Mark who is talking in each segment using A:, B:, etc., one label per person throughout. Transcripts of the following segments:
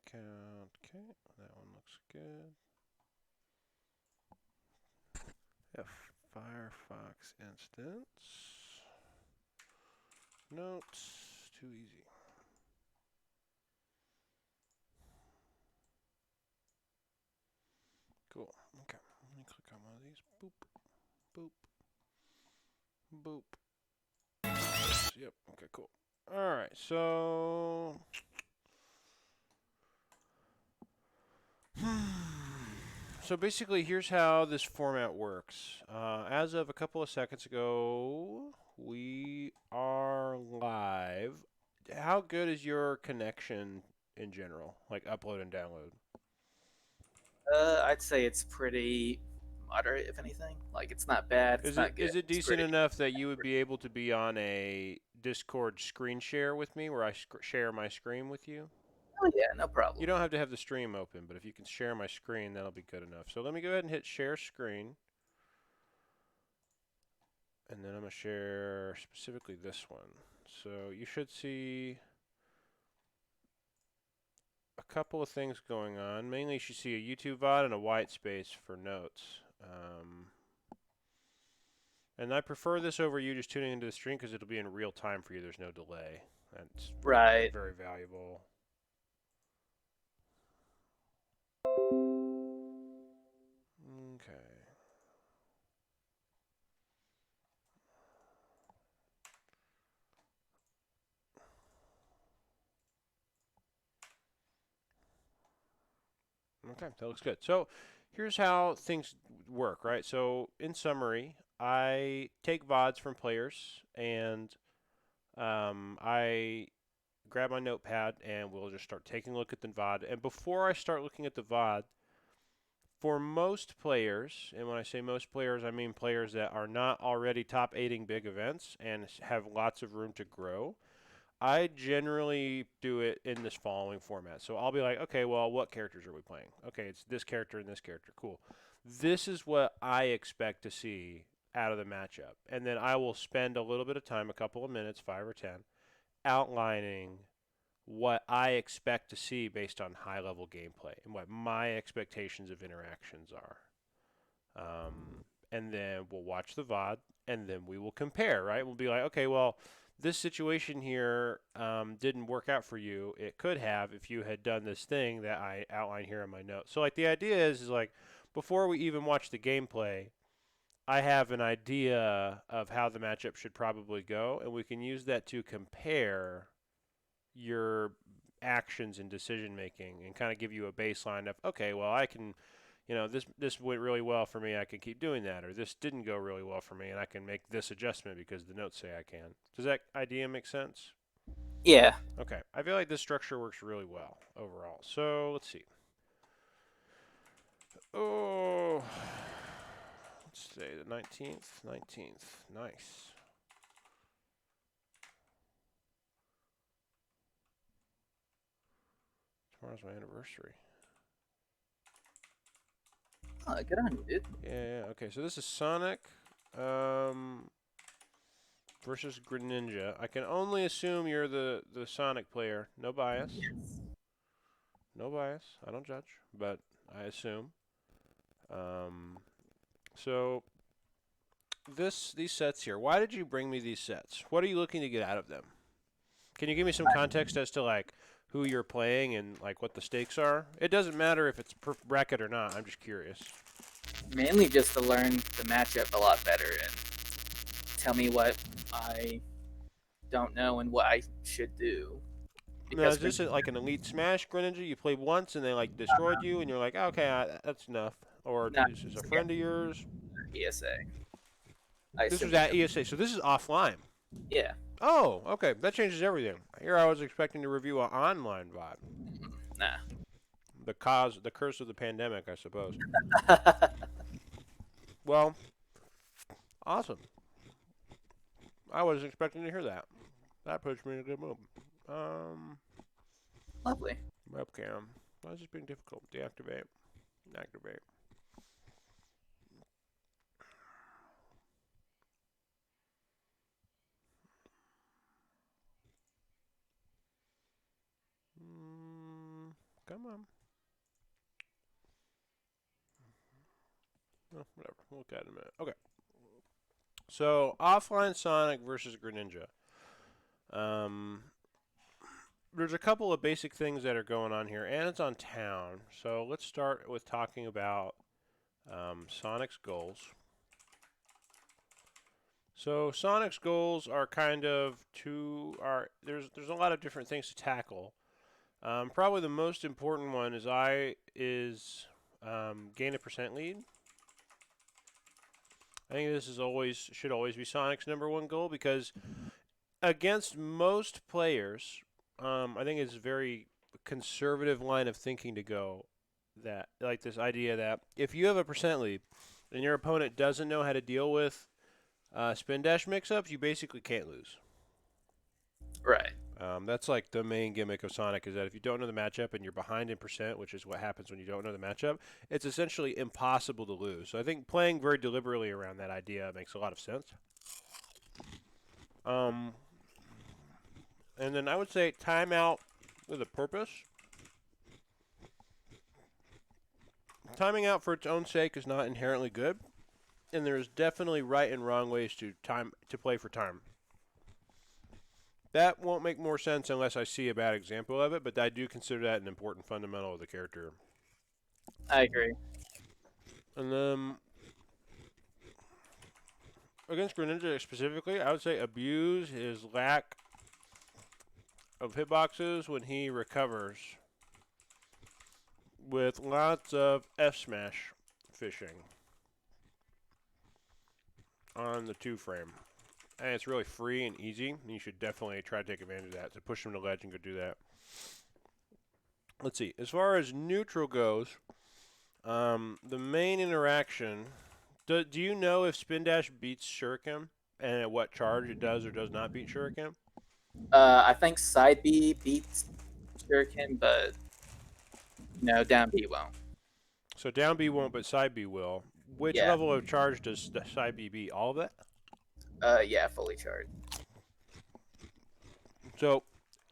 A: account. Okay, that one looks good. Firefox instance. Notes. Too easy. Cool. Okay. Let me click on one of these. Boop. Boop. Boop. Yep. Okay, cool. Alright, so so basically, here's how this format works. As of a couple of seconds ago, we are live. How good is your connection in general, like upload and download?
B: I'd say it's pretty moderate, if anything. Like, it's not bad, it's
A: Is it
B: not good,
A: is it
B: it's
A: decent
B: pretty.
A: enough that you would be able to be on a Discord screen share with me, where I share my screen with you?
B: Oh yeah, no
A: You
B: problem.
A: don't have to have the stream open, but if you can share my screen, that'll be good enough. So let me go ahead and hit share screen. And then I'm going to share specifically this one. So you should see a couple of things going on. Mainly you should see a YouTube VOD and a white space for notes. And I prefer this over you just tuning into the stream because it'll be in real time for you. There's no delay. That's
B: Right.
A: very valuable. Okay. Okay, that looks good. So here's how things work, right? So in summary, I take VODs from players and I grab my notepad and we'll just start taking a look at the VOD. And before I start looking at the VOD, for most players, and when I say most players, I mean players that are not already top 8ing big events and have lots of room to grow, I generally do it in this following format. So I'll be like, okay, well, what characters are we playing? Okay, it's this character and this character. Cool. This is what I expect to see out of the matchup. And then I will spend a little bit of time, a couple of minutes, 5 or 10, outlining what I expect to see based on high level gameplay and what my expectations of interactions are. And then we'll watch the VOD and then we will compare, right? We'll be like, okay, well, this situation here didn't work out for you. It could have if you had done this thing that I outline here in my notes. So, like, the idea is like, before we even watch the gameplay, I have an idea of how the matchup should probably go, and we can use that to compare your actions and decision making and kind of give you a baseline of, okay, well, I can, this went really well for me, I can keep doing that, or this didn't go really well for me and I can make this adjustment because the notes say I can. Does that idea make sense?
B: Yeah.
A: Okay, I feel like this structure works really well overall. So let's see. Oh, let's say the 19th. Nice. Tomorrow's my anniversary.
B: Good on you, dude.
A: Yeah. Okay. So this is Sonic um, versus Greninja. I can only assume you're the Sonic player. No bias.
B: Yes.
A: No bias. I don't judge, but I assume. Um, so these sets here. Why did you bring me these sets? What are you looking to get out of them? Can you give me some context as to like who you're playing and like what the stakes are? It doesn't matter if it's per bracket or not. I'm just curious.
B: Mainly just to learn the matchup a lot better and tell me what I don't know and what I should do.
A: Now,
B: Because
A: is this like an Elite Smash Greninja? You played once and they like destroyed you, and you're like, okay, that's enough. Or
B: not
A: is this a
B: yeah,
A: friend of yours?
B: ESA. I
A: This
B: assume
A: was
B: you
A: at
B: know.
A: ESA, so this is offline.
B: Yeah.
A: Oh, okay, that changes everything. Here I was expecting to review an online VOD.
B: Nah.
A: The curse of the pandemic, I suppose. Well, awesome. I was expecting to hear that. That puts me in a good mood. Um,
B: Lovely.
A: Webcam. Why is this being difficult? Deactivate. Activate. Come Well, whatever. We'll look at it in a minute. Okay. So offline Sonic versus Greninja. Um, there's a couple of basic things that are going on here, and it's on town. So let's start with talking about Sonic's goals. So Sonic's goals are kind of there's a lot of different things to tackle. Probably the most important one is gain a percent lead. I think this should always be Sonic's number one goal because against most players, I think it's a very conservative line of thinking to go. That like this idea that if you have a percent lead and your opponent doesn't know how to deal with spin dash mix-ups, you basically can't lose.
B: Right.
A: That's like the main gimmick of Sonic is that if you don't know the matchup and you're behind in percent, which is what happens when you don't know the matchup, it's essentially impossible to lose. So I think playing very deliberately around that idea makes a lot of sense. And then I would say timeout with a purpose. Timing out for its own sake is not inherently good, and there's definitely right and wrong ways to play for time. That won't make more sense unless I see a bad example of it, but I do consider that an important fundamental of the character.
B: I agree.
A: And then against Greninja specifically, I would say abuse his lack of hitboxes when he recovers with lots of F smash fishing on the 2-frame. And it's really free and easy, and you should definitely try to take advantage of that. To push him to ledge and go do that. Let's see. As far as neutral goes, the main interaction. Do you know if Spin Dash beats Shuriken and at what charge it does or does not beat Shuriken?
B: I think side B beats Shuriken, but no, down B won't.
A: So down B won't, but side B will. Which
B: Yeah.
A: level of charge does the side B beat? All of it?
B: Yeah, fully charged.
A: So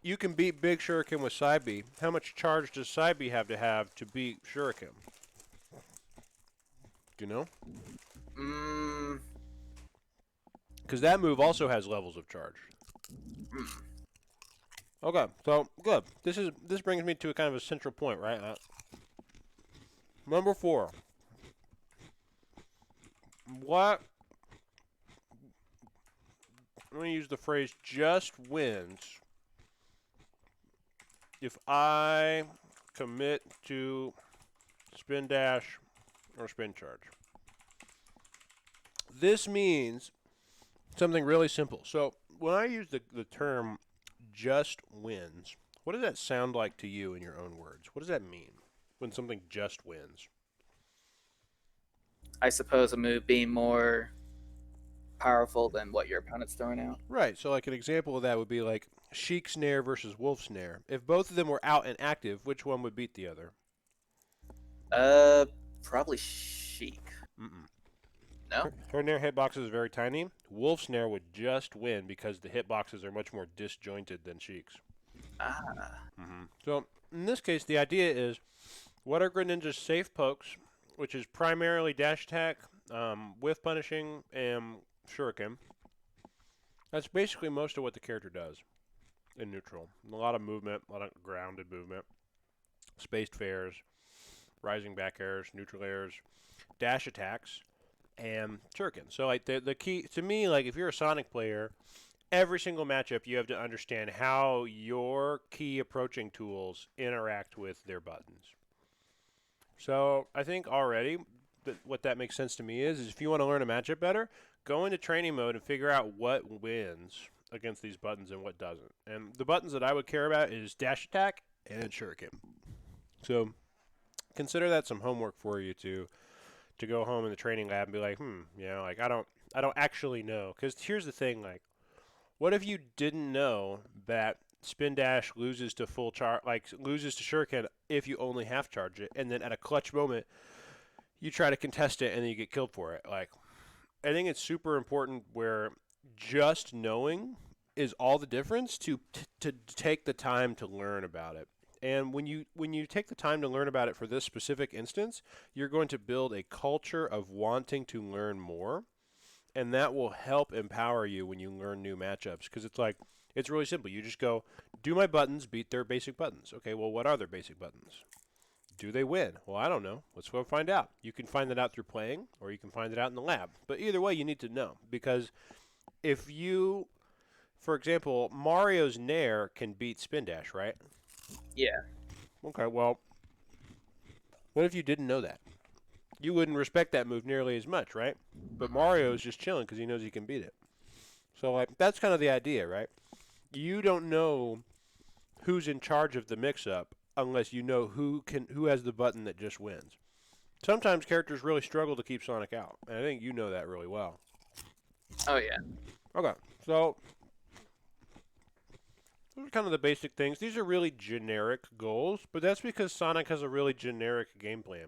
A: you can beat Big Shuriken with side B. How much charge does side B have to beat Shuriken? Do you know? Because that move also has levels of charge. Okay, so good. This brings me to a kind of a central point, right? Number 4. What? Let me use the phrase "just wins" if I commit to spin dash or spin charge. This means something really simple. So when I use the term "just wins," what does that sound like to you in your own words? What does that mean when something just wins?
B: I suppose a move being more powerful than what your opponent's throwing out.
A: Right. So like an example of that would be like Sheik Snare versus Wolf Snare. If both of them were out and active, which one would beat the other?
B: Probably Sheik.
A: Mm-mm.
B: No?
A: Her Snare hitbox is very tiny. Wolf Snare would just win because the hitboxes are much more disjointed than Sheik's. So in this case, the idea is, what are Greninja's safe pokes, which is primarily dash attack, whiff punishing, and shuriken. That's basically most of what the character does in neutral. A lot of movement, a lot of grounded movement, spaced fairs, rising back airs, neutral airs, dash attacks, and shuriken. So like the key to me, like if you're a Sonic player, every single matchup you have to understand how your key approaching tools interact with their buttons. So I think already what that makes sense to me is if you want to learn a matchup better, go into training mode and figure out what wins against these buttons and what doesn't. And the buttons that I would care about is dash attack and shuriken. So consider that some homework for you to go home in the training lab and be like, like I don't actually know. Because here's the thing, like, what if you didn't know that spin dash loses to full charge, like loses to shuriken if you only half charge it, and then at a clutch moment you try to contest it and then you get killed for it? Like, I think it's super important where just knowing is all the difference to take the time to learn about it. And when you take the time to learn about it for this specific instance, you're going to build a culture of wanting to learn more, and that will help empower you when you learn new matchups because it's really simple. You just go, do my buttons beat their basic buttons? Okay, well, what are their basic buttons? Do they win? Well, I don't know. Let's go find out. You can find that out through playing, or you can find it out in the lab. But either way, you need to know because if you, for example, Mario's Nair can beat Spin Dash, right?
B: Yeah.
A: Okay, well, what if you didn't know that? You wouldn't respect that move nearly as much, right? But Mario is just chilling because he knows he can beat it. So like that's kind of the idea, right? You don't know who's in charge of the mix-up unless you know who has the button that just wins. Sometimes characters really struggle to keep Sonic out, and I think you know that really well.
B: Oh yeah.
A: Okay, so those are kind of the basic things. These are really generic goals, but that's because Sonic has a really generic game plan.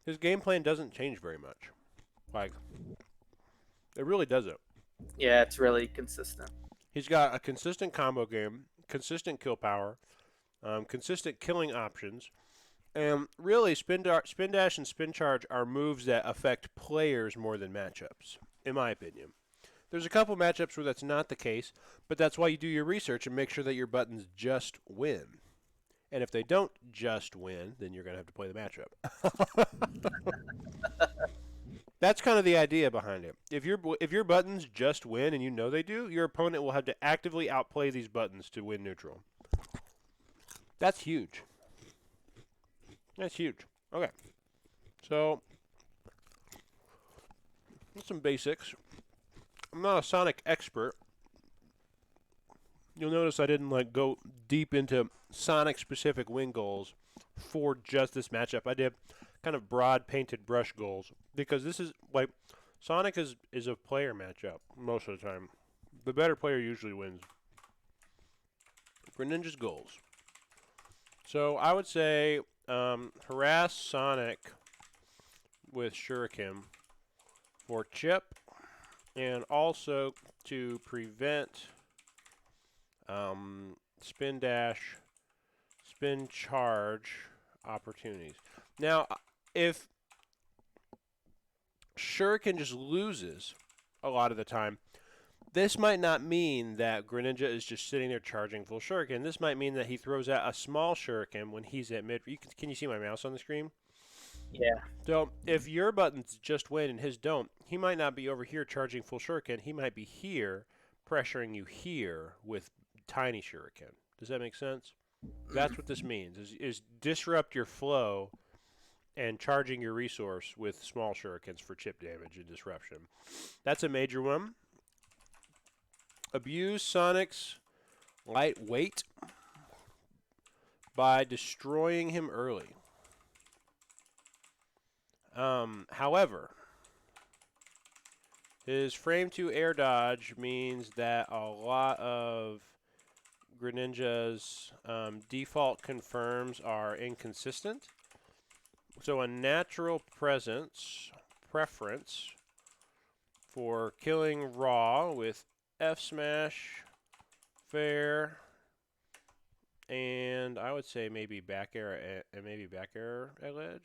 A: His game plan doesn't change very much. Like, it really doesn't.
B: Yeah, it's really consistent.
A: He's got a consistent combo game, consistent kill power, consistent killing options, and really, spin dash, and spin charge are moves that affect players more than matchups, in my opinion. There's a couple matchups where that's not the case, but that's why you do your research and make sure that your buttons just win. And if they don't just win, then you're going to have to play the matchup. That's kind of the idea behind it. If your buttons just win and you know they do, your opponent will have to actively outplay these buttons to win neutral. That's huge. That's huge. Okay. So, that's some basics. I'm not a Sonic expert. You'll notice I didn't go deep into Sonic specific win goals for just this matchup. I did kind of broad painted brush goals because this is Sonic is a player matchup most of the time. The better player usually wins. Greninja's goals. So I would say harass Sonic with Shuriken for chip and also to prevent spin dash, spin charge opportunities. Now, if Shuriken just loses a lot of the time, this might not mean that Greninja is just sitting there charging full Shuriken. This might mean that he throws out a small Shuriken when he's at mid. Can you see my mouse on the screen?
B: Yeah.
A: So if your buttons just win and his don't, he might not be over here charging full Shuriken. He might be here pressuring you here with tiny Shuriken. Does that make sense? That's what this means, is disrupt your flow and charging your resource with small shurikens for chip damage and disruption. That's a major one. Abuse Sonic's lightweight by destroying him early. However, his frame 2 air dodge means that a lot of Greninja's default confirms are inconsistent. So a natural preference for killing raw with F smash, fair, and I would say maybe back air at ledge.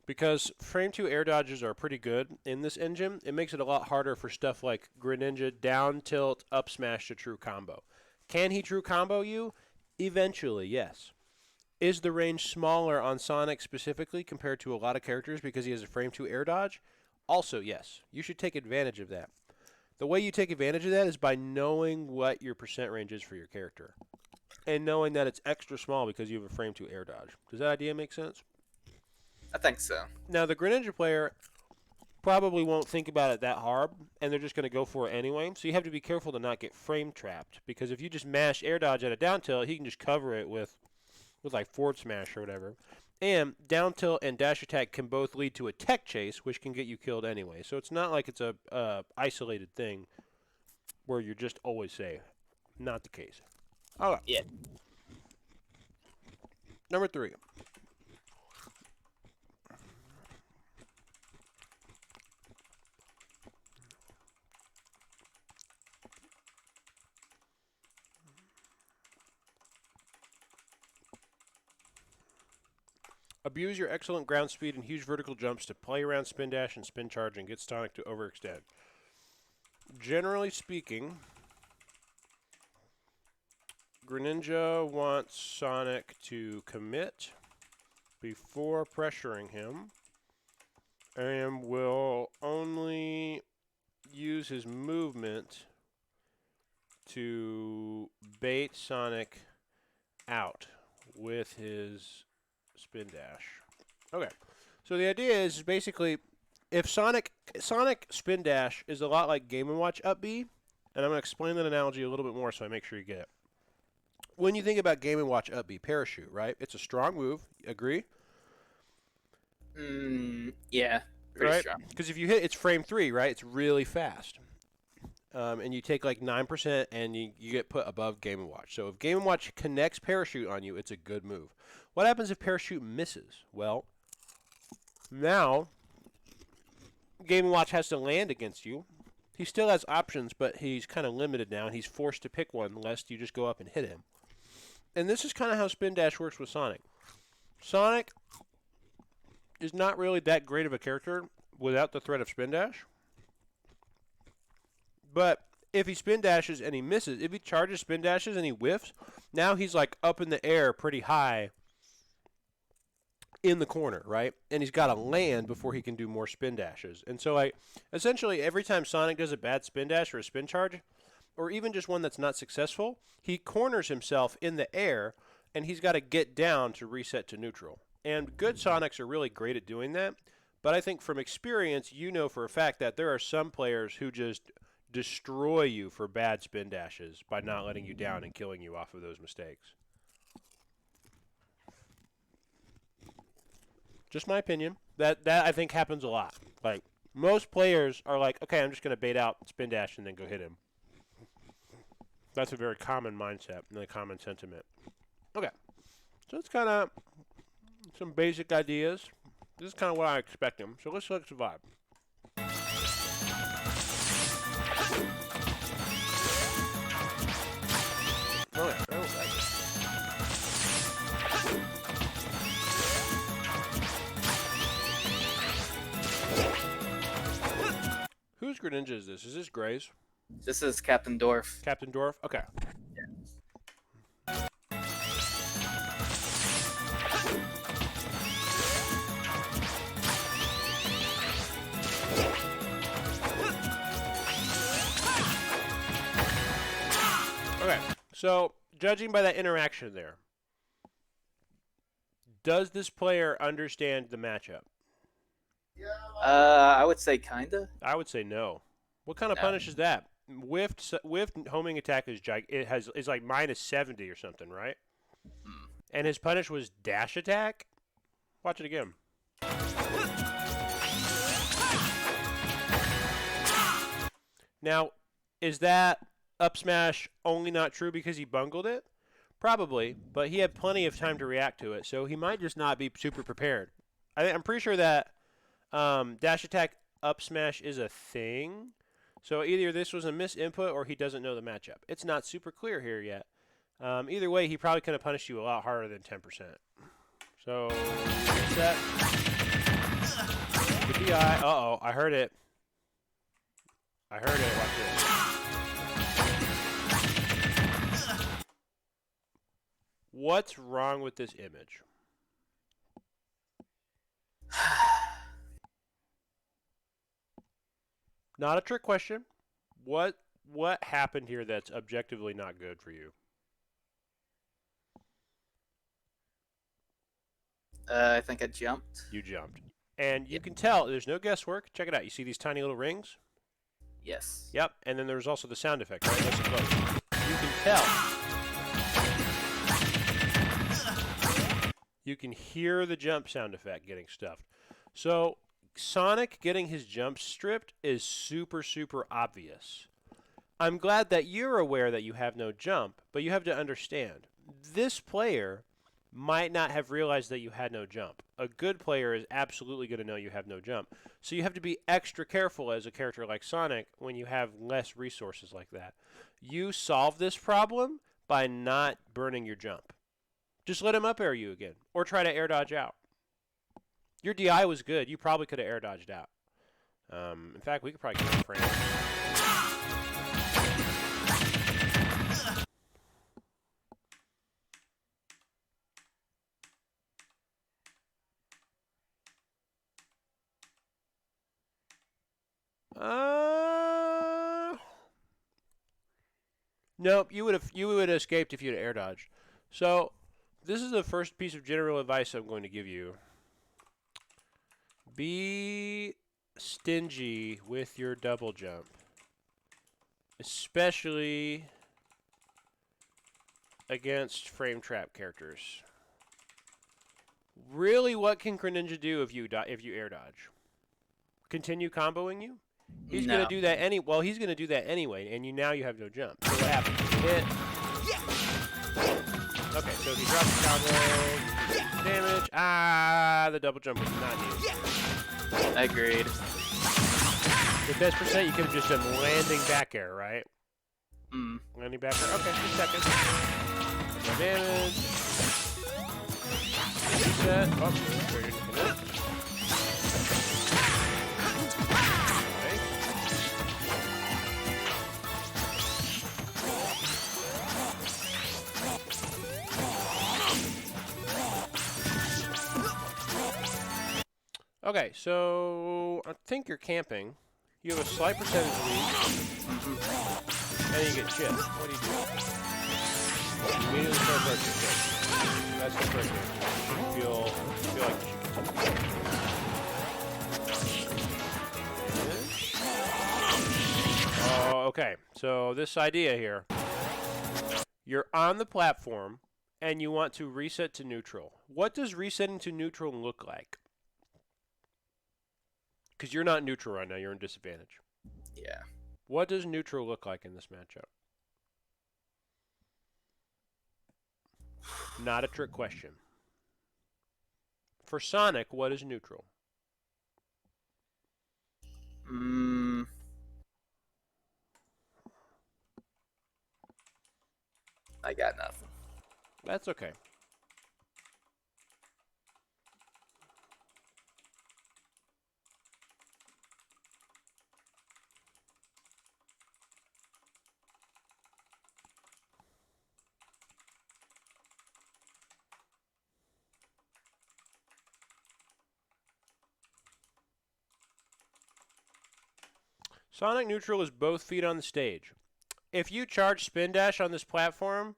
A: Because frame 2 air dodges are pretty good in this engine, it makes it a lot harder for stuff like Greninja down tilt, up smash to true combo. Can he true combo you? Eventually, yes. Is the range smaller on Sonic specifically compared to a lot of characters because he has a frame 2 air dodge? Also, yes. You should take advantage of that. The way you take advantage of that is by knowing what your percent range is for your character. And knowing that it's extra small because you have a frame 2 air dodge. Does that idea make sense?
B: I think so.
A: Now, the Greninja player probably won't think about it that hard, and they're just going to go for it anyway. So you have to be careful to not get frame trapped, because if you just mash air dodge at a down tilt, he can just cover it with like forward smash or whatever. And down tilt and dash attack can both lead to a tech chase, which can get you killed anyway. So it's not like it's a isolated thing where you're just always safe. Not the case. All right.
B: Yeah.
A: Number 3. Abuse your excellent ground speed and huge vertical jumps to play around spin dash and spin charge and get Sonic to overextend. Generally speaking, Greninja wants Sonic to commit before pressuring him and will only use his movement to bait Sonic out with his spin dash. Okay, so the idea is basically if Sonic spin dash is a lot like Game & Watch up B, and I'm going to explain that analogy a little bit more so I make sure you get it. When you think about Game & Watch up B, parachute, right? It's a strong move. Agree?
B: Yeah, pretty
A: right?
B: strong.
A: Because if you hit, it's frame 3, right? It's really fast. And you take like 9% and you get put above Game & Watch. So if Game & Watch connects parachute on you, it's a good move. What happens if parachute misses? Well, now Game & Watch has to land against you. He still has options, but he's kind of limited now, and he's forced to pick one lest you just go up and hit him. And this is kind of how Spin Dash works with Sonic. Sonic is not really that great of a character without the threat of Spin Dash. But if he spin dashes and he misses, if he charges spin dashes and he whiffs, now he's like up in the air pretty high in the corner, right? And he's got to land before he can do more spin dashes. And so, like, essentially every time Sonic does a bad spin dash or a spin charge, or even just one that's not successful, he corners himself in the air and he's got to get down to reset to neutral. And good Sonics are really great at doing that. But I think from experience, you know for a fact that there are some players who just destroy you for bad spin dashes by not letting you down and killing you off of those mistakes. Just my opinion. That I think happens a lot. Like, most players are like, okay, I'm just going to bait out spin dash and then go hit him. That's a very common mindset and a common sentiment. Okay. So it's kind of some basic ideas. This is kind of what I expect him. So let's select Survive. Okay, I don't like it. Whose Greninja is this? Is this Gray's?
B: This is Captain Dorf.
A: Captain Dorf? Okay. Okay, so judging by that interaction there, does this player understand the matchup?
B: I would say kinda.
A: I would say no. What kind of
B: No.
A: punish is that? Whiffed homing attack is is like minus 70 or something, right?
B: Hmm.
A: And his punish was dash attack. Watch it again. Now, is that up smash only not true because he bungled it? Probably, but he had plenty of time to react to it, so he might just not be super prepared. I'm pretty sure that dash attack up smash is a thing. So either this was a misinput or he doesn't know the matchup. It's not super clear here yet. Either way, he probably could have punished you a lot harder than 10%. So, set. The DI. Uh-oh, I heard it. I heard it. Watch this. What's wrong with this image? Not a trick question. What happened here that's objectively not good for you?
B: I think I jumped.
A: You jumped. And you can tell there's no guesswork. Check it out. You see these tiny little rings?
B: Yes.
A: Yep. And then there's also the sound effect, right? Listen close. You can tell. You can hear the jump sound effect getting stuffed. So Sonic getting his jump stripped is super, super obvious. I'm glad that you're aware that you have no jump, but you have to understand, this player might not have realized that you had no jump. A good player is absolutely going to know you have no jump. So you have to be extra careful as a character like Sonic when you have less resources like that. You solve this problem by not burning your jump. Just let him up air you again, or try to air dodge out. Your DI was good. You probably could have air dodged out. In fact, we could probably get a frame. Nope, you would have escaped if you'd air dodged. So, this is the first piece of general advice I'm going to give you. Be stingy with your double jump, especially against frame trap characters. Really, what can Greninja do if you air dodge? Continue comboing you? He's
B: No.
A: gonna do that he's gonna do that anyway, and now you have no jump. So what happens? You hit. Okay, so if he drops the combo, damage. The double jump was not needed.
B: Agreed.
A: The best percent, you could have just done landing back air, right? Landing back air. Okay, 2 seconds. No damage. Reset. Oh, sure you didn't connect. Okay, so I think you're camping. You have a slight percentage lead, and you get chipped. What do you do? You immediately start approaching chip. That's the first thing. You feel like you should continue. Oh, okay. So this idea here, you're on the platform, and you want to reset to neutral. What does resetting to neutral look like? Because you're not neutral right now, you're in disadvantage.
B: Yeah.
A: What does neutral look like in this matchup? Not a trick question. For Sonic, what is neutral?
B: I got nothing.
A: That's okay. Sonic neutral is both feet on the stage. If you charge spin dash on this platform,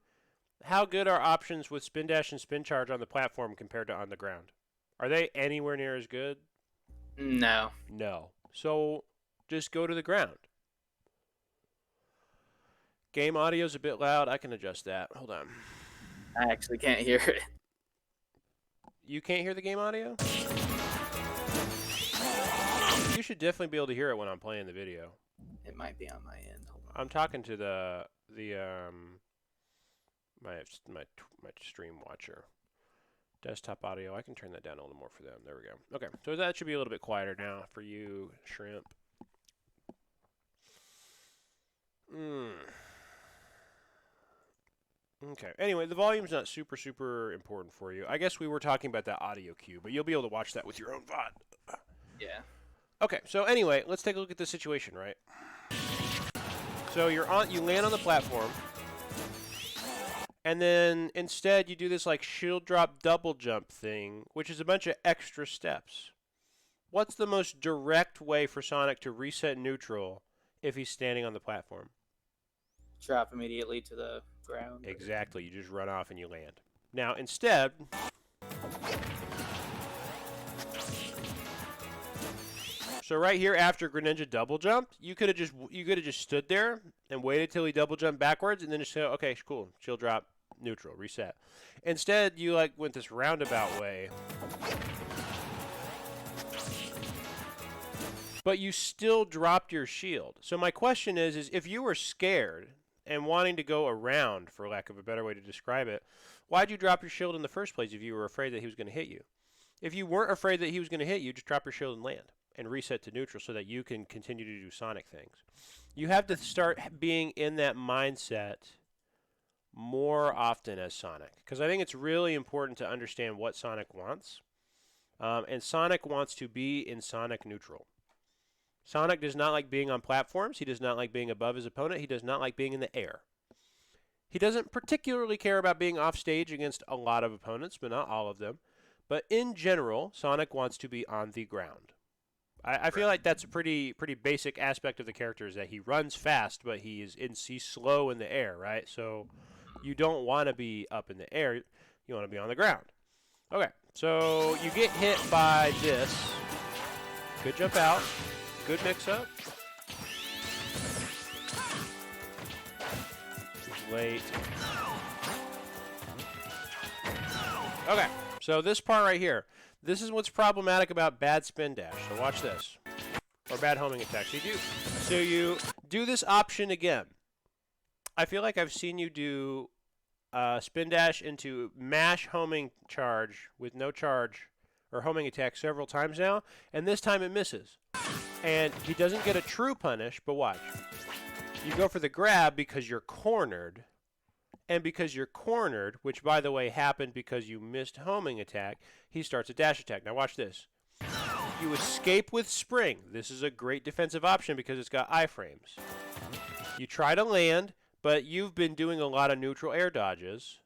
A: how good are options with spin dash and spin charge on the platform compared to on the ground? Are they anywhere near as good?
B: No.
A: No. So just go to the ground. Game audio's a bit loud. I can adjust that. Hold on.
B: I actually can't hear it.
A: You can't hear the game audio? You should definitely be able to hear it when I'm playing the video.
B: It might be on my end. Hold on.
A: I'm talking to my stream watcher. Desktop audio. I can turn that down a little more for them. There we go. Okay, so that should be a little bit quieter now for you, Shrimp. Okay. Anyway, the volume's not super important for you. I guess we were talking about that audio cue, but you'll be able to watch that with your own VOD.
B: Yeah.
A: Okay, so anyway, let's take a look at the situation, right? So you land on the platform, and then instead you do this like shield drop double jump thing, which is a bunch of extra steps. What's the most direct way for Sonic to reset neutral if he's standing on the platform?
B: Drop immediately to the ground.
A: Exactly, you just run off and you land. Now instead, so right here after Greninja double jumped, you could have just stood there and waited till he double jumped backwards and then just say, okay, cool, shield drop, neutral, reset. Instead, you went this roundabout way. But you still dropped your shield. So my question is if you were scared and wanting to go around, for lack of a better way to describe it, why'd you drop your shield in the first place if you were afraid that he was going to hit you? If you weren't afraid that he was going to hit you, just drop your shield and land and reset to neutral so that you can continue to do Sonic things. You have to start being in that mindset more often as Sonic, because I think it's really important to understand what Sonic wants And Sonic wants to be in Sonic neutral. Sonic does not like being on platforms. He does not like being above his opponent. He does not like being in the air. He doesn't particularly care about being off stage against a lot of opponents, but not all of them. But in general, Sonic wants to be on the ground. I feel like that's a pretty basic aspect of the character, is that he runs fast, but he's slow in the air, right? So you don't want to be up in the air. You want to be on the ground. Okay, so you get hit by this. Good jump out. Good mix-up. Late. Okay, so this part right here. This is what's problematic about bad spin dash. So watch this. Or bad homing attack. So you do this option again. I feel like I've seen you do spin dash into mash homing charge with no charge or homing attack several times now, and this time it misses. And he doesn't get a true punish, but watch. You go for the grab because you're cornered, and because you're cornered, which by the way happened because you missed homing attack, he starts a dash attack. Now watch this. You escape with spring. This is a great defensive option because it's got iframes. You try to land, but you've been doing a lot of neutral air dodges.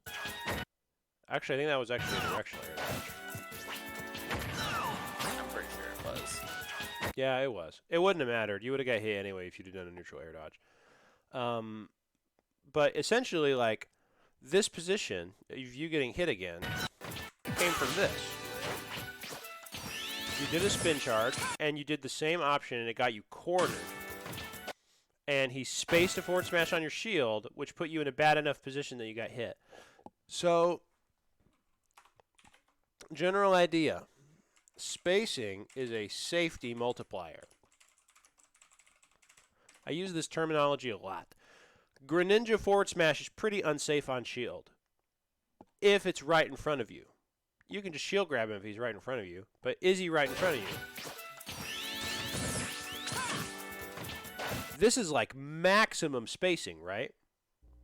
A: Actually, I think that was actually a directional air dodge.
B: I'm pretty sure it was.
A: Yeah, it was. It wouldn't have mattered. You would have got hit anyway if you'd done a neutral air dodge. But essentially, like, this position, of you getting hit again, came from this. You did a spin charge, and you did the same option, and it got you cornered. And he spaced a forward smash on your shield, which put you in a bad enough position that you got hit. So, general idea. Spacing is a safety multiplier. I use this terminology a lot. Greninja forward smash is pretty unsafe on shield if it's right in front of you. You can just shield grab him if he's right in front of you, but is he right in front of you? This is like maximum spacing, right?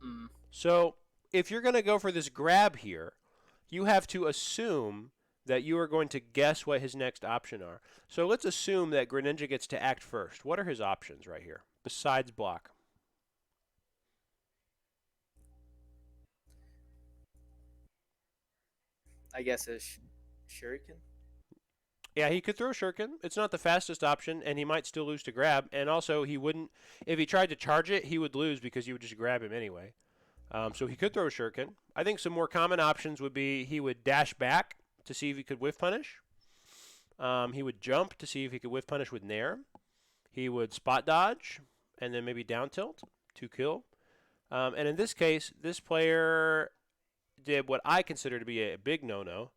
B: Mm.
A: So if you're going to go for this grab here, you have to assume that you are going to guess what his next option are. So let's assume that Greninja gets to act first. What are his options right here, besides block?
B: I guess a shuriken.
A: Yeah, he could throw Shuriken. It's not the fastest option, and he might still lose to grab. And also, he wouldn't, if he tried to charge it, he would lose because you would just grab him anyway. So he could throw Shuriken. I think some more common options would be he would dash back to see if he could whiff punish. He would jump to see if he could whiff punish with Nair. He would spot dodge, and then maybe down tilt to kill. And in this case, this player did what I consider to be a big no-no,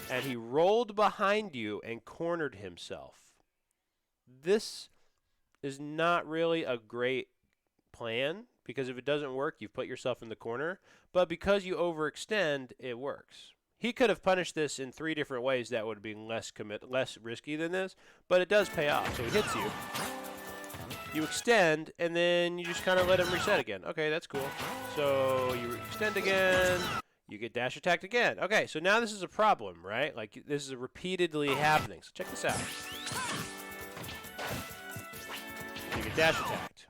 A: and he rolled behind you and cornered himself. This is not really a great plan, because if it doesn't work, you've put yourself in the corner. But because you overextend, it works. He could have punished this in 3 different ways that would be less risky than this, but it does pay off. So he hits you. You extend, and then you just kind of let him reset again. Okay, that's cool. So you extend again. You get dash attacked again. Okay, so now this is a problem, right? Like, this is repeatedly happening. So check this out. You get dash attacked.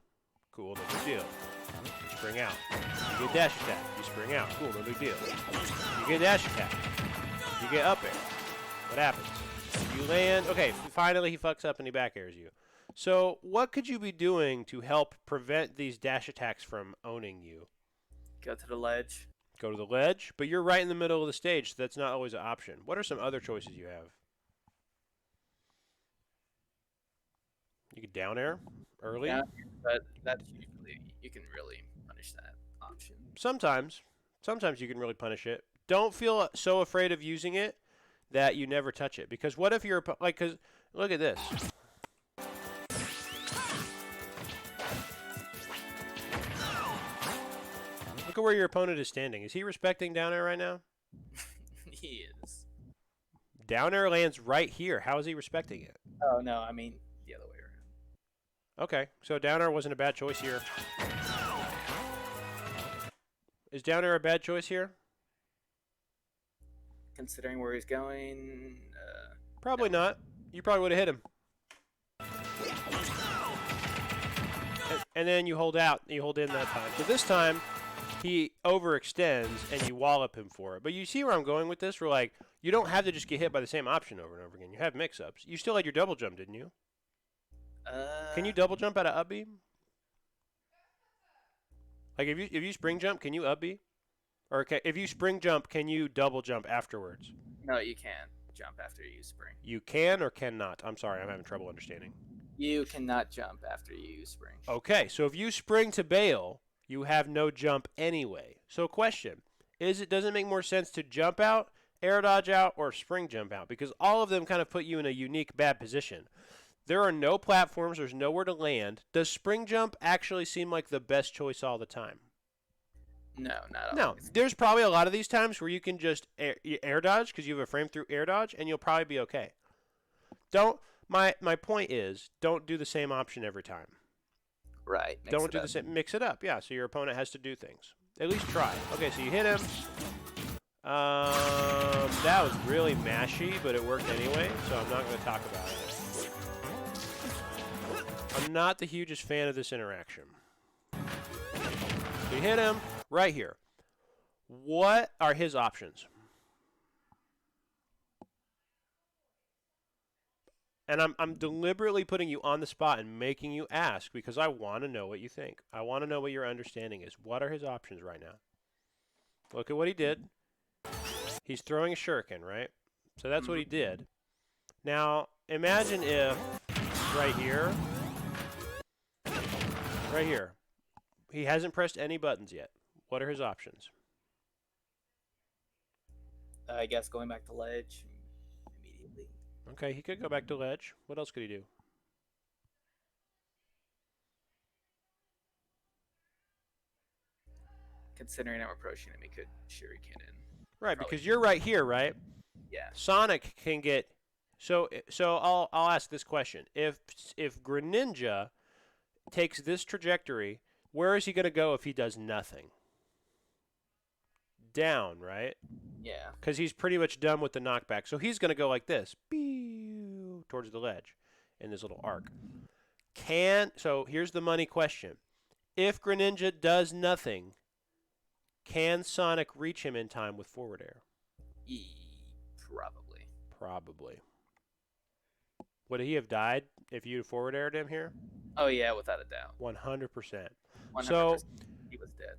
A: Cool, no big deal. You spring out. You get dash attacked. You spring out. Cool, no big deal. You get dash attacked. You get up air. What happens? You land. Okay, finally he fucks up and he back airs you. So what could you be doing to help prevent these dash attacks from owning you?
B: Go to the ledge.
A: Go to the ledge, but you're right in the middle of the stage, so that's not always an option. What are some other choices you have? You could down air early.
B: Yeah, but that's usually, you can really punish that option.
A: Sometimes you can really punish it. Don't feel so afraid of using it that you never touch it. Because what if you're like, cause look at this. Look at where your opponent is standing. Is he respecting down air right now?
B: He is.
A: Down air lands right here. How is he respecting it?
B: Oh, no, I mean the other way around.
A: Okay, so down air wasn't a bad choice here. Is down air a bad choice here?
B: Considering where he's going,
A: Probably not. You probably would have hit him. And then you hold out. You hold in that time. So this time, he overextends, and you wallop him for it. But you see where I'm going with this? We're like, you don't have to just get hit by the same option over and over again. You have mix-ups. You still had your double jump, didn't you? Can you double jump out of up B? Like if you spring jump, can you up B? Or if you spring jump, can you double jump afterwards?
B: No, you can't jump after you spring.
A: You can or cannot? I'm sorry, I'm having trouble understanding.
B: You cannot jump after you spring.
A: Okay, so if you spring to bail, you have no jump anyway. So question, does it make more sense to jump out, air dodge out, or spring jump out? Because all of them kind of put you in a unique bad position. There are no platforms, there's nowhere to land. Does spring jump actually seem like the best choice all the time?
B: No, not
A: No,
B: always.
A: there's probably a lot of these times where you can just air dodge because you have a frame through air dodge, and you'll probably be okay. My point is, don't do the same option every time.
B: Right.
A: Don't do the same. Mix it up, yeah. So your opponent has to do things. At least try. Okay, so you hit him. That was really mashy, but it worked anyway. So I'm not going to talk about it. I'm not the hugest fan of this interaction. So you hit him right here. What are his options? And I'm deliberately putting you on the spot and making you ask because I want to know what you think. I want to know what your understanding is. What are his options right now? Look at what he did. He's throwing a shuriken, right? So that's what he did. Now, imagine if right here, he hasn't pressed any buttons yet. What are his options?
B: I guess going back to ledge immediately.
A: Okay, he could go back to ledge. What else could he do?
B: Considering I'm approaching him, he could shuriken in.
A: Right, because you're right here, right?
B: Yeah.
A: Sonic can get. So I'll ask this question: If Greninja takes this trajectory, where is he going to go if he does nothing? Down, right?
B: Yeah.
A: Because he's pretty much done with the knockback. So he's going to go like this, towards the ledge in this little arc. So here's the money question. If Greninja does nothing, can Sonic reach him in time with forward air?
B: Probably.
A: Probably. Would he have died if you forward aired him here?
B: Oh, yeah, without a doubt.
A: 100%.
B: 100%.
A: So
B: he was dead.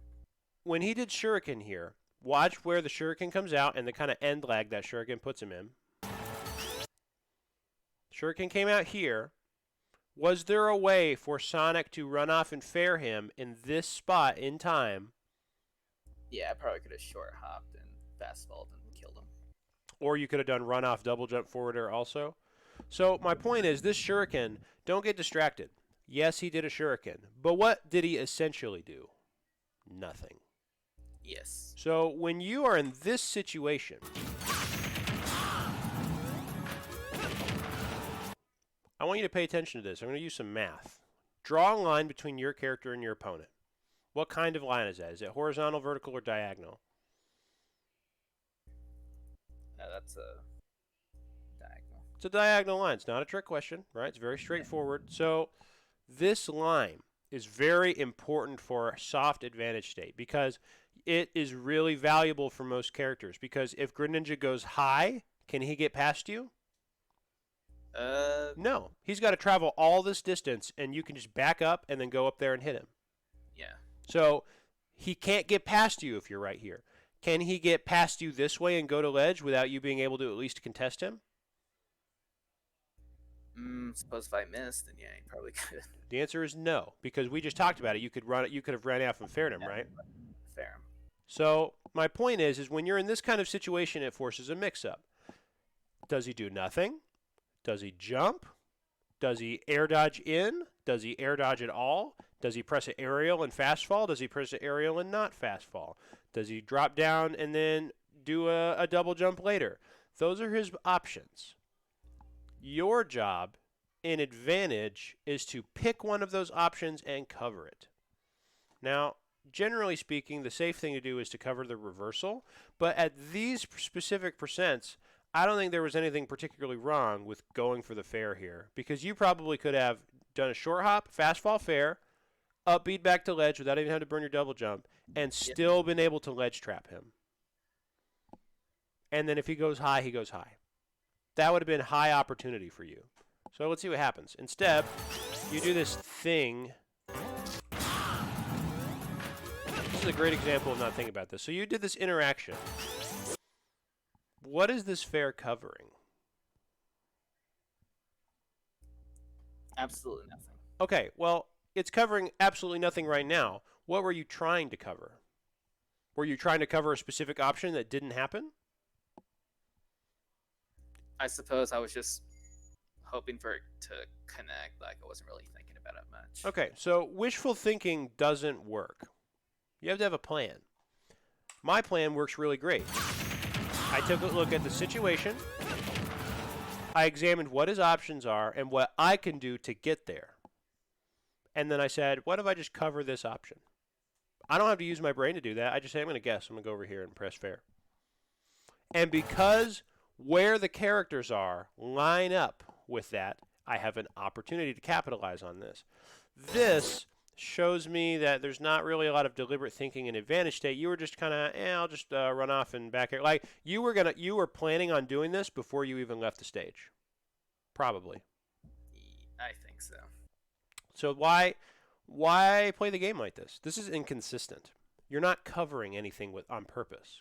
A: when he did shuriken here, watch where the shuriken comes out and the kind of end lag that shuriken puts him in. Shuriken came out here. Was there a way for Sonic to run off and fair him in this spot in time?
B: Yeah, I probably could have short hopped and fast vaulted and killed him.
A: Or you could have done run off, double jump forward air also. So my point is, this shuriken, don't get distracted. Yes, he did a shuriken, but what did he essentially do? Nothing.
B: Yes.
A: So when you are in this situation, I want you to pay attention to this. I'm going to use some math. Draw a line between your character and your opponent. What kind of line is that? Is it horizontal, vertical, or diagonal?
B: That's a diagonal.
A: It's a diagonal line. It's not a trick question, right? It's very straightforward. So this line is very important for soft advantage state because it is really valuable for most characters. Because if Greninja goes high, can he get past you? No. He's got to travel all this distance, and you can just back up and then go up there and hit him.
B: Yeah.
A: So he can't get past you if you're right here. Can he get past you this way and go to ledge without you being able to at least contest him?
B: Suppose if I missed, then yeah, he probably could.
A: The answer is no, because we just talked about it. You could have ran off and faired him, right?
B: Fair him.
A: So my point is when you're in this kind of situation, it forces a mix-up. Does he do nothing? Does he jump? Does he air dodge in? Does he air dodge at all? Does he press an aerial and fast fall? Does he press an aerial and not fast fall? Does he drop down and then do a double jump later? Those are his options. Your job in advantage is to pick one of those options and cover it. Now, generally speaking, the safe thing to do is to cover the reversal, but at these specific percents, I don't think there was anything particularly wrong with going for the fair here, because you probably could have done a short hop, fast fall fair, up beat back to ledge without even having to burn your double jump, and still been able to ledge trap him. And then if he goes high, he goes high. That would have been high opportunity for you. So let's see what happens. Instead, you do this thing. This is a great example of not thinking about this. So you did this interaction. What is this fair covering?
B: Absolutely nothing.
A: Okay, well, it's covering absolutely nothing right now. What were you trying to cover? Were you trying to cover a specific option that didn't happen?
B: I suppose I was just hoping for it to connect. Like, I wasn't really thinking about it much.
A: Okay, so wishful thinking doesn't work. You have to have a plan. My plan works really great. I took a look at the situation. I examined what his options are and what I can do to get there. And then I said, what if I just cover this option? I don't have to use my brain to do that. I just say, I'm going to guess. I'm going to go over here and press fair. And because where the characters are line up with that, I have an opportunity to capitalize on this. This shows me that there's not really a lot of deliberate thinking in advantage state. You were just kind of, I'll just run off and back here. Like you were planning on doing this before you even left the stage. Probably.
B: I think so.
A: So why play the game like this? This is inconsistent. You're not covering anything on purpose.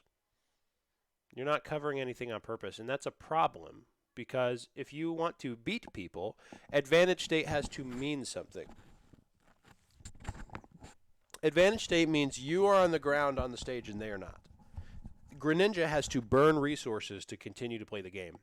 A: You're not covering anything on purpose, and that's a problem because if you want to beat people, advantage state has to mean something. Advantage state means you are on the ground on the stage and they are not. Greninja has to burn resources to continue to play the game.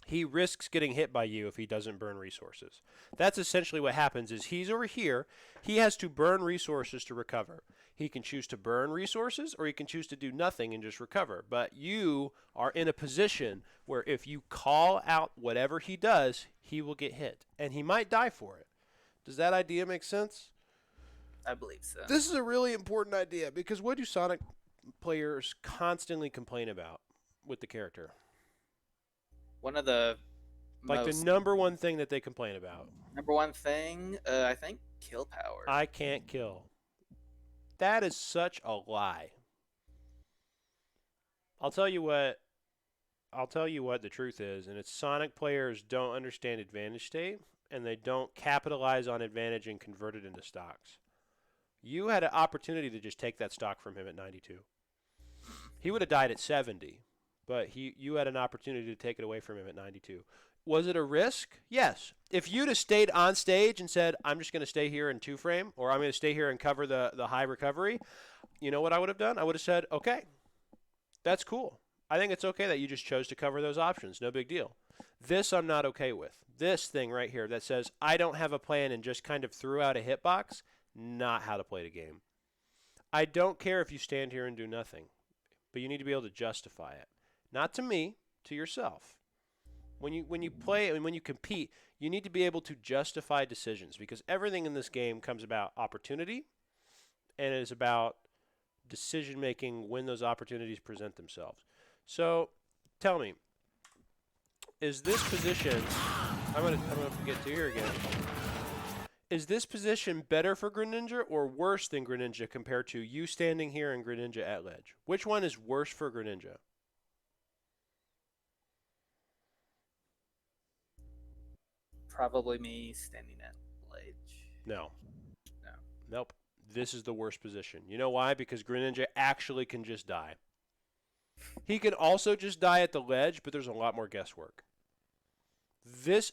A: He risks getting hit by you if he doesn't burn resources. That's essentially what happens is he's over here. He has to burn resources to recover. He can choose to burn resources or he can choose to do nothing and just recover. But you are in a position where if you call out whatever he does, he will get hit. And he might die for it. Does that idea make sense?
B: I believe so.
A: This is a really important idea because what do Sonic players constantly complain about with the character?
B: One of the
A: the number one thing that they complain about.
B: Number one thing, I think, kill power.
A: I can't kill. That is such a lie. I'll tell you what the truth is, and it's Sonic players don't understand advantage state, and they don't capitalize on advantage and convert it into stocks. You had an opportunity to just take that stock from him at 92. He would have died at 70. But you had an opportunity to take it away from him at 92. Was it a risk? Yes. If you'd have stayed on stage and said, I'm just going to stay here in 2-frame, or I'm going to stay here and cover the high recovery, you know what I would have done? I would have said, okay, that's cool. I think it's okay that you just chose to cover those options. No big deal. This I'm not okay with. This thing right here that says, I don't have a plan and just kind of threw out a hitbox, not how to play the game. I don't care if you stand here and do nothing, but you need to be able to justify it. Not to me, to yourself. When you play and when you compete, you need to be able to justify decisions because everything in this game comes about opportunity and it is about decision making when those opportunities present themselves. So, tell me, is this position I'm gonna get to here again. Is this position better for Greninja or worse than Greninja compared to you standing here and Greninja at ledge? Which one is worse for Greninja?
B: Probably me standing at ledge.
A: No.
B: No.
A: Nope. This is the worst position. You know why? Because Greninja actually can just die. He can also just die at the ledge, but there's a lot more guesswork. This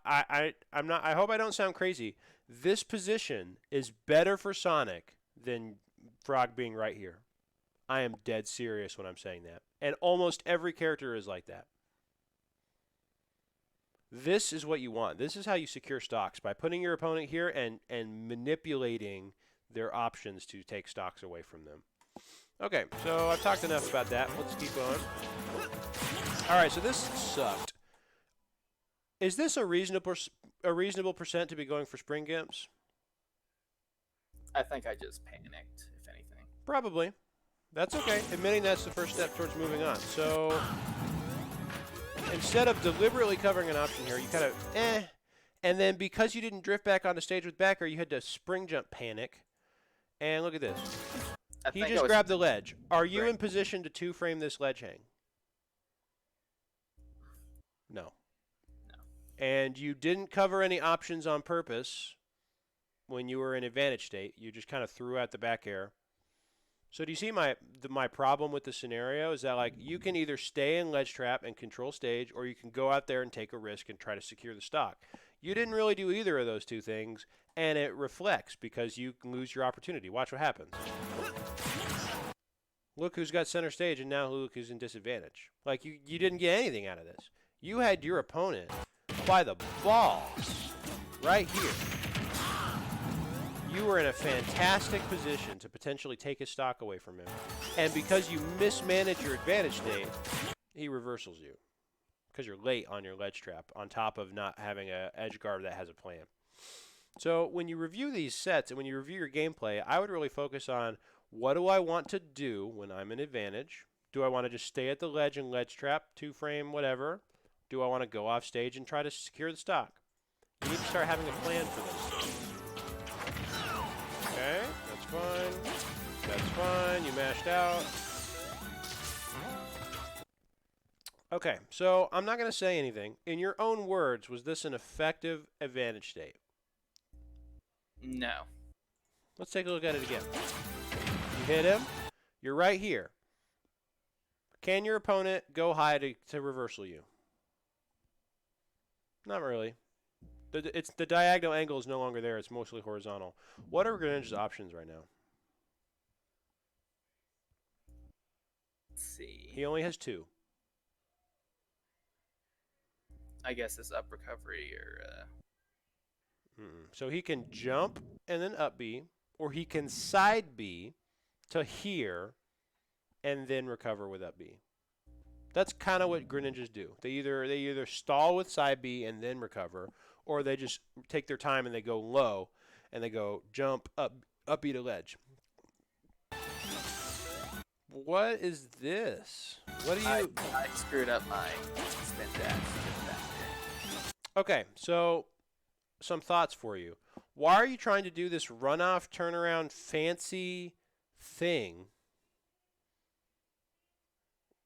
A: I'm not. I hope I don't sound crazy. This position is better for Sonic than Frog being right here. I am dead serious when I'm saying that, and almost every character is like that. This is what you want. This is how you secure stocks, by putting your opponent here and manipulating their options to take stocks away from them. Okay, so I've talked enough about that. Let's keep going. All right, so this sucked. Is this a reasonable percent to be going for Spring Gimps?
B: I think I just panicked, if anything.
A: Probably. That's okay. Admitting that's the first step towards moving on. So instead of deliberately covering an option here, you kind of and then because you didn't drift back onto stage with back air, you had to spring jump panic. And look at this. He just grabbed the ledge. Are you in position to two-frame this ledge hang? No. And you didn't cover any options on purpose when you were in advantage state. You just kind of threw out the back air. So do you see my problem with the scenario is that, like, you can either stay in ledge trap and control stage, or you can go out there and take a risk and try to secure the stock. You didn't really do either of those two things, and it reflects because you can lose your opportunity. Watch what happens. Look who's got center stage, and now look who's in disadvantage. Like, you didn't get anything out of this. You had your opponent by the balls right here. You were in a fantastic position to potentially take his stock away from him. And because you mismanage your advantage state, he reversals you. Because you're late on your ledge trap, on top of not having an edge guard that has a plan. So when you review these sets and when you review your gameplay, I would really focus on, what do I want to do when I'm in advantage? Do I want to just stay at the ledge and ledge trap, two-frame, whatever? Do I want to go off stage and try to secure the stock? You need to start having a plan for this. Okay, that's fine. That's fine. You mashed out. Okay, so I'm not going to say anything. In your own words, was this an effective advantage state?
B: No.
A: Let's take a look at it again. You hit him. You're right here. Can your opponent go high to reversal you? Not really. The diagonal angle is no longer there. It's mostly horizontal. What are Greninja's options right now?
B: Let's see.
A: He only has two.
B: I guess it's up recovery or...
A: So he can jump and then up B, or he can side B to here and then recover with up B. That's kind of what Greninjas do. They either stall with side B and then recover, or they just take their time and they go low and they go jump up B to ledge. What is this? What do you?
B: I screwed up my spin dash.
A: Okay, so some thoughts for you. Why are you trying to do this runoff turnaround fancy thing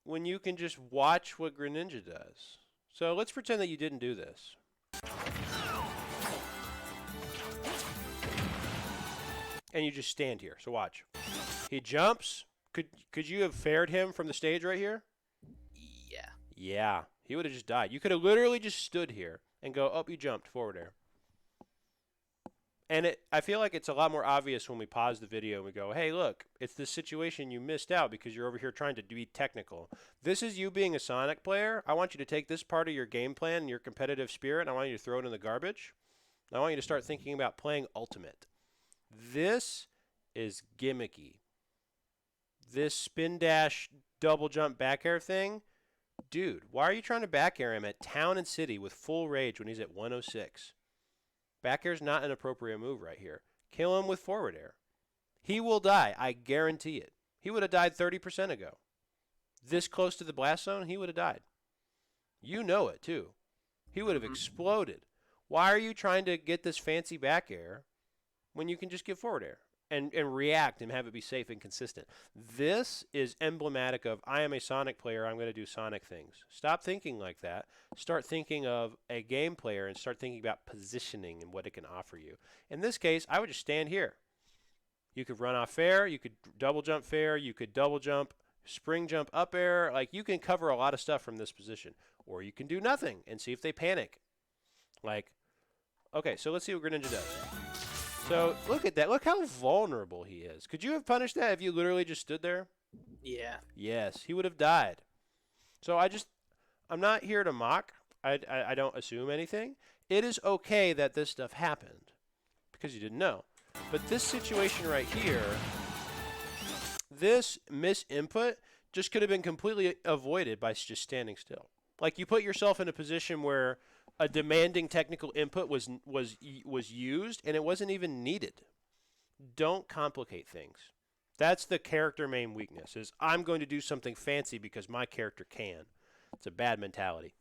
A: when you can just watch what Greninja does? So let's pretend that you didn't do this. And you just stand here. So watch. He jumps. Could you have fared him from the stage right here?
B: Yeah.
A: Yeah. He would have just died. You could have literally just stood here and go, oh, you jumped forward air. And I feel like it's a lot more obvious when we pause the video and we go, hey, look, it's this situation you missed out because you're over here trying to be technical. This is you being a Sonic player. I want you to take this part of your game plan and your competitive spirit, and I want you to throw it in the garbage. I want you to start thinking about playing Ultimate. This is gimmicky. This spin dash double jump back air thing, dude, why are you trying to back air him at Town and City with full rage when he's at 106? Back air's not an appropriate move right here. Kill him with forward air. He will die. I guarantee it. He would have died 30% ago. This close to the blast zone, he would have died. You know it, too. He would have exploded. Why are you trying to get this fancy back air when you can just get forward air and react and have it be safe and consistent? This is emblematic of, I am a Sonic player, I'm going to do Sonic things. Stop thinking like that. Start thinking of a game player and start thinking about positioning and what it can offer you. In this case, I would just stand here. You could run off fair, you could double jump fair, you could double jump, spring jump up air. Like, you can cover a lot of stuff from this position. Or you can do nothing and see if they panic. Like, okay, so let's see what Greninja does. So look at that. Look how vulnerable he is. Could you have punished that if you literally just stood there?
B: Yeah.
A: Yes, he would have died. So I'm not here to mock. I don't assume anything. It is okay that this stuff happened because you didn't know. But this situation right here, this misinput just could have been completely avoided by just standing still. Like, you put yourself in a position where a demanding technical input was used and it wasn't even needed. Don't complicate things. That's the character main weakness, is I'm going to do something fancy because my character can. It's a bad mentality.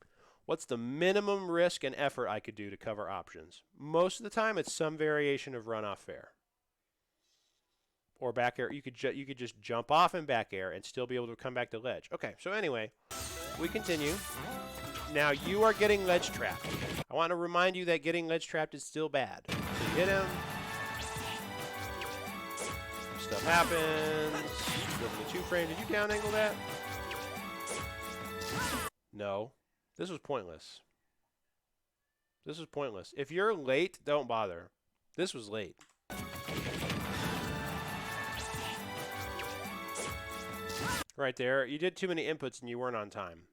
A: What's the minimum risk and effort I could do to cover options? Most of the time, it's some variation of runoff fair or back air. You could just jump off and back air and still be able to come back to ledge. Okay, so anyway, we continue. Now you are getting ledge trapped. I want to remind you that getting ledge trapped is still bad. So you hit him. Stuff happens. Go for the 2 frame. Did you down angle that? No. This was pointless. This was pointless. If you're late, don't bother. This was late. Right there. You did too many inputs and you weren't on time.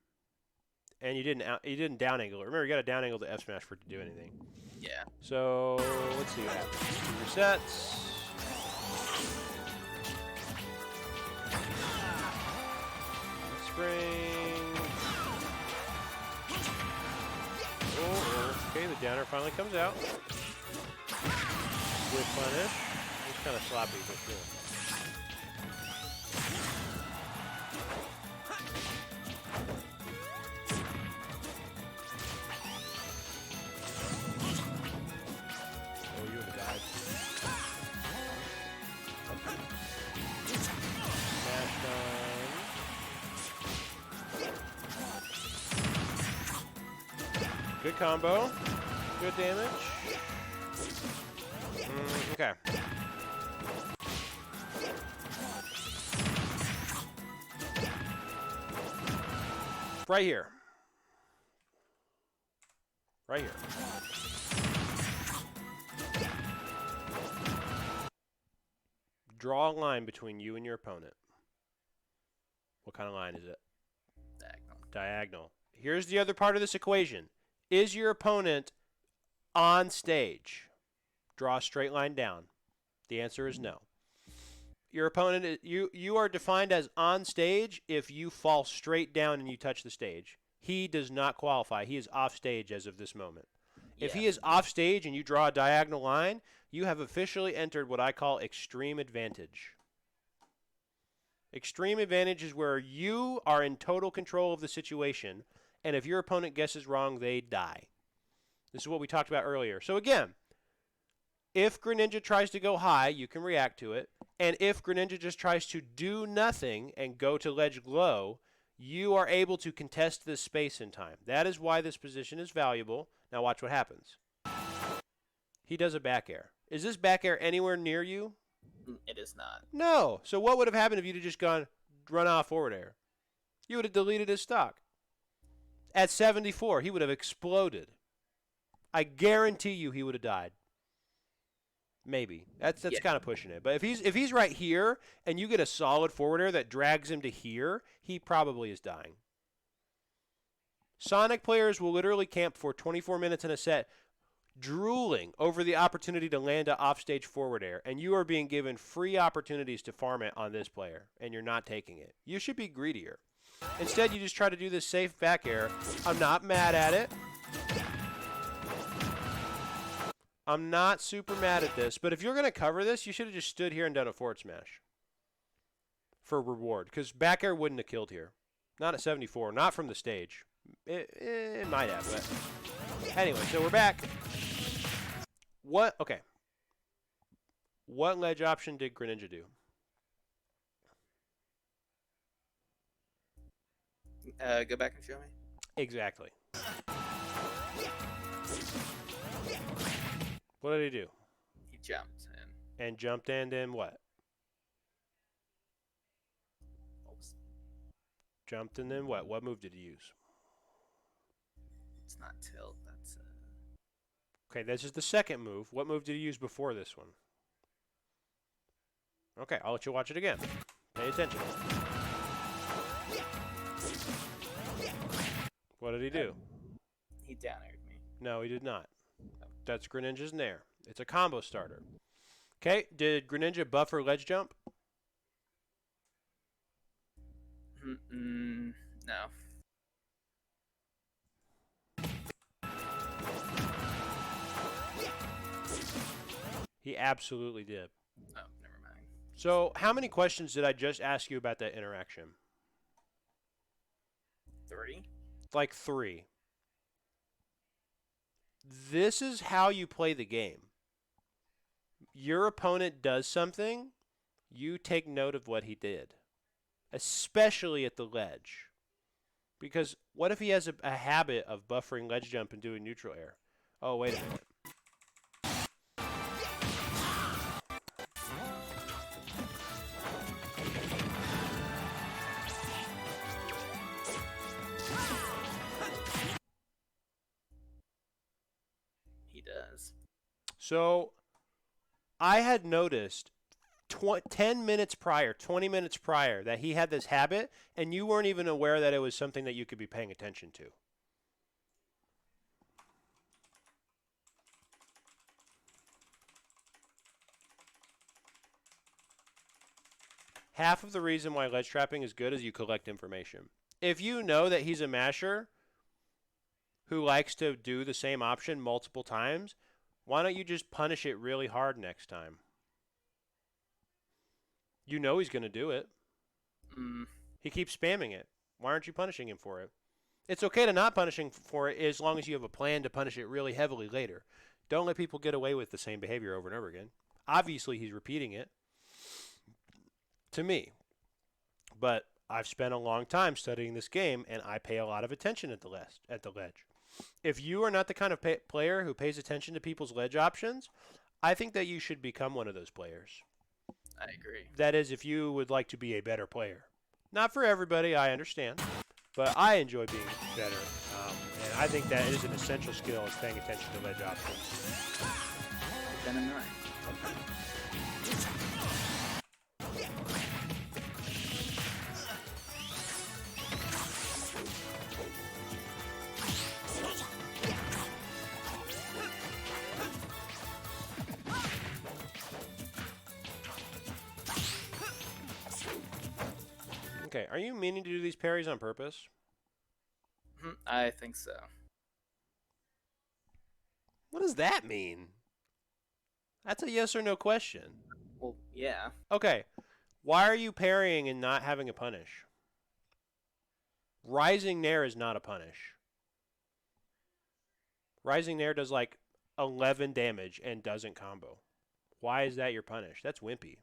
A: And you didn't down angle it. Remember, you got to down angle the F smash for it to do anything.
B: Yeah.
A: So let's see what happens. 2 resets. Spring. Oh, okay, the downer finally comes out. Good punish. It's kind of sloppy, but still. Good combo. Good damage. Okay. Right here. Right here. Draw a line between you and your opponent. What kind of line is it?
B: Diagonal.
A: Diagonal. Here's the other part of this equation. Is your opponent on stage? Draw a straight line down. The answer is no. Your opponent, you are defined as on stage if you fall straight down and you touch the stage. He does not qualify. He is off stage as of this moment. Yeah. If he is off stage and you draw a diagonal line, you have officially entered what I call extreme advantage. Extreme advantage is where you are in total control of the situation, and if your opponent guesses wrong, they die. This is what we talked about earlier. So again, if Greninja tries to go high, you can react to it. And if Greninja just tries to do nothing and go to ledge low, you are able to contest this space in time. That is why this position is valuable. Now watch what happens. He does a back air. Is this back air anywhere near you?
B: It is not.
A: No. So what would have happened if you'd have just gone run off forward air? You would have deleted his stock. At 74, he would have exploded. I guarantee you he would have died. Maybe. That's kind of pushing it. But if he's right here and you get a solid forward air that drags him to here, he probably is dying. Sonic players will literally camp for 24 minutes in a set drooling over the opportunity to land an offstage forward air, and you are being given free opportunities to farm it on this player, and you're not taking it. You should be greedier. Instead, you just try to do this safe back air. I'm not mad at it. I'm not super mad at this, but if you're going to cover this, you should have just stood here and done a forward smash for reward, because back air wouldn't have killed here. Not at 74, not from the stage. It might have, but anyway, so we're back. Okay. What ledge option did Greninja do?
B: Go back and show me.
A: Exactly. What did he do?
B: He jumped in.
A: And jumped in, then what? Jumped and then what? What move did he use?
B: It's not tilt. That's
A: Okay, this is the second move. What move did he use before this one? Okay, I'll let you watch it again. Pay attention. What did he do?
B: He down aired me.
A: No, he did not. That's Greninja's Nair. It's a combo starter. Okay, did Greninja buff or ledge jump?
B: No.
A: He absolutely did.
B: Oh, never mind.
A: So, how many questions did I just ask you about that interaction?
B: 3?
A: Like 3. This is how you play the game. Your opponent does something, you take note of what he did, especially at the ledge. Because what if he has a habit of buffering ledge jump and doing neutral air? Oh, wait a minute.
B: He does.
A: So I had noticed 10 minutes prior, 20 minutes prior, that he had this habit, and you weren't even aware that it was something that you could be paying attention to. Half of the reason why ledge trapping is good is you collect information. If you know that he's a masher who likes to do the same option multiple times, why don't you just punish it really hard next time? You know he's going to do it. He keeps spamming it. Why aren't you punishing him for it? It's okay to not punish him for it as long as you have a plan to punish it really heavily later. Don't let people get away with the same behavior over and over again. Obviously, he's repeating it to me. But I've spent a long time studying this game, and I pay a lot of attention at the ledge. If you are not the kind of player who pays attention to people's ledge options, I think that you should become one of those players.
B: I agree.
A: That is, if you would like to be a better player. Not for everybody, I understand. But I enjoy being better. And I think that is an essential skill is paying attention to ledge options.
B: Then I'm right.
A: Okay, are you meaning to do these parries on purpose?
B: I think so.
A: What does that mean? That's a yes or no question.
B: Well, yeah.
A: Okay, why are you parrying and not having a punish? Rising Nair is not a punish. Rising Nair does like 11 damage and doesn't combo. Why is that your punish? That's wimpy.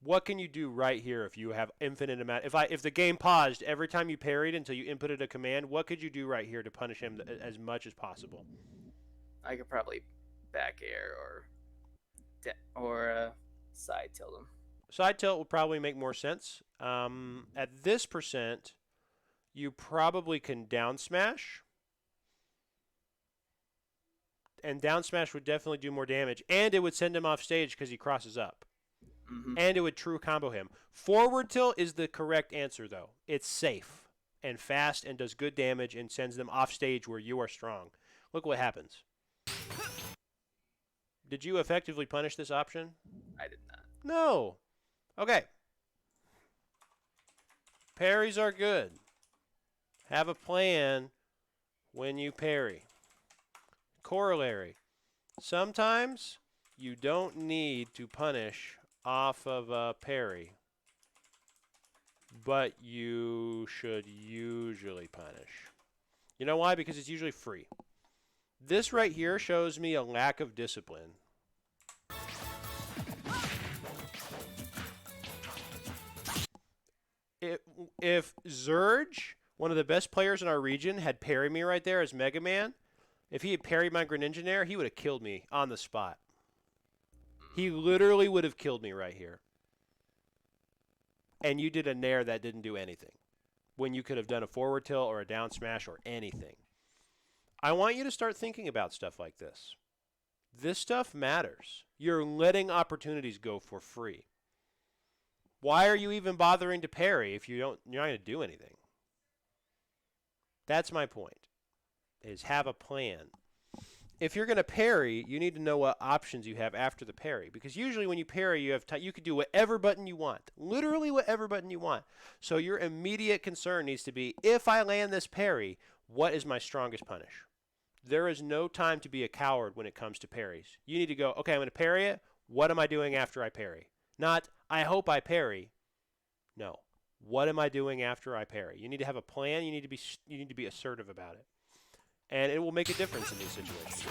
A: What can you do right here if you have infinite amount? If the game paused every time you parried until you inputted a command, what could you do right here to punish him as much as possible?
B: I could probably back air or side tilt him.
A: Side tilt would probably make more sense. At this percent, you probably can down smash. And down smash would definitely do more damage. And it would send him off stage because he crosses up. And it would true combo him. Forward tilt is the correct answer, though. It's safe and fast and does good damage and sends them off stage where you are strong. Look what happens. Did you effectively punish this option?
B: I did not.
A: No. Okay. Parries are good. Have a plan when you parry. Corollary. Sometimes you don't need to punish off of a parry, but you should usually punish. You know why? Because it's usually free. This right here shows me a lack of discipline. If Zurge, one of the best players in our region, had parried me right there as Mega Man, if he had parried my Greninja Nair, he would have killed me on the spot. He literally would have killed me right here. And you did a Nair that didn't do anything, when you could have done a forward tilt or a down smash or anything. I want you to start thinking about stuff like this. This stuff matters. You're letting opportunities go for free. Why are you even bothering to parry if you're not going to do anything? That's my point, is have a plan. If you're going to parry, you need to know what options you have after the parry. Because usually when you parry, you can do whatever button you want. Literally whatever button you want. So your immediate concern needs to be, if I land this parry, what is my strongest punish? There is no time to be a coward when it comes to parries. You need to go, okay, I'm going to parry it. What am I doing after I parry? Not, I hope I parry. No. What am I doing after I parry? You need to have a plan. You need to be assertive about it. and it will make a difference in these situations.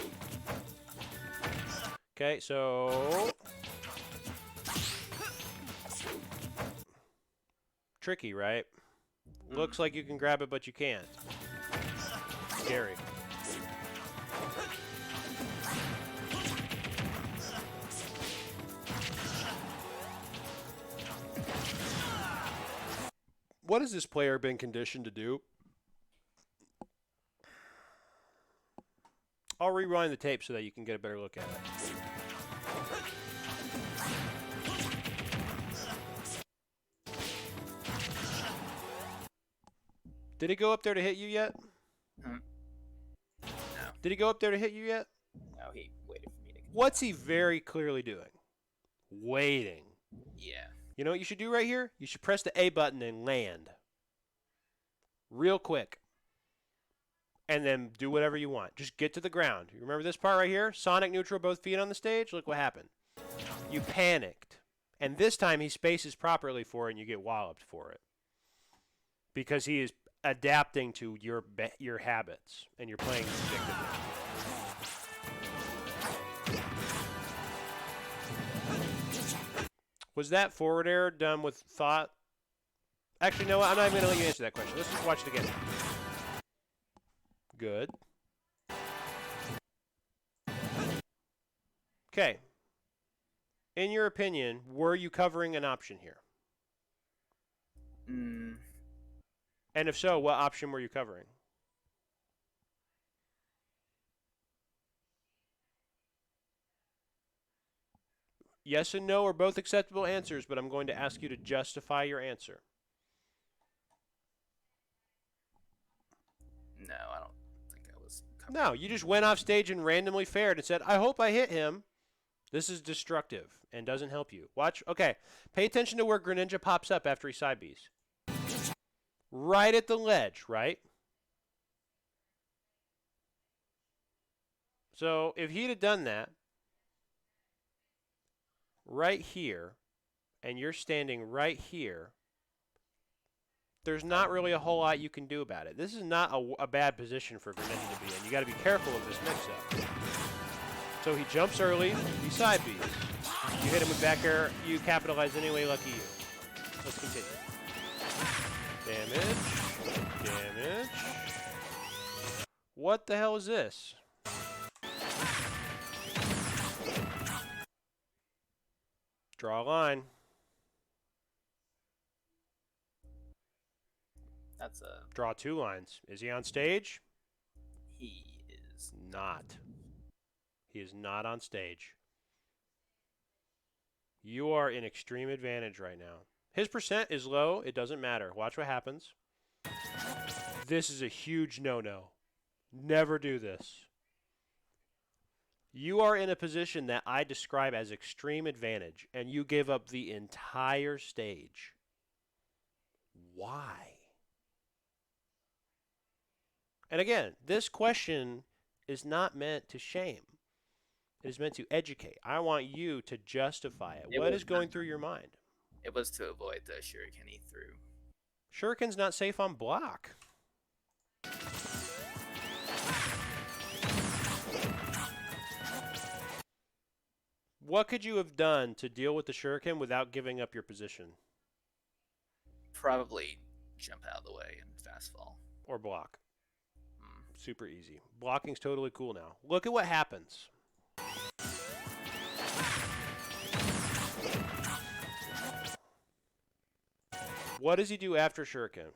A: Okay, so tricky, right? Looks like you can grab it, but you can't. Scary. What has this player been conditioned to do? I'll rewind the tape so that you can get a better look at it. Did he go up there to hit you yet?
B: No.
A: Did he go up there to hit you yet?
B: No, he waited for me to.
A: What's he very clearly doing? Waiting.
B: Yeah.
A: You know what you should do right here? You should press the A button and land. Real quick. And then do whatever you want. Just get to the ground. You remember this part right here? Sonic neutral, both feet on the stage? Look what happened. You panicked. And this time he spaces properly for it and you get walloped for it. Because he is adapting to your habits and you're playing predictably. Was that forward air done with thought? Actually, no, I'm not even going to let you answer that question. Let's just watch it again. Good. Okay. In your opinion, were you covering an option here? And if so, what option were you covering? Yes and no are both acceptable answers, but I'm going to ask you to justify your answer.
B: No, I don't think I was covering.
A: No, you just went off stage and randomly fared and said, I hope I hit him. This is destructive and doesn't help you. Watch. Okay. Pay attention to where Greninja pops up after he side Bs. Right at the ledge, right? So if he'd have done that right here, and you're standing right here, there's not really a whole lot you can do about it. This is not a bad position for Greninja to be in. You got to be careful of this mix-up. So he jumps early, he side Bs. You hit him with back air, you capitalize anyway, lucky you. Let's continue. Damage. Damage. What the hell is this? Draw a line.
B: That's a.
A: Draw two lines. Is he on stage?
B: He is
A: not. He is not on stage. You are in extreme advantage right now. His percent is low. It doesn't matter. Watch what happens. This is a huge no-no. Never do this. You are in a position that I describe as extreme advantage, and you give up the entire stage. Why? And again, this question is not meant to shame. It is meant to educate. I want you to justify it. What is going through your mind?
B: It was to avoid the shuriken he threw.
A: Shuriken's not safe on block. What could you have done to deal with the shuriken without giving up your position?
B: Probably jump out of the way and fast fall.
A: Or block. Super easy. Blocking's totally cool now. Look at what happens. What does he do after shuriken?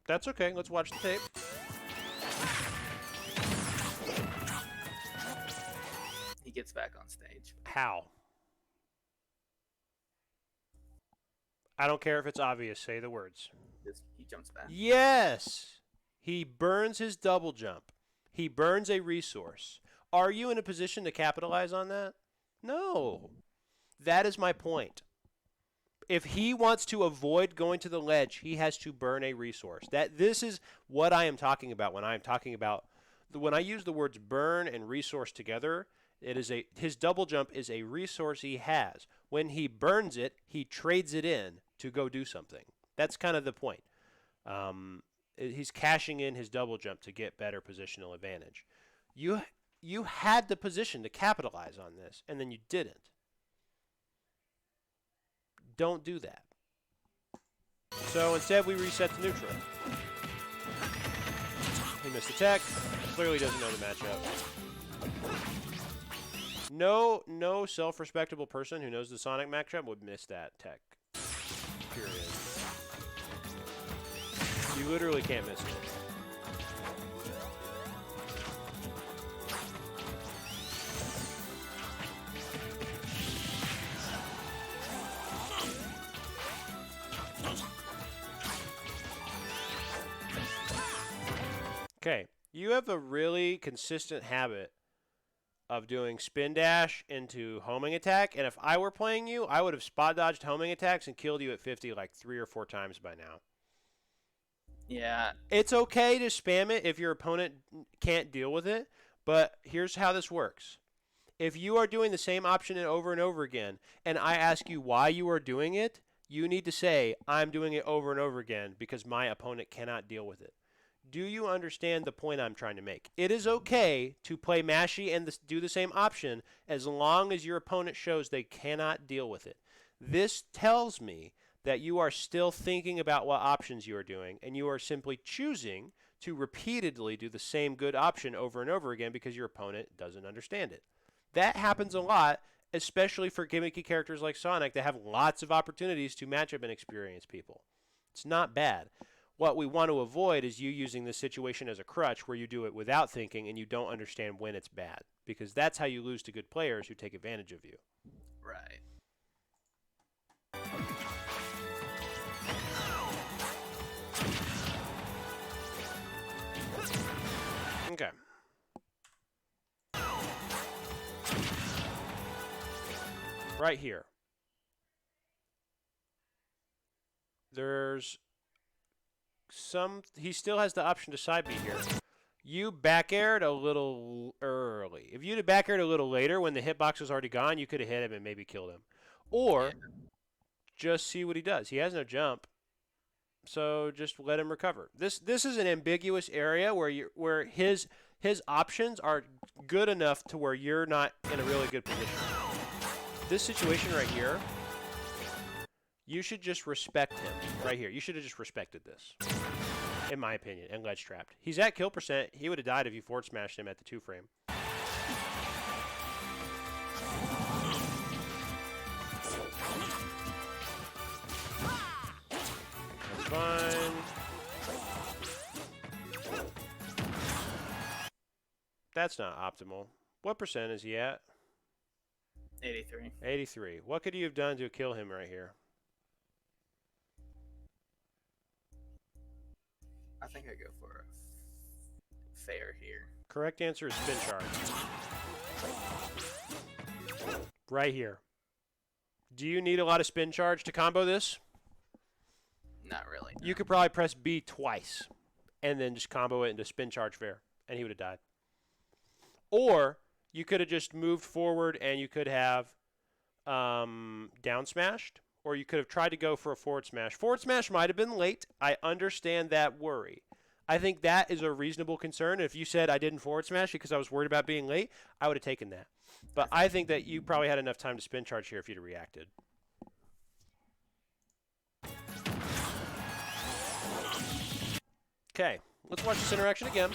A: That's okay. Let's watch the tape.
B: He gets back on stage.
A: How? I don't care if it's obvious. Say the words.
B: He jumps back.
A: Yes. He burns his double jump. He burns a resource. Are you in a position to capitalize on that? No. That is my point. If he wants to avoid going to the ledge, he has to burn a resource. This is what I am talking about when I am talking about when I use the words burn and resource together. It is his double jump is a resource he has. When he burns it, he trades it in to go do something. That's kind of the point. He's cashing in his double jump to get better positional advantage. You you had the position to capitalize on this, and then you didn't. Don't do that. So instead, we reset to neutral. He missed the tech. Clearly doesn't know the matchup. No self-respectable person who knows the Sonic matchup would miss that tech. Period. You literally can't miss it. Okay, you have a really consistent habit of doing spin dash into homing attack, and if I were playing you, I would have spot dodged homing attacks and killed you at 50 like 3 or 4 times by now.
B: Yeah.
A: It's okay to spam it if your opponent can't deal with it, but here's how this works. If you are doing the same option over and over again, and I ask you why you are doing it, you need to say, I'm doing it over and over again because my opponent cannot deal with it. Do you understand the point I'm trying to make? It is okay to play Mashy and do the same option as long as your opponent shows they cannot deal with it. This tells me that you are still thinking about what options you are doing, and you are simply choosing to repeatedly do the same good option over and over again because your opponent doesn't understand it. That happens a lot, especially for gimmicky characters like Sonic that have lots of opportunities to match up and experience people. It's not bad. What we want to avoid is you using this situation as a crutch where you do it without thinking and you don't understand when it's bad, because that's how you lose to good players who take advantage of you.
B: Right.
A: Okay. Right here. There's he still has the option to side B here. You back aired a little early. If you'd have back aired a little later when the hitbox was already gone, you could have hit him and maybe killed him. Or just see what he does. He has no jump, so just let him recover. This is an ambiguous area where his options are good enough to where you're not in a really good position. This situation right here, you should just respect him right here. You should have just respected this, in my opinion, and ledge trapped. He's at kill percent. He would have died if you forward smashed him at the 2 frame. That's fine. That's not optimal. What percent is he at?
B: 83.
A: 83. What could you have done to kill him right here?
B: I think I go for a fair here.
A: Correct answer is spin charge. Right here. Do you need a lot of spin charge to combo this?
B: Not really. No.
A: You could probably press B twice and then just combo it into spin charge fair, and he would have died. Or you could have just moved forward and you could have down smashed, or you could have tried to go for a forward smash. Forward smash might have been late. I understand that worry. I think that is a reasonable concern. If you said I didn't forward smash because I was worried about being late, I would have taken that. But I think that you probably had enough time to spin charge here if you'd have reacted. Okay, let's watch this interaction again.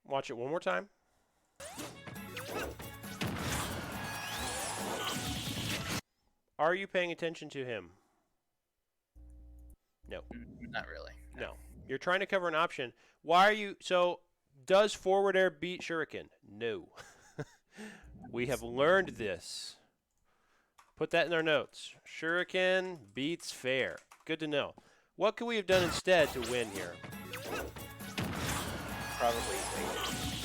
A: Watch it one more time. Are you paying attention to him? No.
B: Not really.
A: No. You're trying to cover an option. Why are you... So, does forward air beat shuriken? No. We have learned this. Put that in our notes. Shuriken beats fair. Good to know. What could we have done instead to win here?
B: Probably waited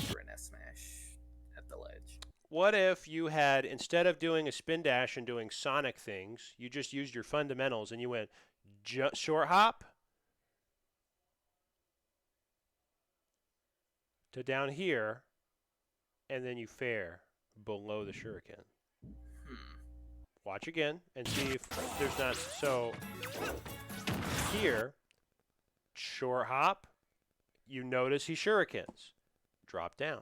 B: for an S smash at the ledge.
A: What if you had, instead of doing a spin dash and doing Sonic things, you just used your fundamentals and you went short hop to down here, and then you fair below the shuriken? Watch again and see if there's not. So here, short hop, you notice he shurikens. Drop down.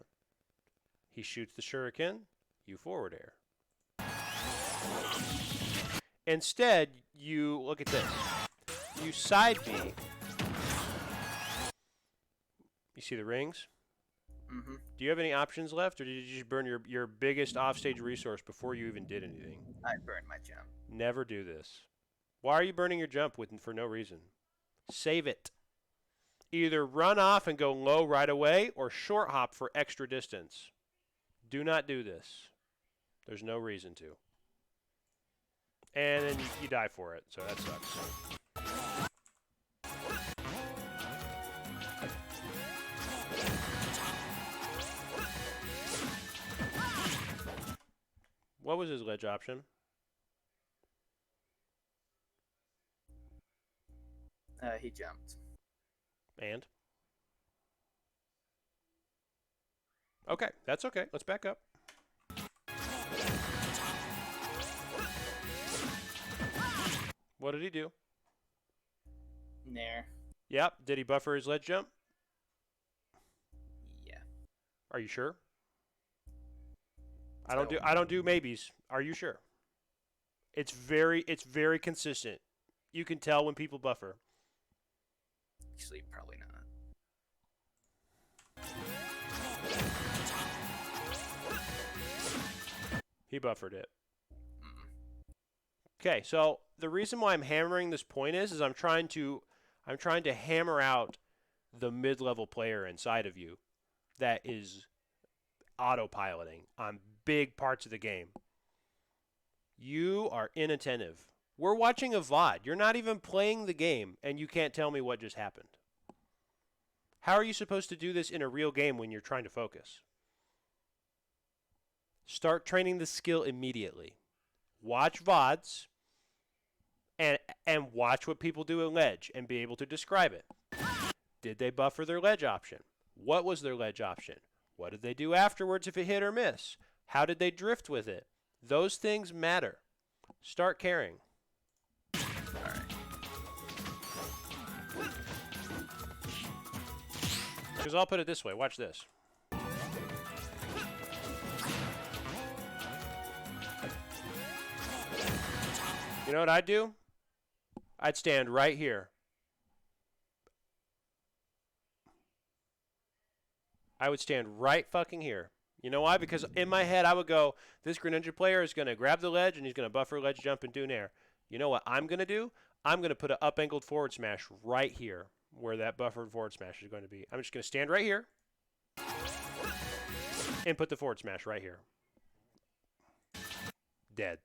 A: He shoots the shuriken, you forward air. Instead, you look at this. You side B. You see the rings?
B: Mm-hmm.
A: Do you have any options left, or did you just burn your biggest offstage resource before you even did anything?
B: I burned my jump.
A: Never do this. Why are you burning your jump for no reason? Save it. Either run off and go low right away, or short hop for extra distance. Do not do this. There's no reason to. And then you die for it, so that sucks. What was his ledge option?
B: He jumped.
A: And? Okay, that's okay. Let's back up. What did he do?
B: Nair.
A: Yep. Did he buffer his ledge jump?
B: Yeah.
A: Are you sure? I don't do maybes. Are you sure? It's very consistent. You can tell when people buffer.
B: Actually, probably not.
A: He buffered it. Okay, so the reason why I'm hammering this point is I'm trying to hammer out the mid-level player inside of you that is autopiloting on big parts of the game. You are inattentive. We're watching a VOD. You're not even playing the game, and you can't tell me what just happened. How are you supposed to do this in a real game when you're trying to focus? Start training the skill immediately. Watch VODs and watch what people do in ledge and be able to describe it. Did they buffer their ledge option? What was their ledge option? What did they do afterwards if it hit or miss? How did they drift with it? Those things matter. Start caring. Because I'll put it this way. Watch this. You know what I'd do? I'd stand right here. I would stand right fucking here. You know why? Because in my head, I would go, this Greninja player is going to grab the ledge, and he's going to buffer ledge jump and do nair. You know what I'm going to do? I'm going to put an up-angled forward smash right here, where that buffered forward smash is going to be. I'm just going to stand right here and put the forward smash right here. Dead.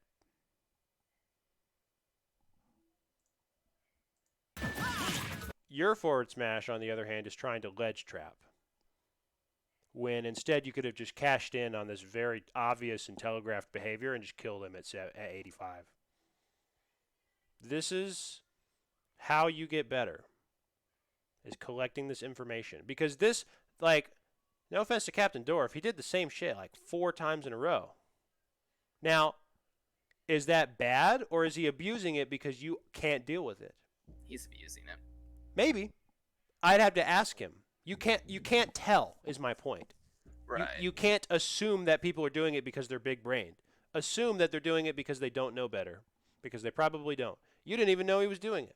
A: Your forward smash, on the other hand, is trying to ledge trap, when instead you could have just cashed in on this very obvious and telegraphed behavior and just killed him at 85. This is how you get better, is collecting this information. Because this, like, no offense to Captain Dorf, he did the same shit like 4 times in a row. Now, is that bad, or is he abusing it because you can't deal with it?
B: He's abusing it.
A: Maybe. I'd have to ask him. You can't tell, is my point.
B: Right.
A: You can't assume that people are doing it because they're big-brained. Assume that they're doing it because they don't know better, because they probably don't. You didn't even know he was doing it.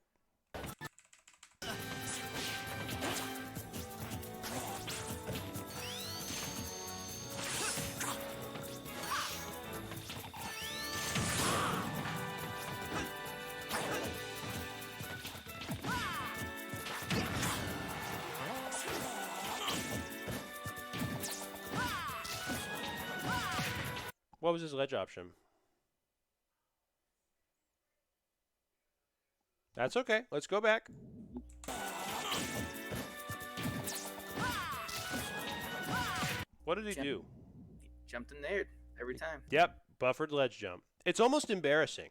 A: What was his ledge option? That's okay. Let's go back. What did he do?
B: Jumped in there every time.
A: Yep, buffered ledge jump. It's almost embarrassing.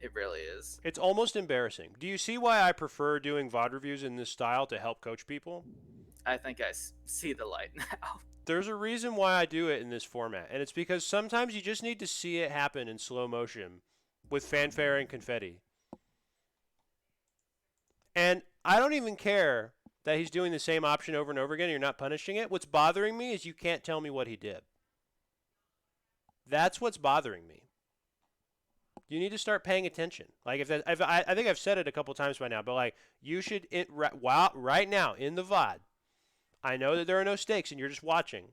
B: It really is.
A: It's almost embarrassing. Do you see why I prefer doing VOD reviews in this style to help coach people?
B: I think I see the light now.
A: There's a reason why I do it in this format, and it's because sometimes you just need to see it happen in slow motion with fanfare and confetti. And I don't even care that he's doing the same option over and over again and you're not punishing it. What's bothering me is you can't tell me what he did. That's what's bothering me. You need to start paying attention. Like I think I've said it a couple times by now, but like you should right now in the VOD. I know that there are no stakes and you're just watching,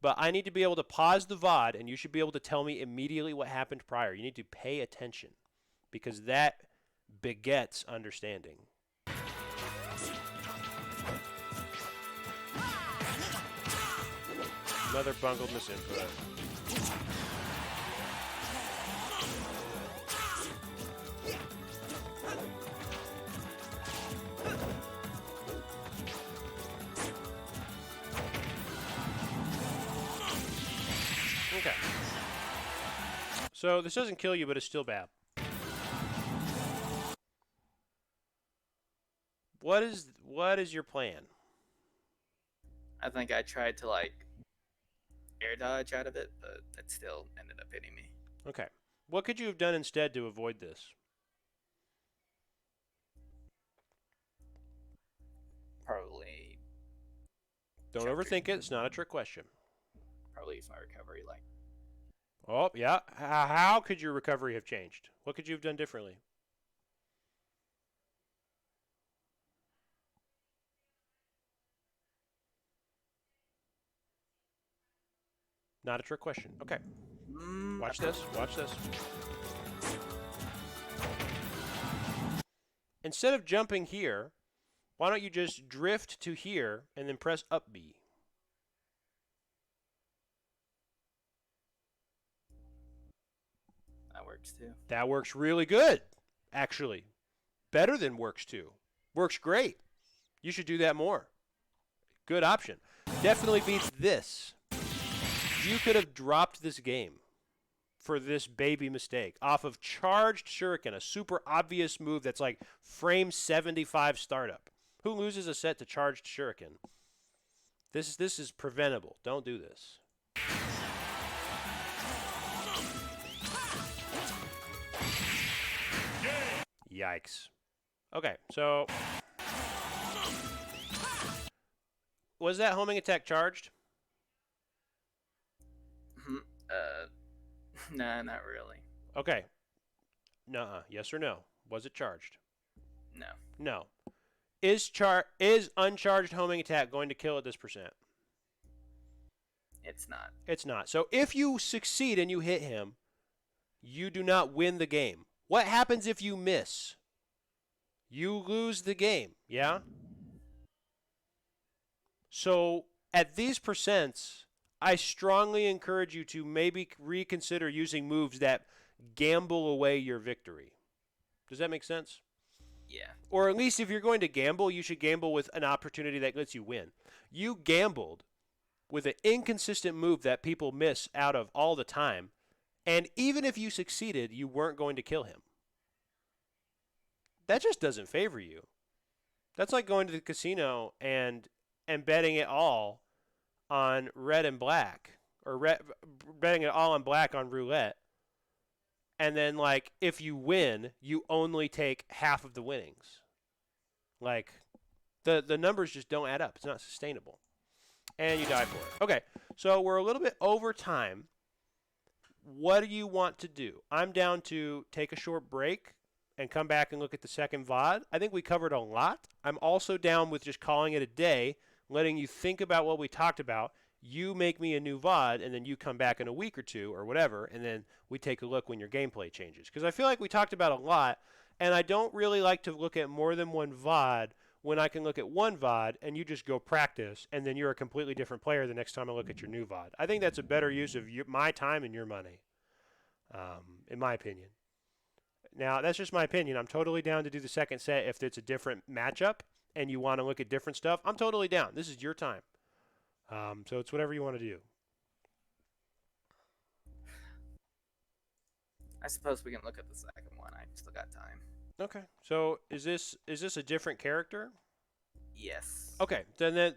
A: but I need to be able to pause the VOD and you should be able to tell me immediately what happened prior. You need to pay attention because that begets understanding. Another bungled misinput. Okay. So this doesn't kill you, but it's still bad. What is your plan?
B: I think I tried to like air dodge out of it, but it still ended up hitting me.
A: Okay. What could you have done instead to avoid this?
B: Probably.
A: Don't overthink it. It's not a trick question.
B: Probably use my recovery like.
A: Oh, yeah. How could your recovery have changed? What could you have done differently? Not a trick question. Okay. Watch this. Watch this. Instead of jumping here, why don't you just drift to here and then press up B?
B: That works too.
A: That works really good, actually. Better than works too. Works great. You should do that more. Good option. Definitely beats this. You could have dropped this game for this baby mistake off of charged shuriken, a super obvious move that's like frame 75 startup. Who loses a set to charged shuriken? This is preventable. Don't do this. Yikes. Okay, so was that homing attack charged?
B: Nah, not really.
A: Okay. Nuh-uh. Yes or no? Was it charged?
B: No.
A: No. Is uncharged homing attack going to kill at this percent?
B: It's not.
A: It's not. So if you succeed and you hit him, you do not win the game. What happens if you miss? You lose the game, yeah? So at these percents, I strongly encourage you to maybe reconsider using moves that gamble away your victory. Does that make sense?
B: Yeah.
A: Or at least if you're going to gamble, you should gamble with an opportunity that lets you win. You gambled with an inconsistent move that people miss out of all the time, and even if you succeeded, you weren't going to kill him. That just doesn't favor you. That's like going to the casino and betting it all on red and black, or betting it all on black on roulette, and then like if you win, you only take half of the winnings. Like the numbers just don't add up. It's not sustainable, and you die for it. Okay, so we're a little bit over time. What do you want to do? I'm down to take a short break and come back and look at the second VOD. I think we covered a lot. I'm also down with just calling it a day, letting you think about what we talked about. You make me a new VOD, and then you come back in a week or two or whatever, and then we take a look when your gameplay changes. Because I feel like we talked about a lot, and I don't really like to look at more than one VOD when I can look at one VOD and you just go practice, and then you're a completely different player the next time I look at your new VOD. I think that's a better use of my time and your money, in my opinion. Now, that's just my opinion. I'm totally down to do the second set if it's a different matchup and you want to look at different stuff. I'm totally down. This is your time. So it's whatever you want to do.
B: I suppose we can look at the second one. I still got time.
A: Okay. So is this a different character?
B: Yes.
A: Okay, then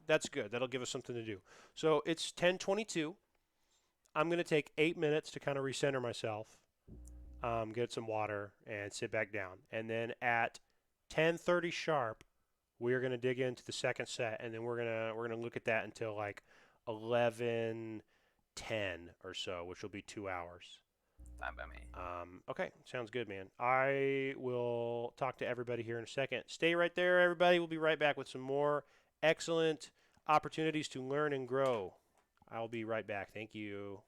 A: that's good. That'll give us something to do. So it's 10:22. I'm gonna take 8 minutes to kind of recenter myself, get some water, and sit back down. And then at 10:30 sharp, we're gonna dig into the second set, and then we're gonna look at that until like 11:10 or so, which will be 2 hours.
B: Fine by me.
A: Okay, sounds good, man. I will talk to everybody here in a second. Stay right there, everybody. We'll be right back with some more excellent opportunities to learn and grow. I'll be right back. Thank you.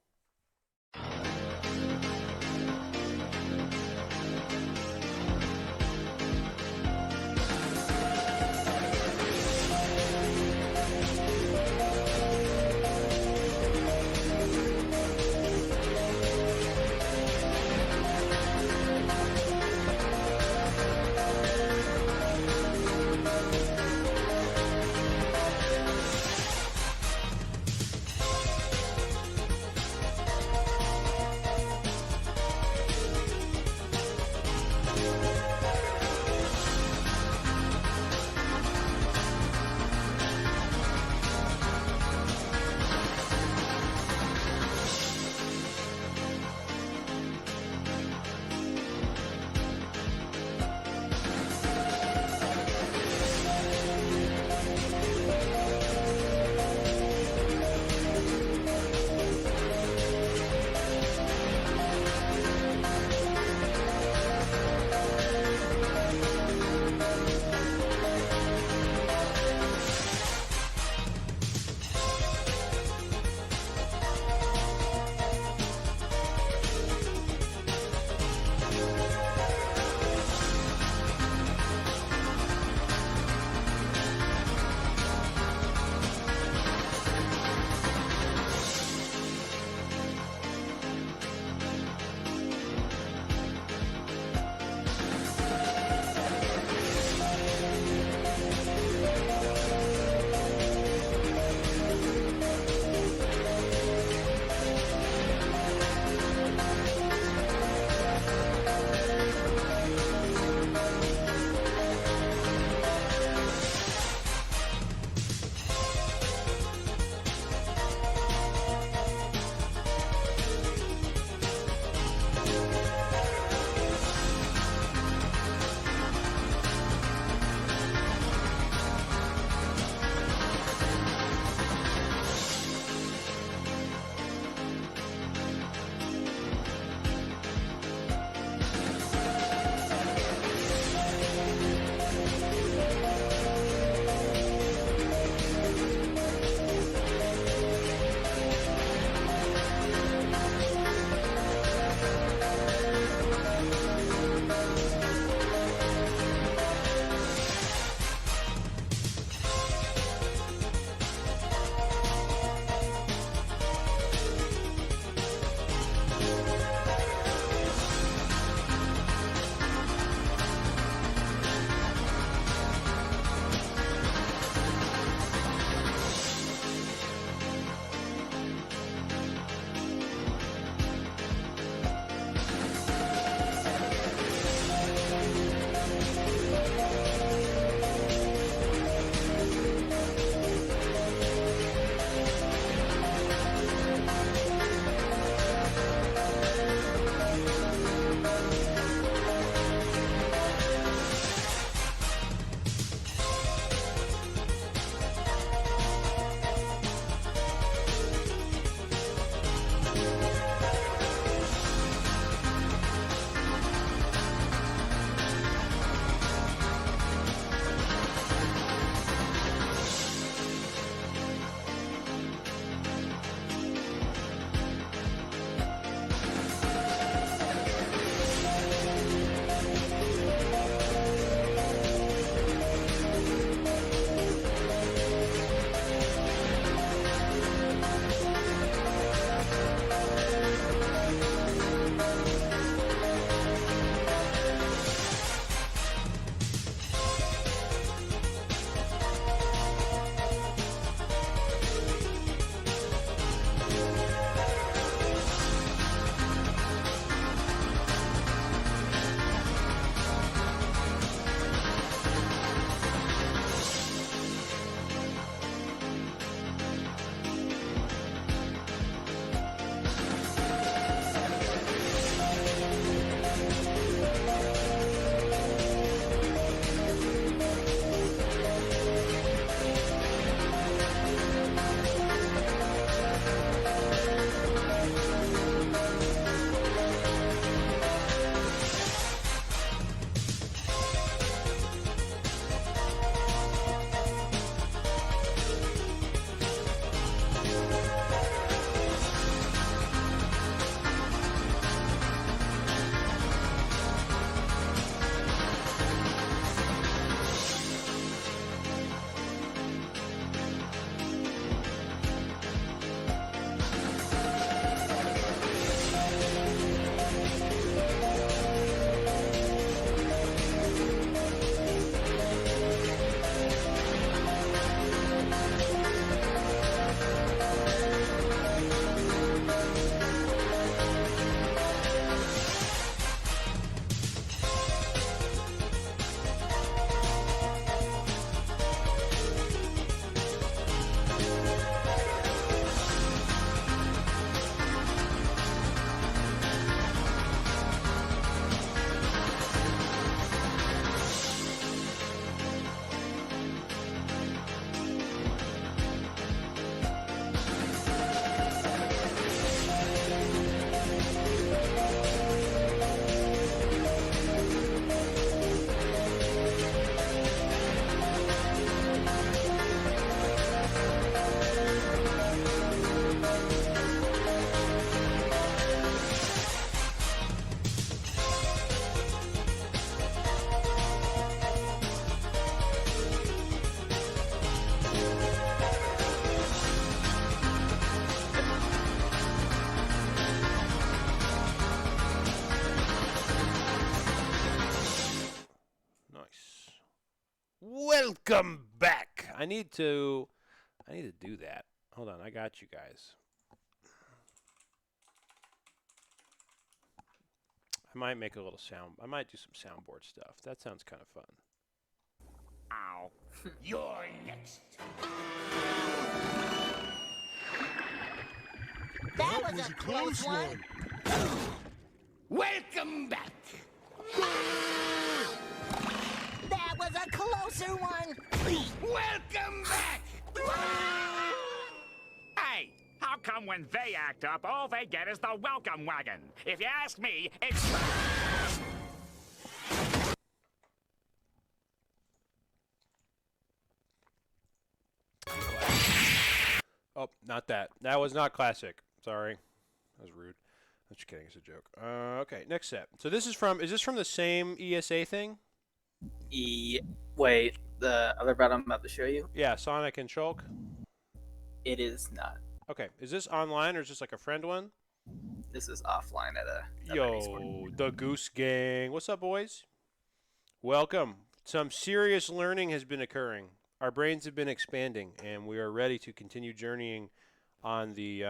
A: Welcome back. I need to do that. Hold on, I got you guys. I might make a little sound. I might do some soundboard stuff. That sounds kind of fun.
C: Ow. You're next.
D: That was a close one.
C: Welcome back.
D: That was a closer one.
C: Welcome back. Hey, how come when they act up, all they get is the welcome wagon? If you ask me, it's...
A: Oh, not that. That was not classic. Sorry. That was rude. I'm just kidding. It's a joke. Okay, next set. So this is this from the same ESA thing?
B: Wait, the other battle I'm about to show you?
A: Yeah, Sonic and Shulk.
B: It is not.
A: Okay, is this online or is this like a friend one?
B: This is offline at a...
A: Yo, the Goose Gang. What's up, boys? Welcome. Some serious learning has been occurring. Our brains have been expanding, and we are ready to continue journeying on the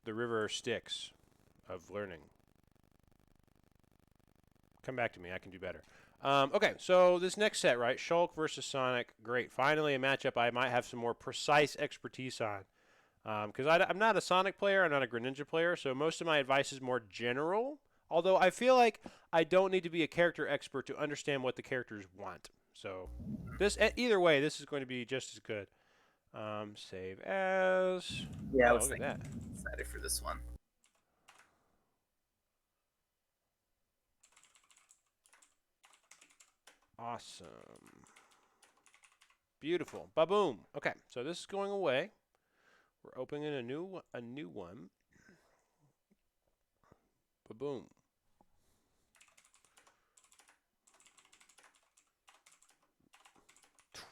A: river Styx of learning. Come back to me. I can do better. Okay, so this next set, right? Shulk versus Sonic. Great. Finally, a matchup I might have some more precise expertise on. Because I'm not a Sonic player. I'm not a Greninja player, so most of my advice is more general. Although I feel like I don't need to be a character expert to understand what the characters want. So either way, this is going to be just as good. Save as.
B: Yeah, I
A: Oh,
B: was
A: look at that.
B: excited for this one.
A: Awesome. Beautiful. Ba-boom. Okay, so this is going away. We're opening a new one. Ba-boom.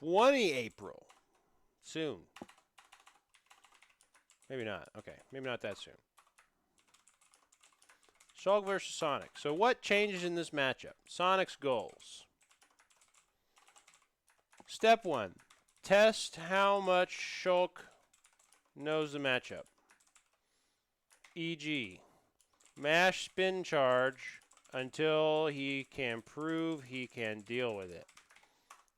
A: April. Soon. Maybe not. Okay, maybe not that soon. Shulk versus Sonic. So what changes in this matchup? Sonic's goals. Step 1. Test how much Shulk knows the matchup. E.g., mash spin charge until he can prove he can deal with it.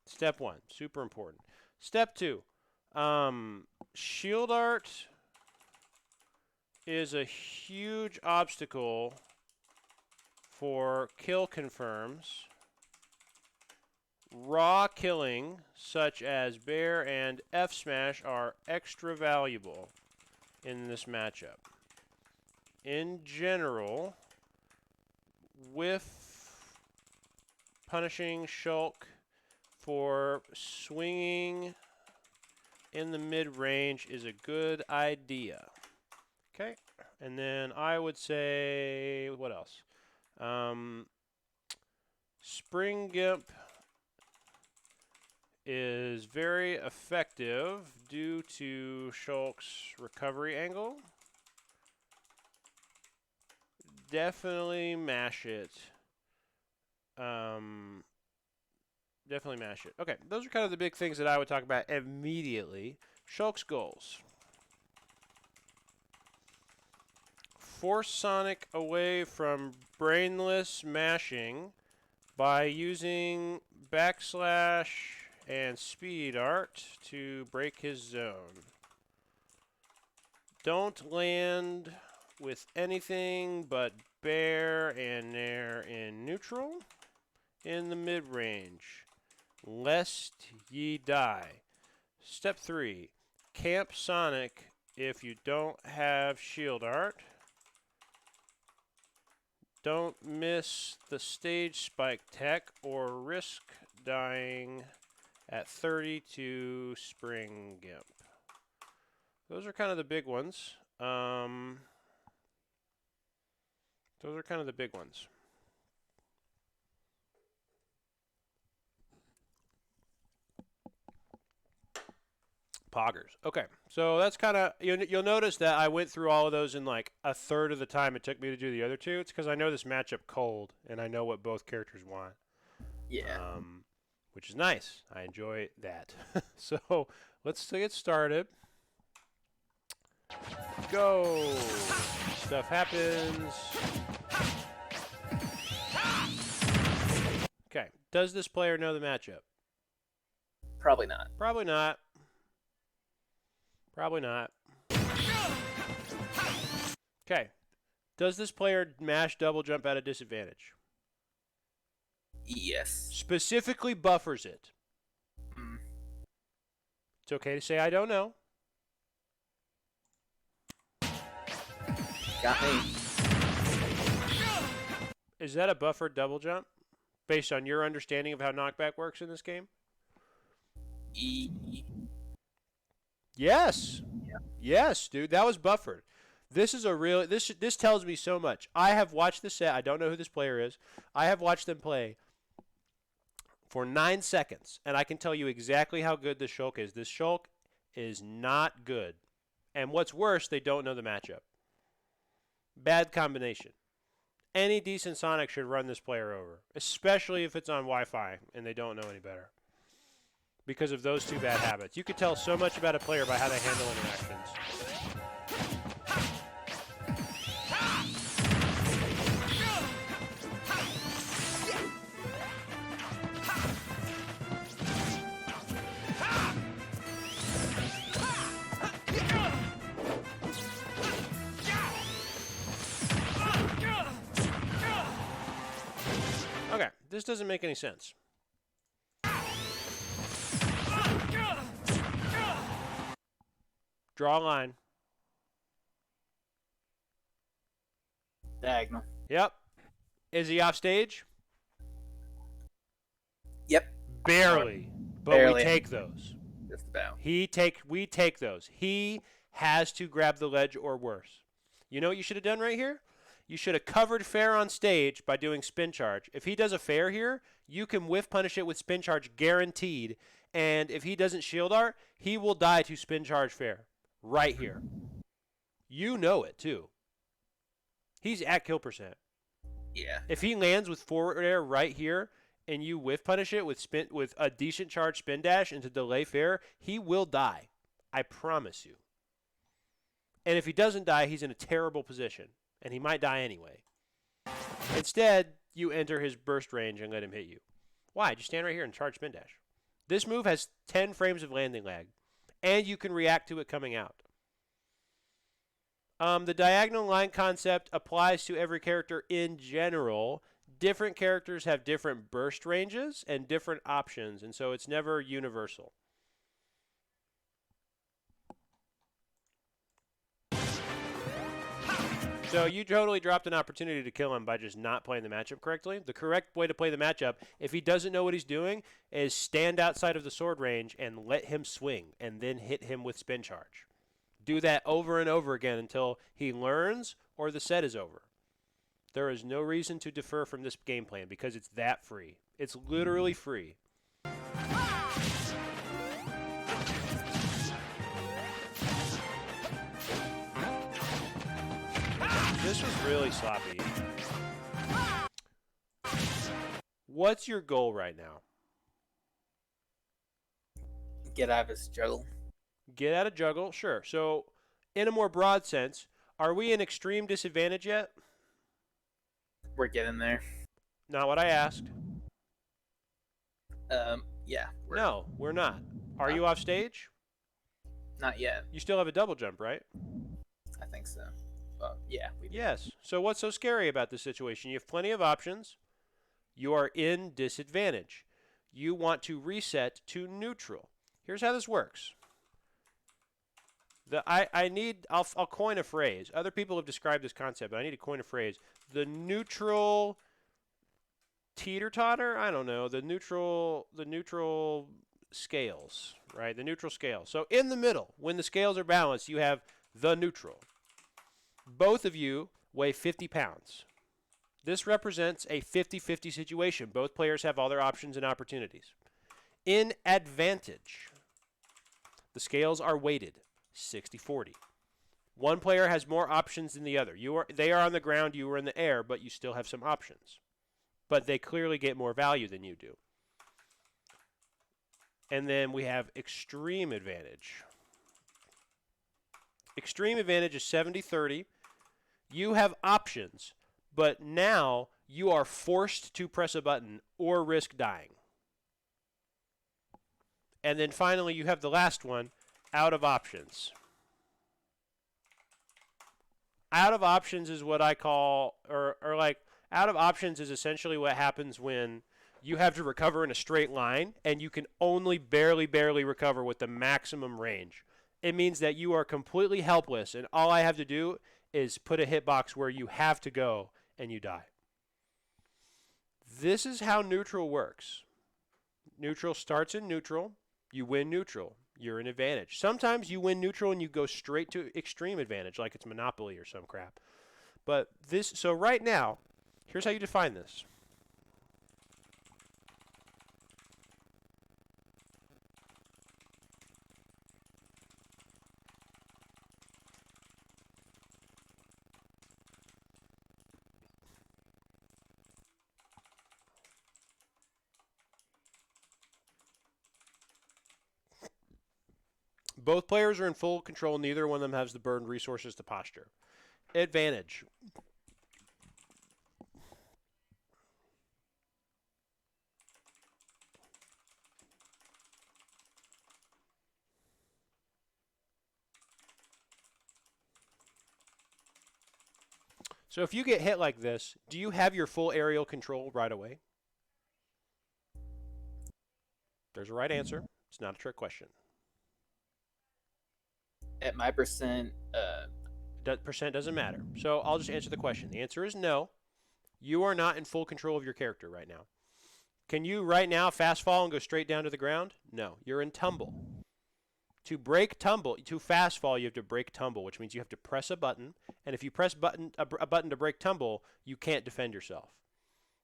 A: Step 1. Super important. Step 2. Shield Art is a huge obstacle for kill confirms. Raw killing, such as Bear and F Smash, are extra valuable in this matchup. In general, with punishing Shulk for swinging in the mid-range is a good idea. Okay, and then I would say, what else? Spring Gimp is very effective due to Shulk's recovery angle. Definitely mash it. Definitely mash it. Okay, those are kind of the big things that I would talk about immediately. Shulk's goals. Force Sonic away from brainless mashing by using backslash and speed art to break his zone. Don't land with anything but Bear and Nair in neutral in the mid-range, lest ye die. Step 3. Camp Sonic if you don't have shield art. Don't miss the stage spike tech or risk dying at 32 Spring Gimp. Those are kind of the big ones. Those are kind of the big ones. Poggers. Okay, so that's kind of, you'll notice that I went through all of those in like a third of the time it took me to do the other two. It's because I know this matchup cold, and I know what both characters want.
B: Yeah.
A: which is nice. I enjoy that. So let's get started. Go. Stuff happens. Okay. Does this player know the matchup?
B: Probably not.
A: Probably not. Probably not. Okay. Does this player mash double jump at a disadvantage?
B: Yes.
A: Specifically buffers it.
B: Mm.
A: It's okay to say I don't know.
B: Got me.
A: Is that a buffered double jump? Based on your understanding of how knockback works in this game? Yes.
B: Yeah.
A: Yes, dude. That was buffered. This is a real... This tells me so much. I have watched this set. I don't know who this player is. I have watched them play for 9 seconds, and I can tell you exactly how good this Shulk is. This Shulk is not good. And what's worse, they don't know the matchup. Bad combination. Any decent Sonic should run this player over, especially if it's on Wi-Fi and they don't know any better. Because of those two bad habits. You could tell so much about a player by how they handle interactions. Okay, this doesn't make any sense. Draw a line.
B: Diagonal.
A: Yep. Is he off stage?
B: Yep.
A: Barely. But
B: Barely.
A: we take those.
B: Just about.
A: We take those. He has to grab the ledge or worse. You know what you should have done right here? You should have covered fair on stage by doing spin charge. If he does a fair here, you can whiff punish it with spin charge guaranteed. And if he doesn't shield art, he will die to spin charge fair. Right here. You know it too. He's at kill percent.
B: Yeah.
A: If he lands with forward air right here and you whiff punish it with a decent charge spin dash into delay fair, he will die. I promise you. And if he doesn't die, he's in a terrible position. And he might die anyway. Instead, you enter his burst range and let him hit you. Why? Just stand right here and charge spin dash. This move has 10 frames of landing lag. And you can react to it coming out. The diagonal line concept applies to every character in general. Different characters have different burst ranges and different options, and so it's never universal. So you totally dropped an opportunity to kill him by just not playing the matchup correctly. The correct way to play the matchup, if he doesn't know what he's doing, is stand outside of the sword range and let him swing, and then hit him with spin charge. Do that over and over again until he learns or the set is over. There is no reason to defer from this game plan because it's that free. It's literally free. This was really sloppy. What's your goal right now?
B: Get out of his juggle.
A: Get out of juggle, sure. So, in a more broad sense, are we in extreme disadvantage yet?
B: We're getting there.
A: Not what I asked.
B: Yeah.
A: No, we're not. Are you off stage?
B: Not yet.
A: You still have a double jump, right?
B: I think so. Well, yeah. We do.
A: Yes. So what's so scary about this situation? You have plenty of options. You are in disadvantage. You want to reset to neutral. Here's how this works. I'll coin a phrase. Other people have described this concept, but I need to coin a phrase. The neutral teeter-totter? I don't know. The neutral scales, right? The neutral scale. So in the middle, when the scales are balanced, you have the neutral. Both of you weigh 50 pounds. This represents a 50-50 situation. Both players have all their options and opportunities. In advantage, the scales are weighted 60-40. One player has more options than the other. They are on the ground, you are in the air, but you still have some options. But they clearly get more value than you do. And then we have extreme advantage. Extreme advantage is 70-30. You have options, but now you are forced to press a button or risk dying. And then finally, you have the last one, out of options. Out of options is what I call, or like, out of options is essentially what happens when you have to recover in a straight line and you can only barely recover with the maximum range. It means that you are completely helpless and all I have to do is put a hitbox where you have to go and you die. This is how neutral works. Neutral starts in neutral. You win neutral. You're in advantage. Sometimes you win neutral and you go straight to extreme advantage like it's Monopoly or some crap. But this, so right now, here's how you define this. Both players are in full control. Neither one of them has the burned resources to posture. Advantage. So if you get hit like this, do you have your full aerial control right away? There's a right answer. It's not a trick question.
B: At my percent,
A: Percent doesn't matter. So I'll just answer the question. The answer is no. You are not in full control of your character right now. Can you right now fast fall and go straight down to the ground? No. You're in tumble. To break tumble, to fast fall, you have to break tumble, which means you have to press a button. And if you press a button to break tumble, you can't defend yourself.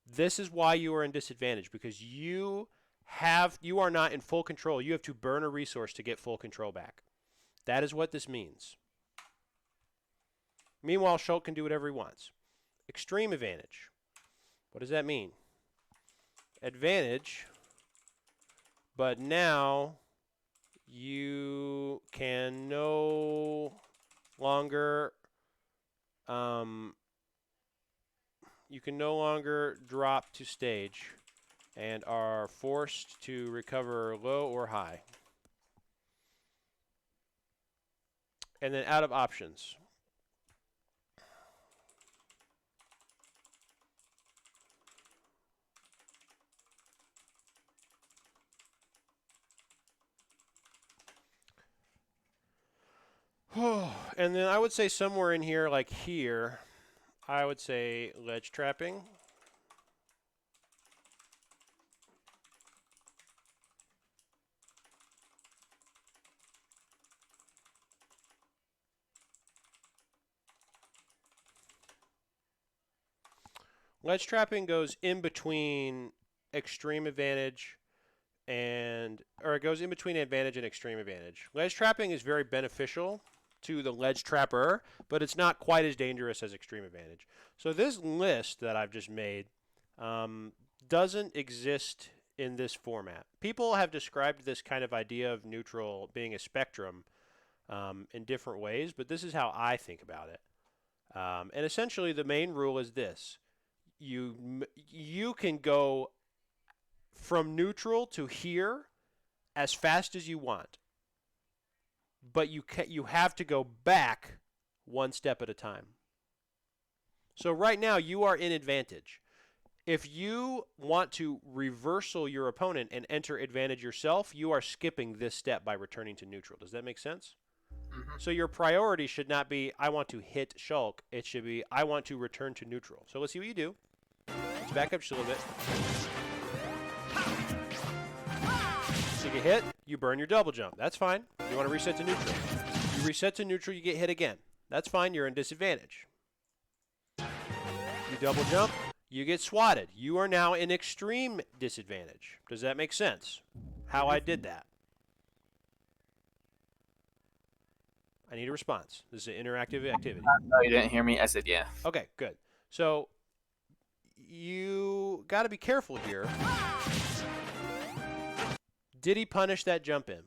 A: This is why you are in disadvantage, because you are not in full control. You have to burn a resource to get full control back. That is what this means. Meanwhile, Shulk can do whatever he wants. Extreme advantage. What does that mean? Advantage, but now you can no longer drop to stage and are forced to recover low or high. And then out of options. And then I would say somewhere in here, like here, I would say ledge trapping. Ledge trapping goes in between extreme advantage or it goes in between advantage and extreme advantage. Ledge trapping is very beneficial to the ledge trapper, but it's not quite as dangerous as extreme advantage. So this list that I've just made doesn't exist in this format. People have described this kind of idea of neutral being a spectrum in different ways, but this is how I think about it. And essentially the main rule is this. You can go from neutral to here as fast as you want, but you have to go back one step at a time. So right now you are in advantage. If you want to reversal your opponent and enter advantage yourself, you are skipping this step by returning to neutral. Does that make sense? Mm-hmm. So your priority should not be, I want to hit Shulk. It should be, I want to return to neutral. So let's see what you do. Let's back up just a little bit. So you get hit, you burn your double jump. That's fine. You want to reset to neutral. You reset to neutral, you get hit again. That's fine. You're in disadvantage. You double jump, you get swatted. You are now in extreme disadvantage. Does that make sense? How I did that? I need a response. This is an interactive activity.
B: No, you didn't hear me. I said yeah.
A: Okay, good. So you got to be careful here. Did he punish that jump in?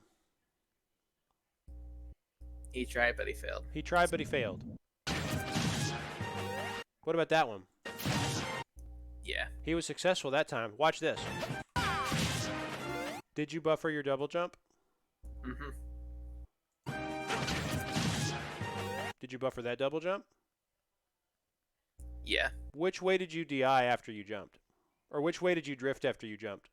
B: He tried, but he failed.
A: He tried, but he failed. What about that one?
B: Yeah.
A: He was successful that time. Watch this. Did you buffer your double jump?
B: Mm-hmm.
A: Did you buffer that double jump?
B: Yeah.
A: Which way did you DI after you jumped? Or which way did you drift after you jumped?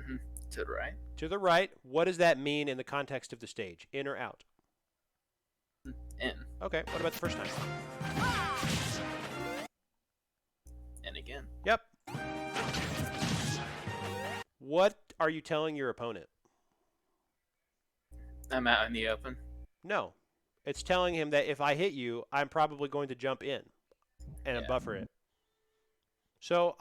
B: Mm-hmm. To the right.
A: To the right. What does that mean in the context of the stage? In or out?
B: In.
A: Okay, what about the first time?
B: And again.
A: Yep. What are you telling your opponent?
B: I'm out in the open.
A: No. It's telling him that if I hit you, I'm probably going to jump in and buffer it. So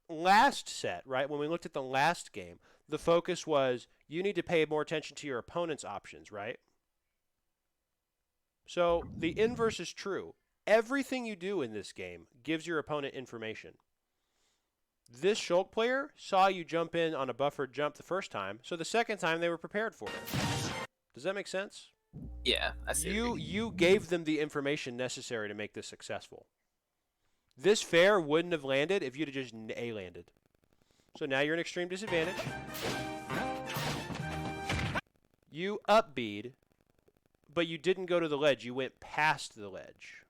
A: last set, right, when we looked at the last game, the focus was you need to pay more attention to your opponent's options, right? So the inverse is true. Everything you do in this game gives your opponent information. This Shulk player saw you jump in on a buffered jump the first time, so the second time they were prepared for it. Does that make sense?
B: Yeah, I see.
A: You gave them the information necessary to make this successful. This fair wouldn't have landed if you'd have just A-landed. So now you're in extreme disadvantage. You up-B'd, but you didn't go to the ledge. You went past the ledge.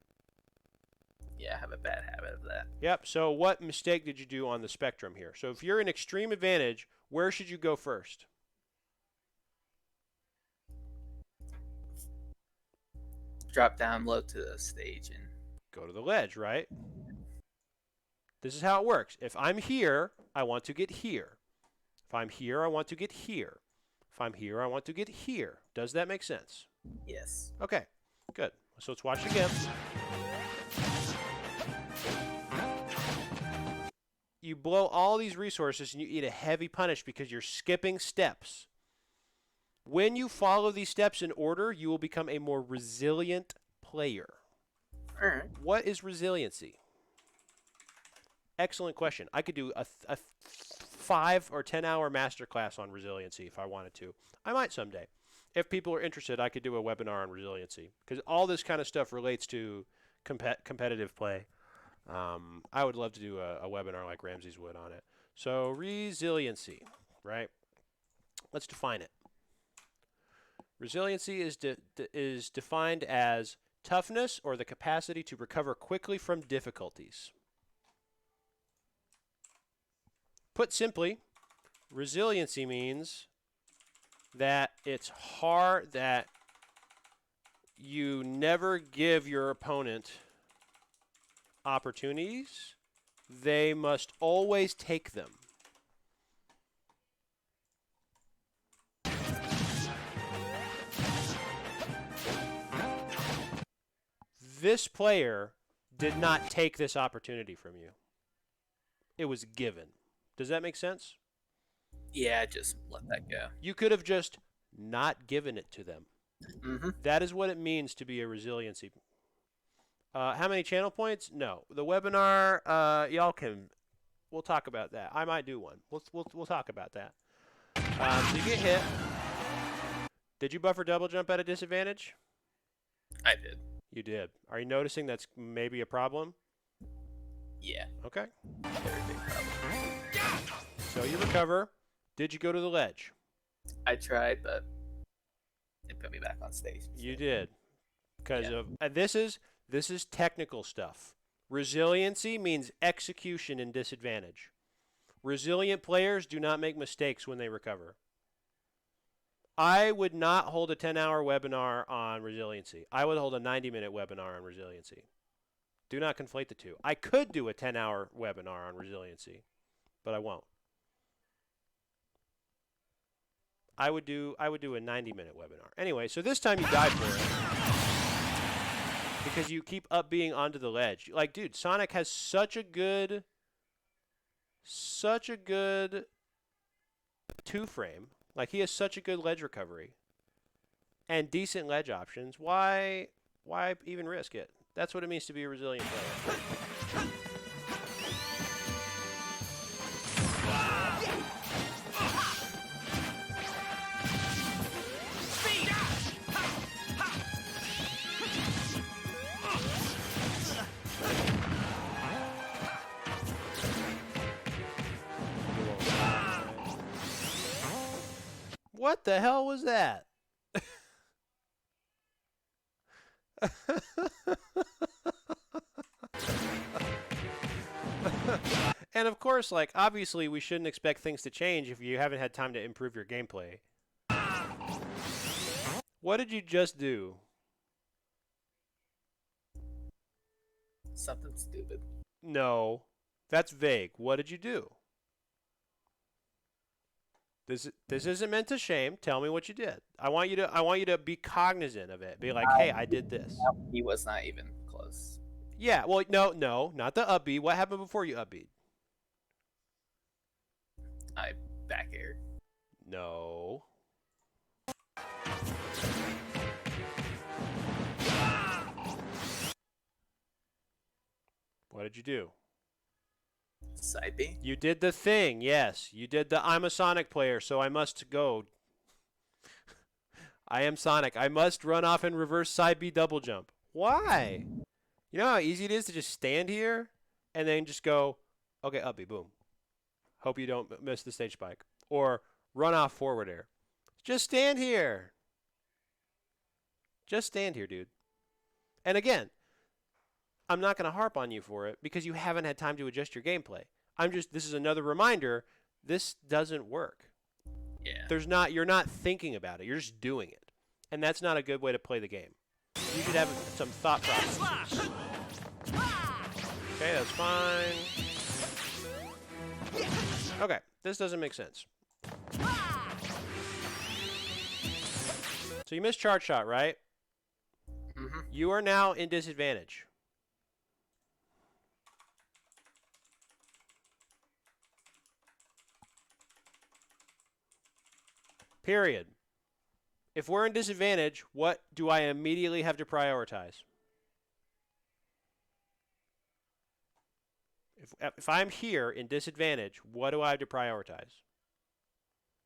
B: Yeah, I have a bad habit of that.
A: Yep, so what mistake did you do on the spectrum here? So if you're in extreme advantage, where should you go first?
B: Drop down low to the stage and
A: Go to the ledge, right? This is how it works. If I'm here, I want to get here. If I'm here, I want to get here. If I'm here, I want to get here. Does that make sense?
B: yes.
A: Okay, good. So let's watch again. You blow all these resources and you eat a heavy punish because you're skipping steps. When you follow these steps in order, you will become a more resilient player.
B: All right.
A: What is resiliency? Excellent question. I could do a 5 or 10 hour masterclass on resiliency if I wanted to. I might someday. If people are interested, I could do a webinar on resiliency because all this kind of stuff relates to competitive play. I would love to do a webinar like Ramsey's would on it. So resiliency, right? Let's define it. Resiliency is defined as toughness or the capacity to recover quickly from difficulties. Put simply, resiliency means that it's hard, that you never give your opponent opportunities. They must always take them. This player did not take this opportunity from you. It was given. Does that make sense?
B: Yeah, just let that go.
A: You could have just not given it to them.
B: Mm-hmm.
A: That is what it means to be a resiliency. How many channel points? No. The webinar, y'all can. We'll talk about that. I might do one. We'll talk about that. So you get hit. Did you buffer double jump at a disadvantage?
B: I did.
A: You did. Are you noticing that's maybe a problem?
B: Yeah.
A: Okay.
B: Very big problem.
A: So you recover. Did you go to the ledge?
B: I tried, but it put me back on stage.
A: You did. Because
B: Yeah.
A: of this is technical stuff. Resiliency means execution in disadvantage. Resilient players do not make mistakes when they recover. I would not hold a 10-hour webinar on resiliency. I would hold a 90-minute webinar on resiliency. Do not conflate the two. I could do a 10-hour webinar on resiliency, but I won't. I would do a 90-minute webinar. Anyway, so this time you died for it because you keep up being onto the ledge. Like, dude, Sonic has such a good two-frame. Like, he has such a good ledge recovery and decent ledge options. Why even risk it? That's what it means to be a resilient player. What the hell was that? And of course, like, obviously we shouldn't expect things to change if you haven't had time to improve your gameplay. What did you just do?
B: Something stupid.
A: No. That's vague. What did you do? This isn't meant to shame. Tell me what you did. I want you to be cognizant of it. Be like, "Hey, I did this."
B: He was not even close.
A: Yeah, well, no, not the up B. What happened before you up B?
B: I back aired.
A: No. What did you do?
B: Side B.
A: You did the thing, yes. You did the I'm a Sonic player, so I must go. I am Sonic. I must run off and reverse side B double jump. Why? You know how easy it is to just stand here and then just go, okay, up B, boom. Hope you don't miss the stage spike. Or run off forward air. Just stand here. Just stand here, dude. And again, I'm not going to harp on you for it because you haven't had time to adjust your gameplay. This is another reminder, this doesn't work.
B: Yeah.
A: You're not thinking about it. You're just doing it. And that's not a good way to play the game. You should have some thought processes. Okay, that's fine. Okay, this doesn't make sense. So you missed charge shot, right?
B: Mm-hmm.
A: You are now in disadvantage. Period. If we're in disadvantage, what do I immediately have to prioritize? If I'm here in disadvantage, what do I have to prioritize?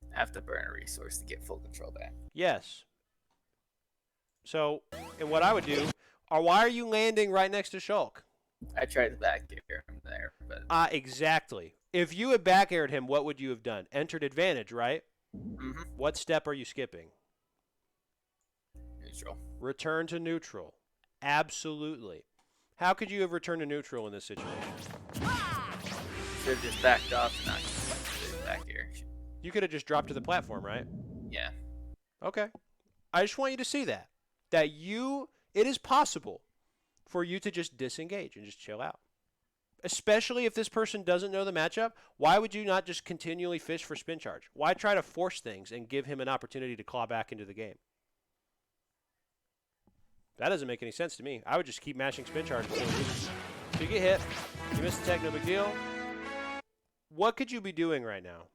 B: Have to burn a resource to get full control back.
A: Yes. So, and what I would do, why are you landing right next to Shulk?
B: I tried to back air him there, but
A: Exactly. If you had back aired him, what would you have done? Entered advantage, right?
B: mm-hmm.
A: What step are you skipping?
B: Neutral.
A: Return to neutral. Absolutely. How could you have returned to neutral in this situation?
B: Should have just backed off and not back air.
A: You could have just dropped to the platform, right?
B: Yeah.
A: Okay. I just want you to see that. That it is possible for you to just disengage and just chill out. Especially if this person doesn't know the matchup, why would you not just continually fish for spin charge? Why try to force things and give him an opportunity to claw back into the game? That doesn't make any sense to me. I would just keep mashing spin charge until you get hit. You miss the tech, no big deal. What could you be doing right now?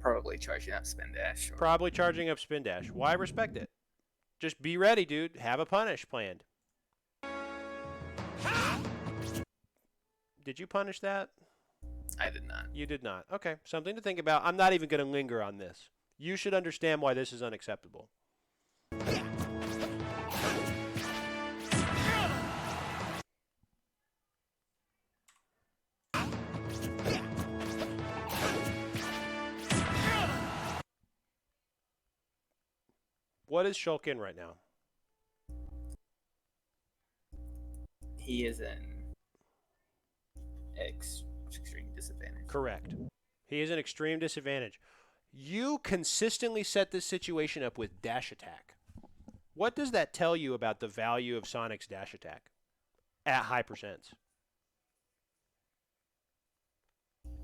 B: Probably charging up spin dash.
A: Probably charging up spin dash. Why respect it? Just be ready, dude. Have a punish planned. Did you punish that?
B: I did not.
A: You did not. Okay, something to think about. I'm not even going to linger on this. You should understand why this is unacceptable. What is Shulk in right now?
B: He is in extreme disadvantage.
A: Correct. He is an extreme disadvantage. You consistently set this situation up with dash attack. What does that tell you about the value of Sonic's dash attack at high percents?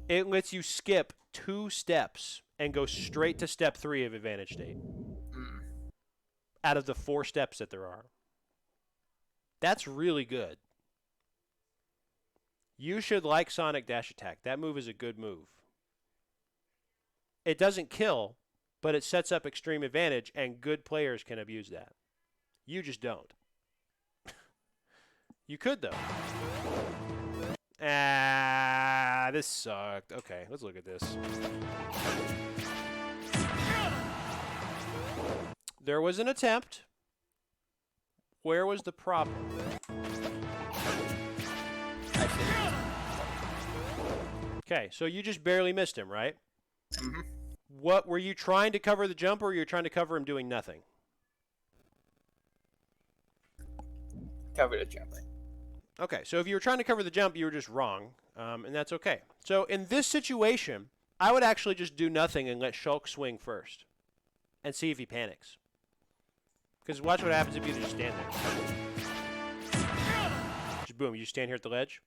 A: It lets you skip 2 steps and go straight to step 3 of advantage state. Out of the 4 steps that there are. That's really good. You should like Sonic dash attack. That move is a good move. It doesn't kill, but it sets up extreme advantage, and good players can abuse that. You just don't. You could, though. This sucked. Okay, let's look at this. There was an attempt. Where was the problem? Okay, so you just barely missed him, right?
B: Mm-hmm.
A: What were you trying to cover the jump, or were you trying to cover him doing nothing?
B: Covered a jumping.
A: Okay, so if you were trying to cover the jump, you were just wrong, and that's okay. So in this situation, I would actually just do nothing and let Shulk swing first and see if he panics. Because watch what happens if you just stand there. Just boom, you stand here at the ledge.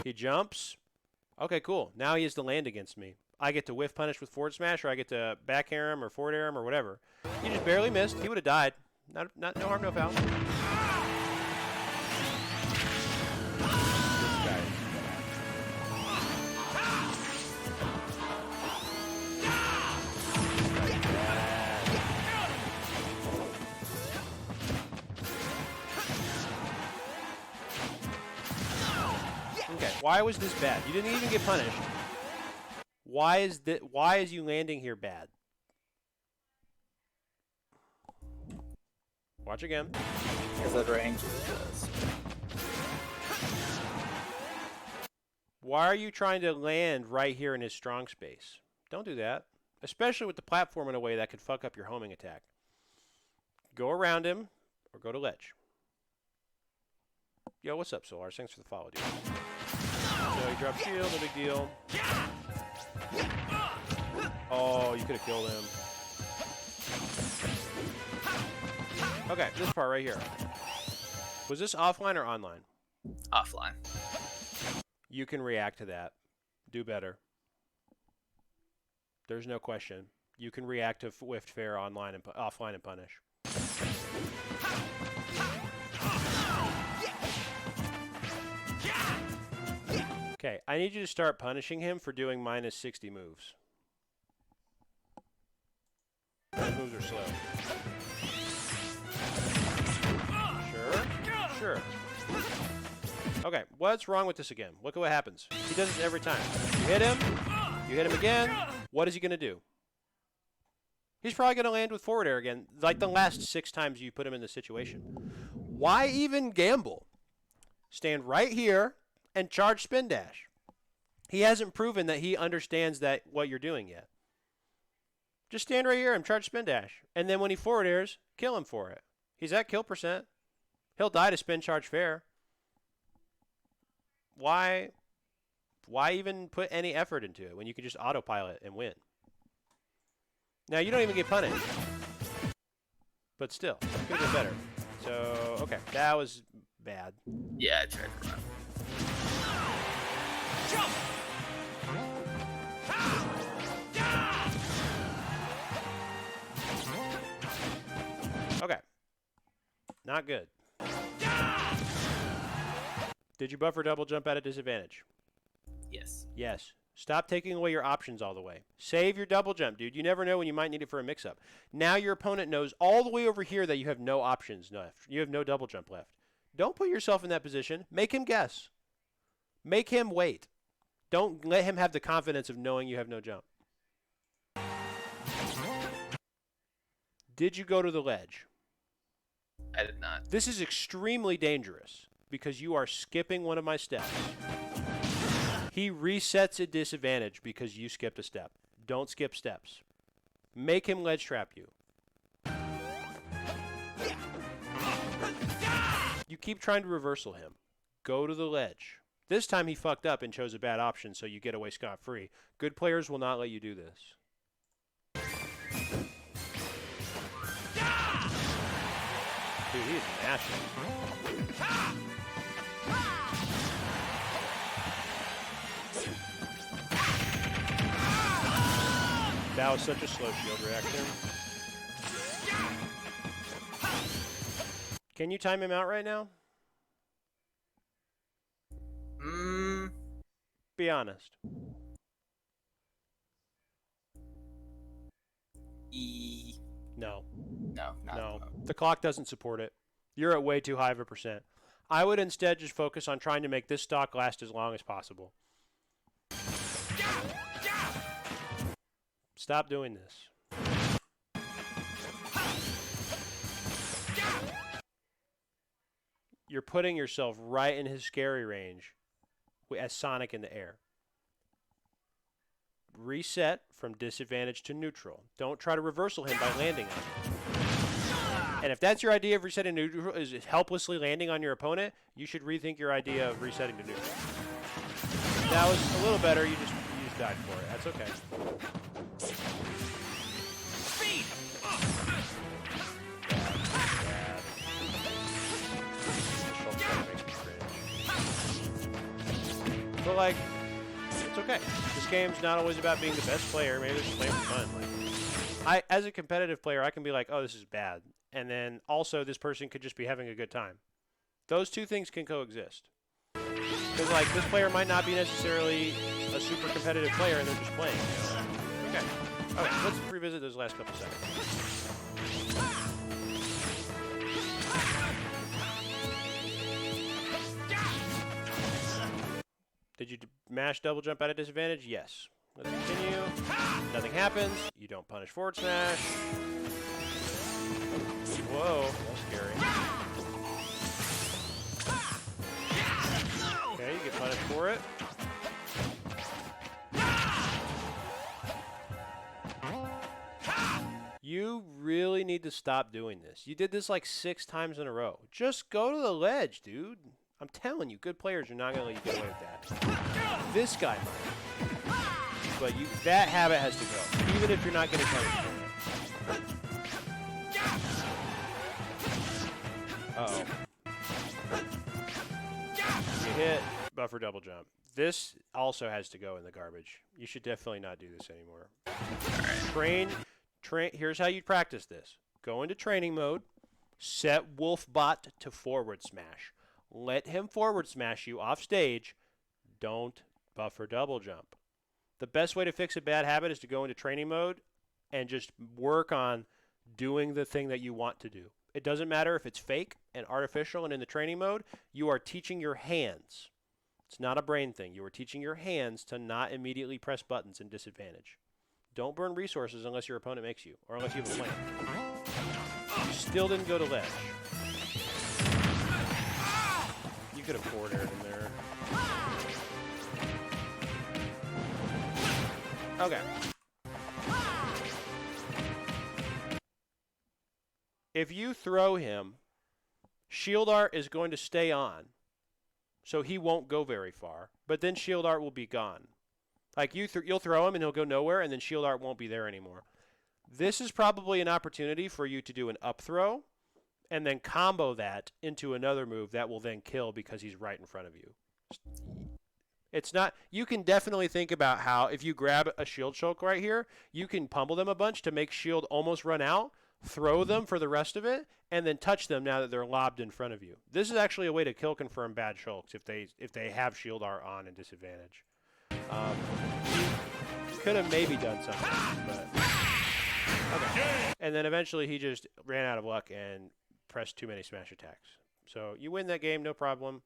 A: He jumps. Okay, cool. Now he has to land against me. I get to whiff punish with forward smash, or I get to back air him or forward air him or whatever. He just barely missed. He would have died. No harm, no foul. Okay, why was this bad? You didn't even get punished. Why is you landing here bad? Watch again.
B: Because that range is
A: Why are you trying to land right here in his strong space? Don't do that. Especially with the platform in a way that could fuck up your homing attack. Go around him or go to ledge. Yo, what's up, Solars? Thanks for the follow, dude. So he dropped shield, no big deal. Oh, you could have killed him. Okay, this part right here. Was this offline or online?
B: offline.
A: You can react to that. Do better. There's no question. You can react to whiffed fair online and offline and punish. Okay, I need you to start punishing him for doing minus 60 moves. Those moves are slow. Sure. Okay, what's wrong with this again? Look at what happens. He does this every time. You hit him again. What is he going to do? He's probably going to land with forward air again, like the last 6 times you put him in this situation. Why even gamble? Stand right here and charge spin dash. He hasn't proven that he understands that what you're doing yet. Just stand right here and charge spin dash. And then when he forward airs, kill him for it. He's at kill percent. He'll die to spin charge fair. Why even put any effort into it when you can just autopilot and win? Now, you don't even get punished. But still, could have been better. So, okay, that was bad.
B: Yeah, I tried to run.
C: Jump!
A: Okay. Not good. Did you buffer double jump at a disadvantage?
B: Yes.
A: Yes. Stop taking away your options all the way. Save your double jump, dude. You never know when you might need it for a mix-up. Now your opponent knows all the way over here that you have no options left. You have no double jump left. Don't put yourself in that position. Make him guess. Make him wait. Don't let him have the confidence of knowing you have no jump. Did you go to the ledge?
B: I did not.
A: This is extremely dangerous because you are skipping one of my steps. He resets a disadvantage because you skipped a step. Don't skip steps. Make him ledge trap you. You keep trying to reversal him. Go to the ledge. This time he fucked up and chose a bad option, so you get away scot-free. Good players will not let you do this. Dude, he is mashing. That was such a slow shield reaction. Can you time him out right now? Be honest. No.
B: No, not
A: No. The clock doesn't support it. You're at way too high of a percent. I would instead just focus on trying to make this stock last as long as possible. Stop doing this. You're putting yourself right in his scary range as Sonic in the air. reset from disadvantage to neutral. Don't try to reversal him by landing on him. And if that's your idea of resetting neutral, is helplessly landing on your opponent, you should rethink your idea of resetting to neutral. That was a little better. You just died for it. That's okay.
C: Speed!
A: But like, it's okay. This game's not always about being the best player. Maybe they're just playing for fun. Like, as a competitive player, I can be like, oh, this is bad. And then also this person could just be having a good time. Those two things can coexist. Because like this player might not be necessarily a super competitive player and they're just playing. You know? Okay, let's revisit those last couple seconds. Did you mash double jump at a disadvantage? Yes. Let's continue. Nothing happens. You don't punish forward smash. Whoa, that's scary. Okay, you get punished for it. You really need to stop doing this. You did this like 6 times in a row. Just go to the ledge, dude. I'm telling you, good players are not going to let you get away with that. This guy might. But that habit has to go, even if you're not getting punished for it. Uh-oh. You hit, buffer double jump. This also has to go in the garbage. You should definitely not do this anymore. Train. Here's how you practice this. Go into training mode. Set Wolfbot to forward smash. Let him forward smash you off stage. Don't buffer double jump. The best way to fix a bad habit is to go into training mode and just work on doing the thing that you want to do. It doesn't matter if it's fake and artificial and in the training mode. You are teaching your hands. It's not a brain thing. You are teaching your hands to not immediately press buttons in disadvantage. Don't burn resources unless your opponent makes you, or unless you have a plan. You still didn't go to ledge. You could have forward aired in there. Okay. If you throw him, Shield Art is going to stay on, so he won't go very far, but then Shield Art will be gone. Like, you'll throw him and he'll go nowhere, and then Shield Art won't be there anymore. This is probably an opportunity for you to do an up throw, and then combo that into another move that will then kill because he's right in front of you. It's not, you can definitely think about how if you grab a shield choke right here, you can pummel them a bunch to make shield almost run out, throw them for the rest of it, and then touch them now that they're lobbed in front of you. This is actually a way to kill confirm bad shulks if they have shield art on and disadvantage. Could have maybe done something, but okay. And then eventually he just ran out of luck and pressed too many smash attacks. So you win that game, no problem.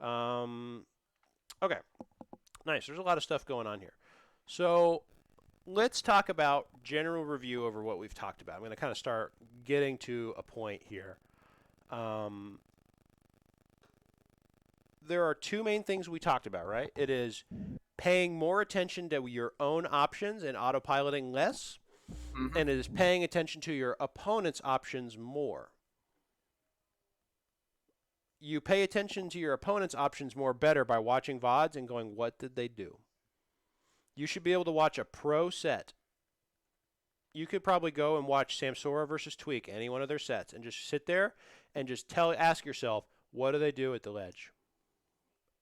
A: Okay, nice. There's a lot of stuff going on here. So let's talk about general review over what we've talked about. I'm going to kind of start getting to a point here. There are two main things we talked about, right? It is paying more attention to your own options and autopiloting less, and it is paying attention to your opponent's options more. You pay attention to your opponent's options more better by watching VODs and going, what did they do? You should be able to watch a pro set. You could probably go and watch Samsora versus Tweak, any one of their sets, and just sit there and just ask yourself, what do they do at the ledge?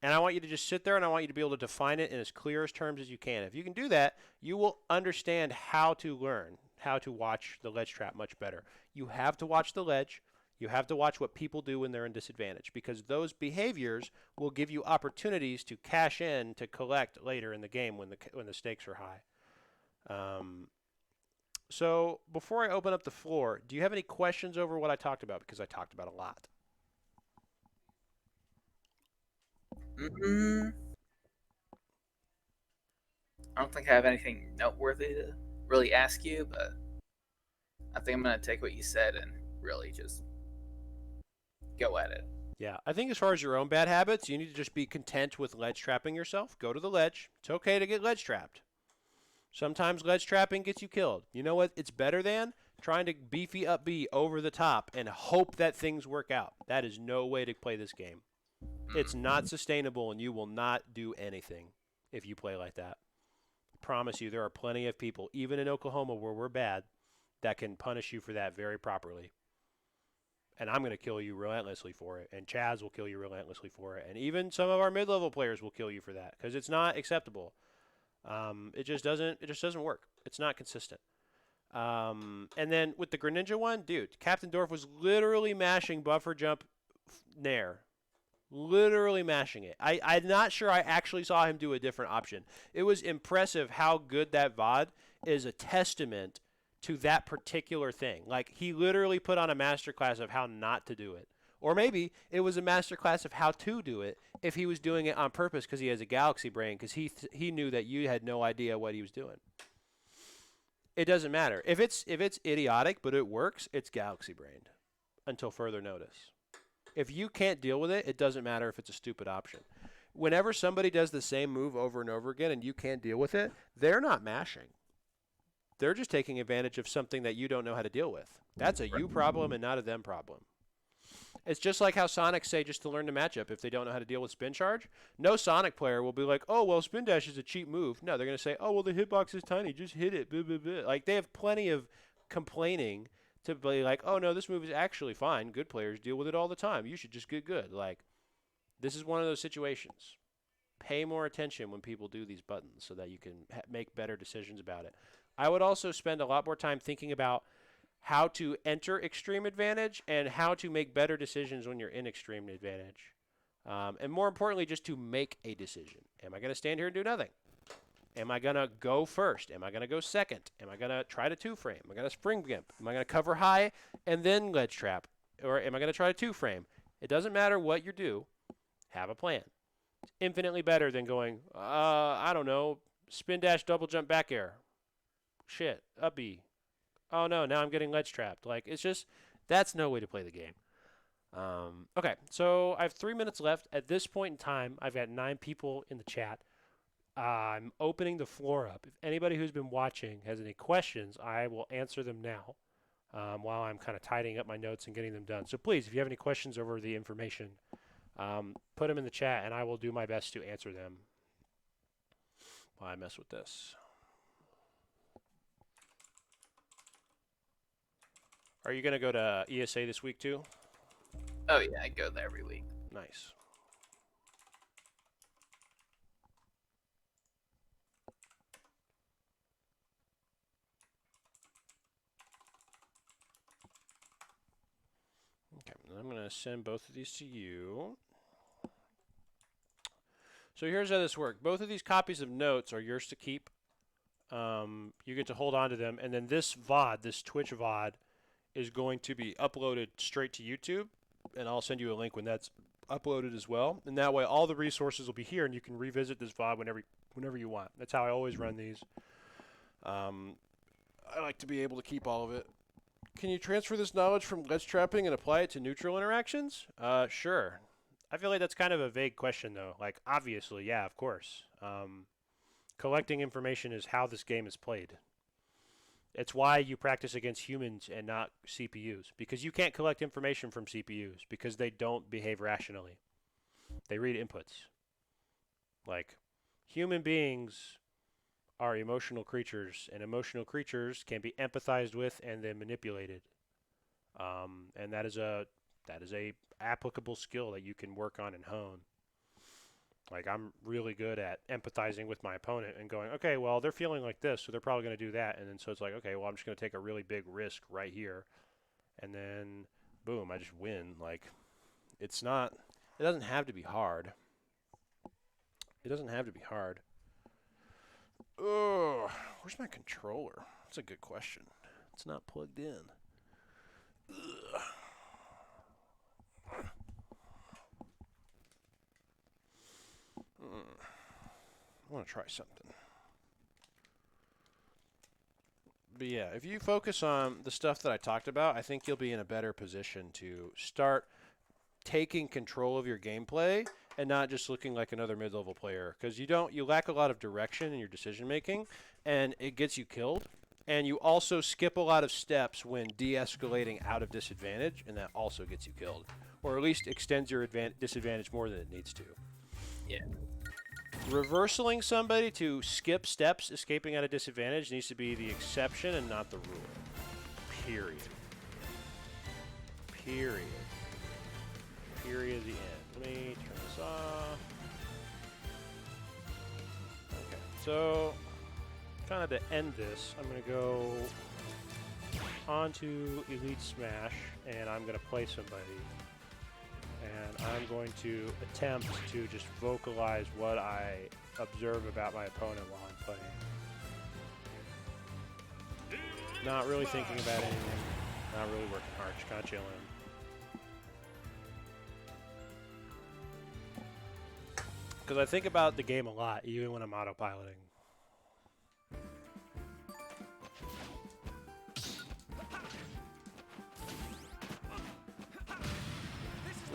A: And I want you to just sit there and I want you to be able to define it in as clear as terms as you can. If you can do that, you will understand how to learn, how to watch the ledge trap much better. You have to watch the ledge. You have to watch what people do when they're in disadvantage, because those behaviors will give you opportunities to cash in to collect later in the game when the stakes are high. So before I open up the floor, do you have any questions over what I talked about? Because I talked about a lot.
B: I don't think I have anything noteworthy to really ask you, but I think I'm going to take what you said and really just go at it.
A: Yeah, I think as far as your own bad habits, you need to just be content with ledge trapping yourself. Go to the ledge. It's okay to get ledge trapped. Sometimes ledge trapping gets you killed. You know what it's better than? Trying to beefy up B over the top and hope that things work out. That is no way to play this game. It's not sustainable, and you will not do anything if you play like that. I promise you, there are plenty of people, even in Oklahoma where we're bad, that can punish you for that very properly. And I'm going to kill you relentlessly for it. And Chaz will kill you relentlessly for it. And even some of our mid-level players will kill you for that because it's not acceptable. It just doesn't work. It's not consistent. And then with the Greninja one, dude, Captain Dorf was literally mashing buffer jump nair. Literally mashing it. I'm not sure I actually saw him do a different option. It was impressive how good that VOD is a testament to that particular thing. Like, he literally put on a masterclass of how not to do it. Or maybe it was a masterclass of how to do it if he was doing it on purpose because he has a galaxy brain, because he knew that you had no idea what he was doing. It doesn't matter. If it's idiotic but it works, it's galaxy brained until further notice. If you can't deal with it, it doesn't matter if it's a stupid option. Whenever somebody does the same move over and over again and you can't deal with it, they're not mashing. They're just taking advantage of something that you don't know how to deal with. That's a you problem and not a them problem. It's just like how Sonics say just to learn the matchup if they don't know how to deal with spin charge. No Sonic player will be like, oh, well, spin dash is a cheap move. No, they're going to say, oh, well, the hitbox is tiny. Just hit it. Blah, blah, blah. Like, they have plenty of complaining to be like, oh, no, this move is actually fine. Good players deal with it all the time. You should just get good. Like, this is one of those situations. Pay more attention when people do these buttons so that you can make better decisions about it. I would also spend a lot more time thinking about how to enter extreme advantage and how to make better decisions when you're in extreme advantage. And more importantly, just to make a decision. Am I going to stand here and do nothing? Am I going to go first? Am I going to go second? Am I going to try to two-frame? Am I going to spring gimp? Am I going to cover high and then ledge trap? Or am I going to try to two-frame? It doesn't matter what you do. Have a plan. It's infinitely better than going, I don't know, spin dash double jump back air. Shit, up B. Oh no, now I'm getting ledge trapped. Like, it's just, that's no way to play the game. Okay, so I have 3 minutes left. At this point in time, I've got 9 people in the chat. I'm opening the floor up. If anybody who's been watching has any questions, I will answer them now while I'm kind of tidying up my notes and getting them done. So please, if you have any questions over the information, put them in the chat, and I will do my best to answer them while I mess with this. Are you going to go to ESA this week too?
B: Oh yeah, I go there every week.
A: Nice. Okay, I'm going to send both of these to you. So here's how this works. Both of these copies of notes are yours to keep. You get to hold on to them. And then this VOD, this Twitch VOD, is going to be uploaded straight to YouTube. And I'll send you a link when that's uploaded as well. And that way all the resources will be here and you can revisit this VOD whenever you want. That's how I always run these. I like to be able to keep all of it. Can you transfer this knowledge from ledge trapping and apply it to neutral interactions? Sure. I feel like that's kind of a vague question, though. Like, obviously, yeah, of course. Collecting information is how this game is played. It's why you practice against humans and not CPUs. Because you can't collect information from CPUs because they don't behave rationally. They read inputs. Like, human beings are emotional creatures, and emotional creatures can be empathized with and then manipulated. And that is a applicable skill that you can work on and hone. Like, I'm really good at empathizing with my opponent and going, okay, well, they're feeling like this, so they're probably going to do that. And then so it's like, okay, well, I'm just going to take a really big risk right here. And then, boom, I just win. Like, it doesn't have to be hard. It doesn't have to be hard. Ugh, where's my controller? That's a good question. It's not plugged in. Ugh. I want to try something. But yeah, if you focus on the stuff that I talked about, I think you'll be in a better position to start taking control of your gameplay and not just looking like another mid-level player, because you lack a lot of direction in your decision making, and it gets you killed. And you also skip a lot of steps when de-escalating out of disadvantage, and that also gets you killed. Or at least extends your disadvantage more than it needs to.
B: Yeah.
A: Reversaling somebody to skip steps, escaping out of disadvantage, needs to be the exception and not the rule. Period. Period. Period, the end. Let me turn this off. Okay, so kind of to end this, I'm going to go onto Elite Smash, and I'm going to play somebody. And I'm going to attempt to just vocalize what I observe about my opponent while I'm playing. Not really thinking about anything. Not really working hard, just kind of chilling. Because I think about the game a lot, even when I'm autopiloting.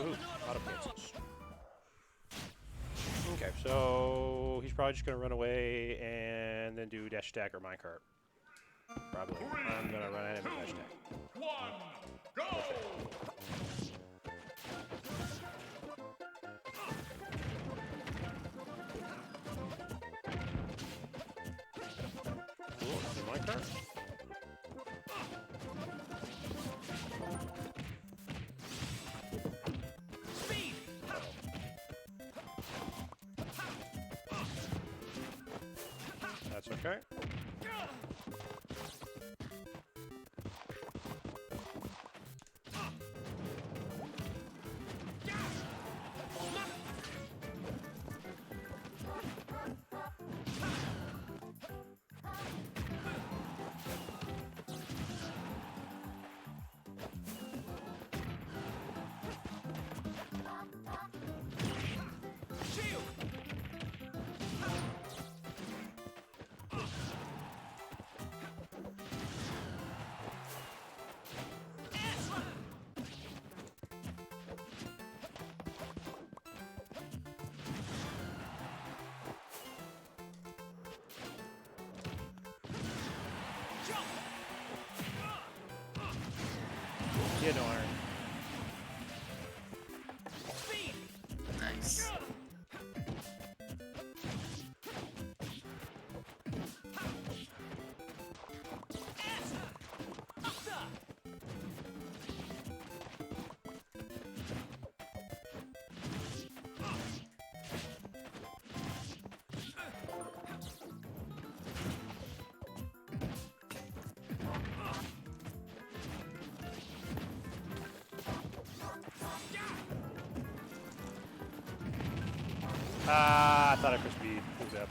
A: Ooh, auto cancels. Okay, so he's probably just going to run away and then do dash attack or minecart. Probably. I'm going to run at him and dash attack.
C: 1, go!
A: Cool, minecart. That's okay. Get iron.
B: Nice.
A: Ah, I thought I could speed. Who's up?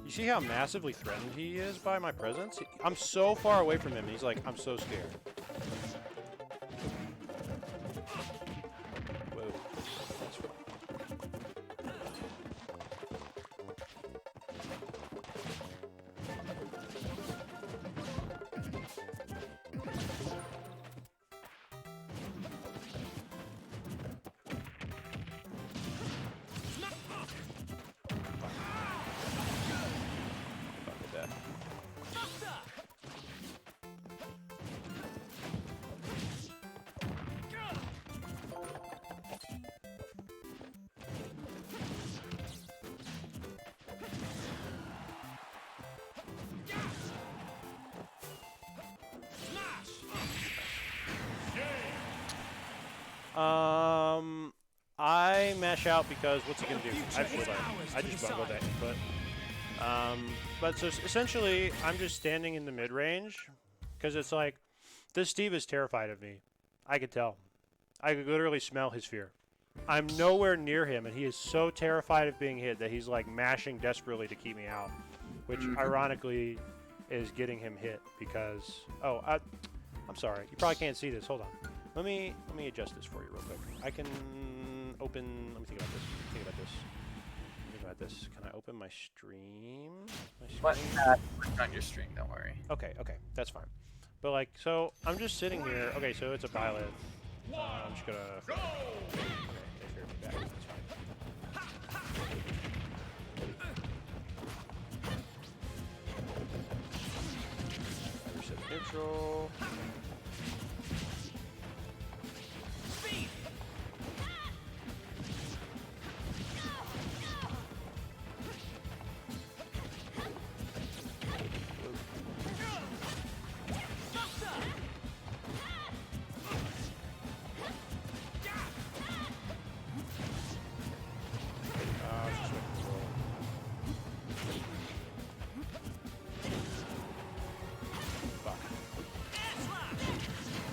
A: You see how massively threatened he is by my presence? I'm so far away from him, and he's like, I'm so scared. Whoa. That's fun. Fuck with that. I mash out because what's he gonna do? I just bungled that input. But so essentially, I'm just standing in the mid range because it's like this Steve is terrified of me. I could tell. I could literally smell his fear. I'm nowhere near him, and he is so terrified of being hit that he's like mashing desperately to keep me out, which ironically is getting him hit because I'm sorry, you probably can't see this. Hold on, let me adjust this for you real quick. I can open. Let me think about this. Can I open my stream?
B: What? On your stream, don't worry.
A: Okay, that's fine. But like, so I'm just sitting here. Okay, so it's a pilot. I'm just gonna. Okay, take care of me back. That's fine. Reset neutral.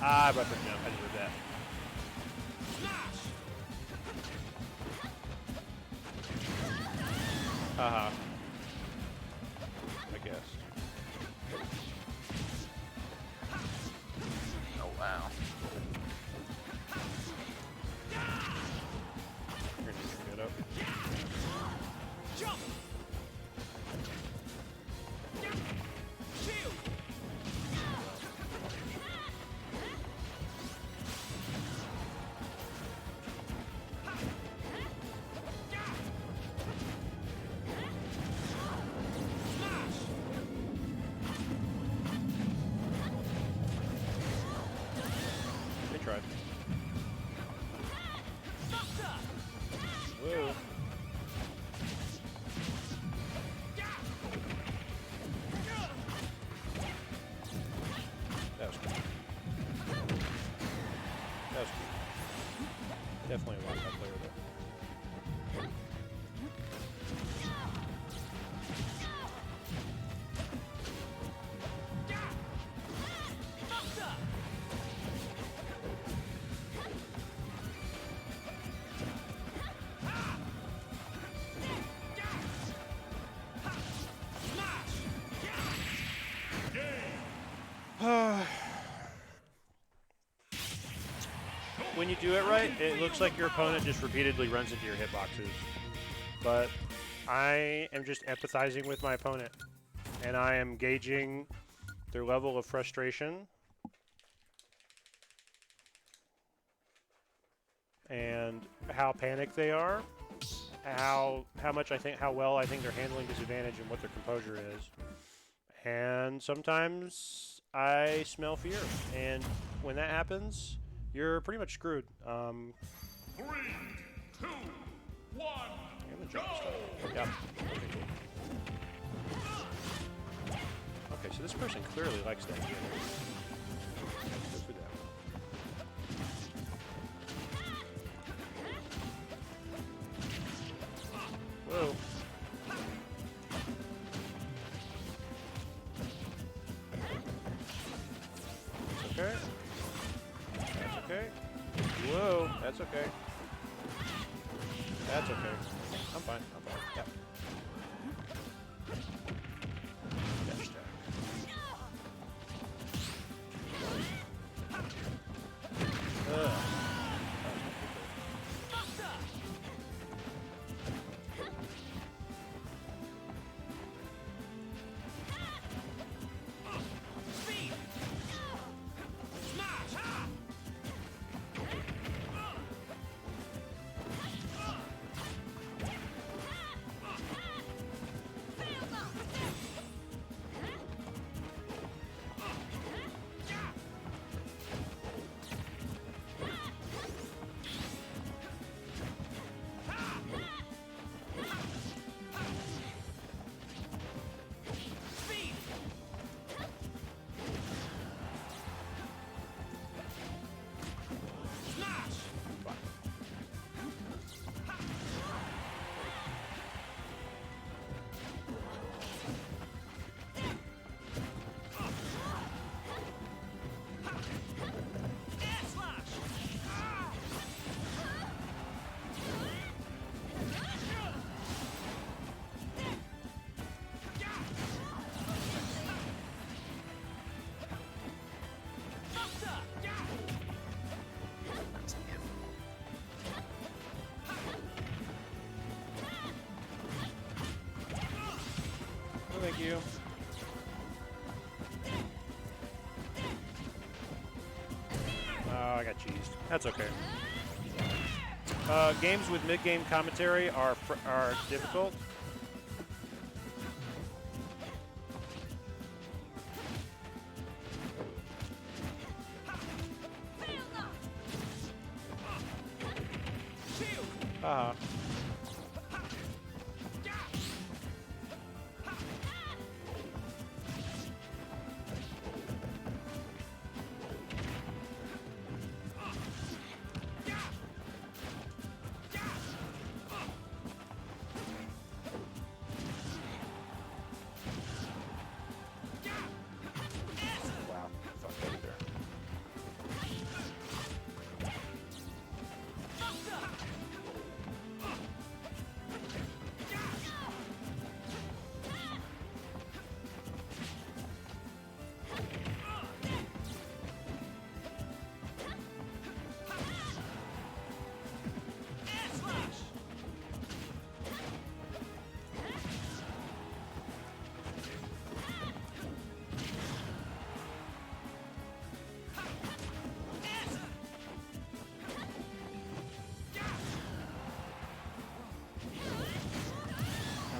A: I brought the jump. I deserve that. Haha. I guess.
B: Oh wow.
A: You're gonna screw it up.
C: Jump! Shield!
A: They tried. Whoa. That was cool. That was cool. Definitely a Wi-Fi player though. When you do it right, it looks like your opponent just repeatedly runs into your hitboxes. But I am just empathizing with my opponent, and I am gauging their level of frustration and how panicked they are, how well I think they're handling disadvantage and what their composure is. And sometimes I smell fear, and when that happens, you're pretty much screwed.
C: 3, 2, 1.
A: I'm gonna jump this time. Yep. Okay, cool. Okay, so this person clearly likes that game. Good for them. Whoa. It's okay. That's okay. Whoa, that's okay. That's okay. I'm fine. Yep. Dash attack. Ugh. you. Oh, I got cheesed. That's okay. Games with mid-game commentary are difficult. Haha. Wow. Fuck that there.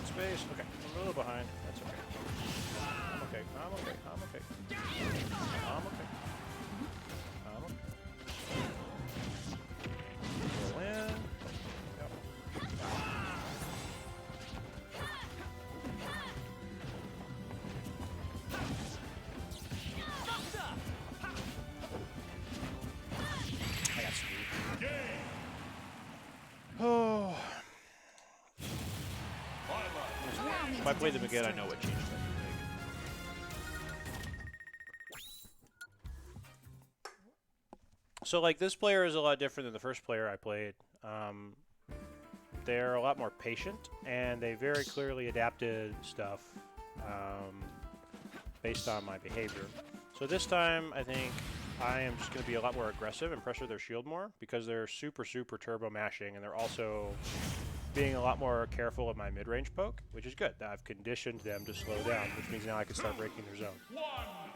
A: Space. Okay, I'm a little behind. That's okay. I'm okay. I'm okay. I'm okay. I'm okay. I'm okay. Roll in. Yep. I got screwed. Oh. If I play them again, I know what changes I can make. So, like, this player is a lot different than the first player I played. They're a lot more patient, and they very clearly adapted stuff based on my behavior. So this time, I think I am just going to be a lot more aggressive and pressure their shield more, because they're super, super turbo mashing, and they're also being a lot more careful of my mid-range poke, which is good. I've conditioned them to slow down, which means now I can start breaking their zone.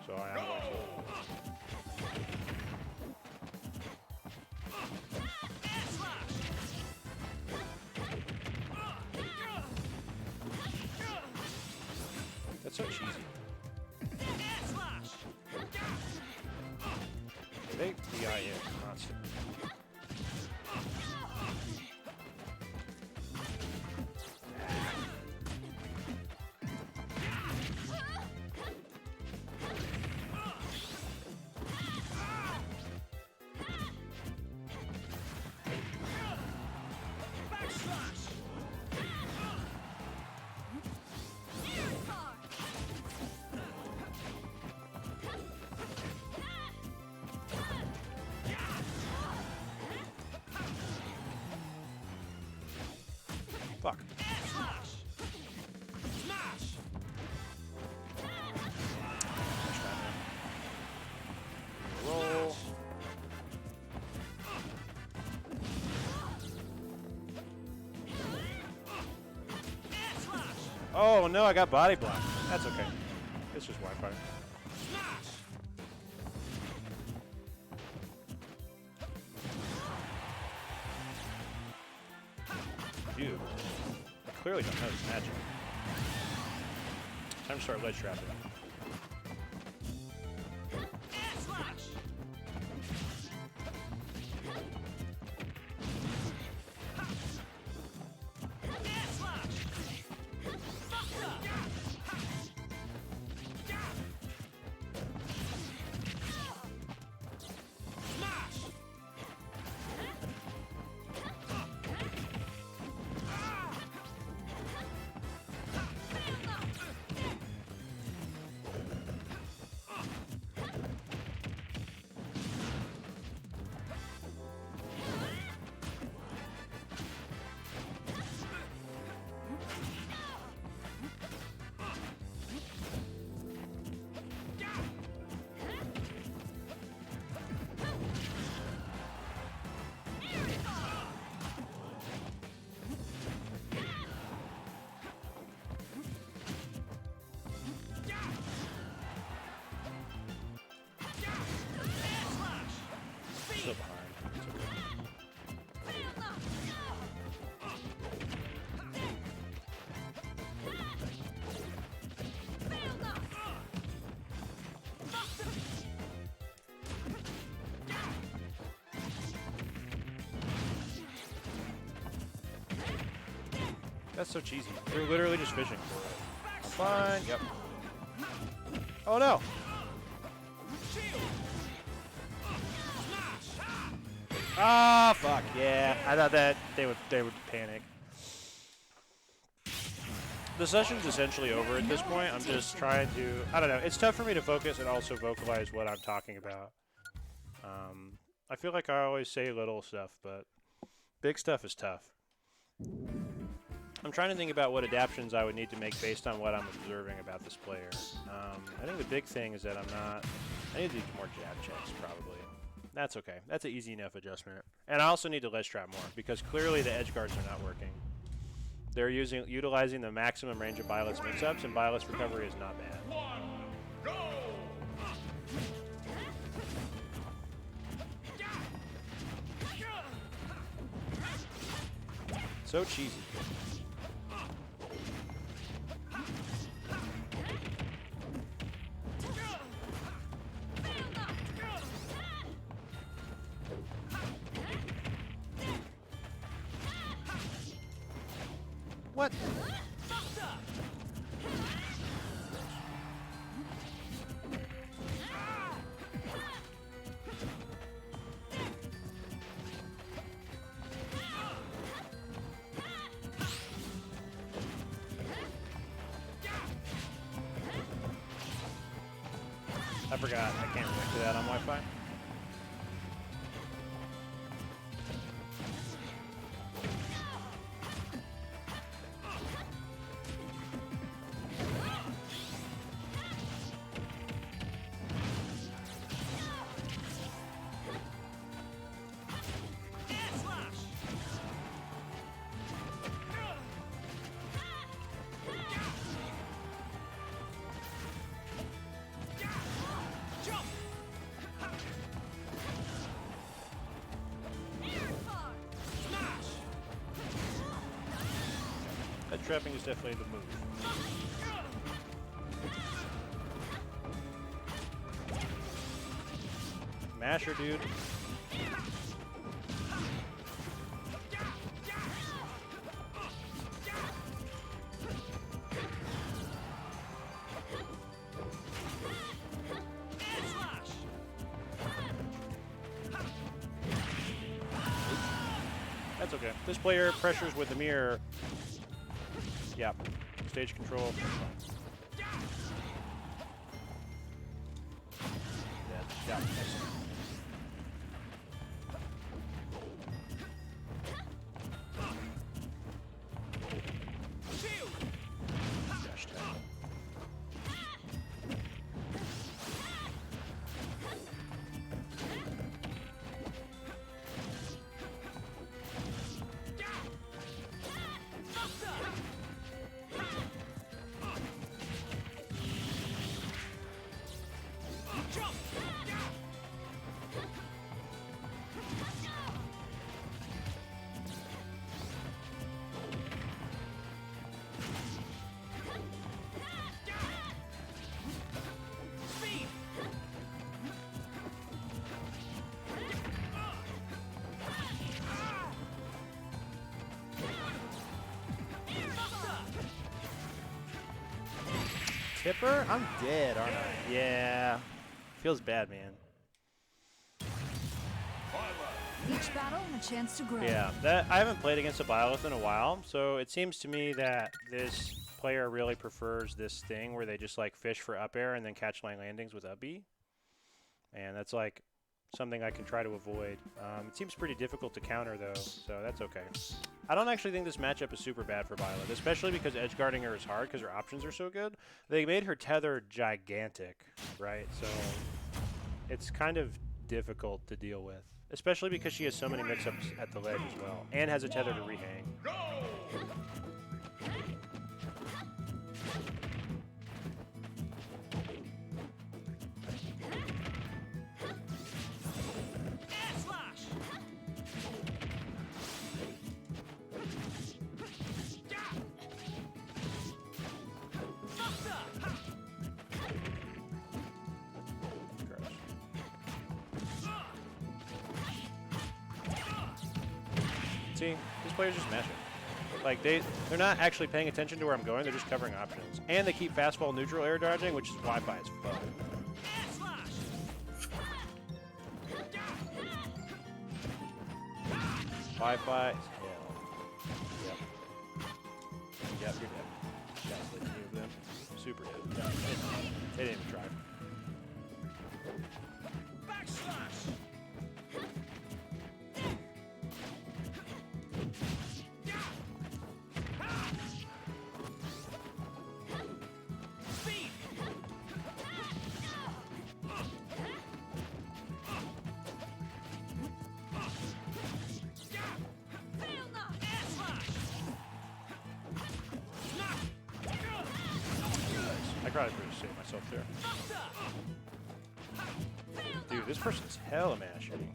A: So I am going to. That's so cheesy. They DI in constantly. Fuck. Roll. Oh no, I got body blocked. That's okay. It's just Wi-Fi. Dude, I clearly don't know this magic. Time to start ledge trapping. That's so cheesy. They're literally just fishing for it. I'm fine. Yep. Oh no. Ah, fuck. Yeah. I thought that they would panic. The session's essentially over at this point. I'm just trying to, I don't know. It's tough for me to focus and also vocalize what I'm talking about. I feel like I always say little stuff, but big stuff is tough. I'm trying to think about what adaptations I would need to make based on what I'm observing about this player. I think the big thing is that I need to do more jab checks, probably. That's okay. That's an easy enough adjustment. And I also need to ledge trap more, because clearly the edge guards are not working. They're utilizing the maximum range of Byleth's mix-ups, and Byleth's recovery is not bad. So cheesy. What? I forgot. I can't react to that on Wi-Fi. Trapping is definitely the move. Masher, dude. That's okay. This player pressures with the mirror. Yeah, stage control. Yeah, excellent. Dash tag. Tipper? I'm dead, aren't I? Yeah. Feels bad, man.
E: Each battle, a chance to grow.
A: Yeah, I haven't played against a Byleth in a while, so it seems to me that this player really prefers this thing where they just like fish for up air and then catch line landings with up B. And that's like something I can try to avoid. It seems pretty difficult to counter though, so that's okay. I don't actually think this matchup is super bad for Byleth, especially because edge guarding her is hard because her options are so good. They made her tether gigantic, right? So it's kind of difficult to deal with, especially because she has so many mix-ups at the ledge as well, and has a tether to rehang. See, this player's just mashing. Like they're not actually paying attention to where I'm going. They're just covering options, and they keep fast fall neutral air dodging, which is Wi-Fi as fuck. Wi-Fi is hell. Yep. Yep, you're dead. That's like two of them. Super dead. No, they didn't even try. I probably could have saved myself there. Dude, this person's hella mad shooting.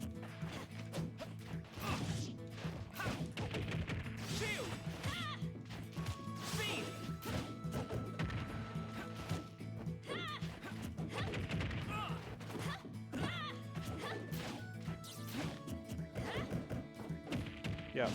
A: Yeah.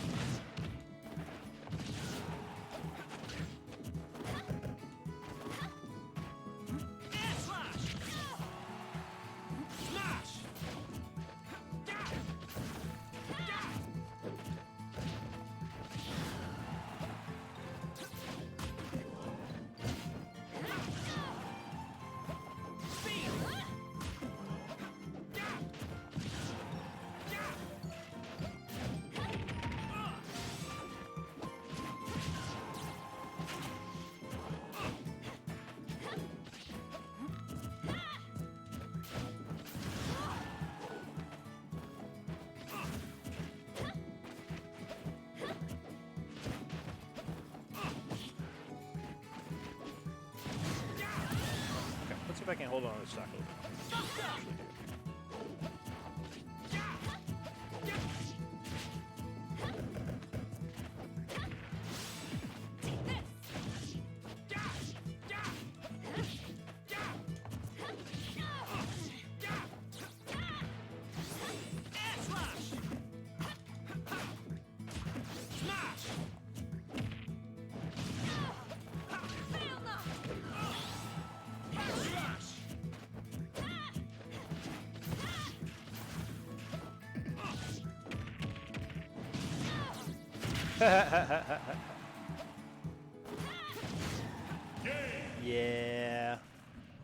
A: Let's see if I can hold on to this stock a little bit. Yeah.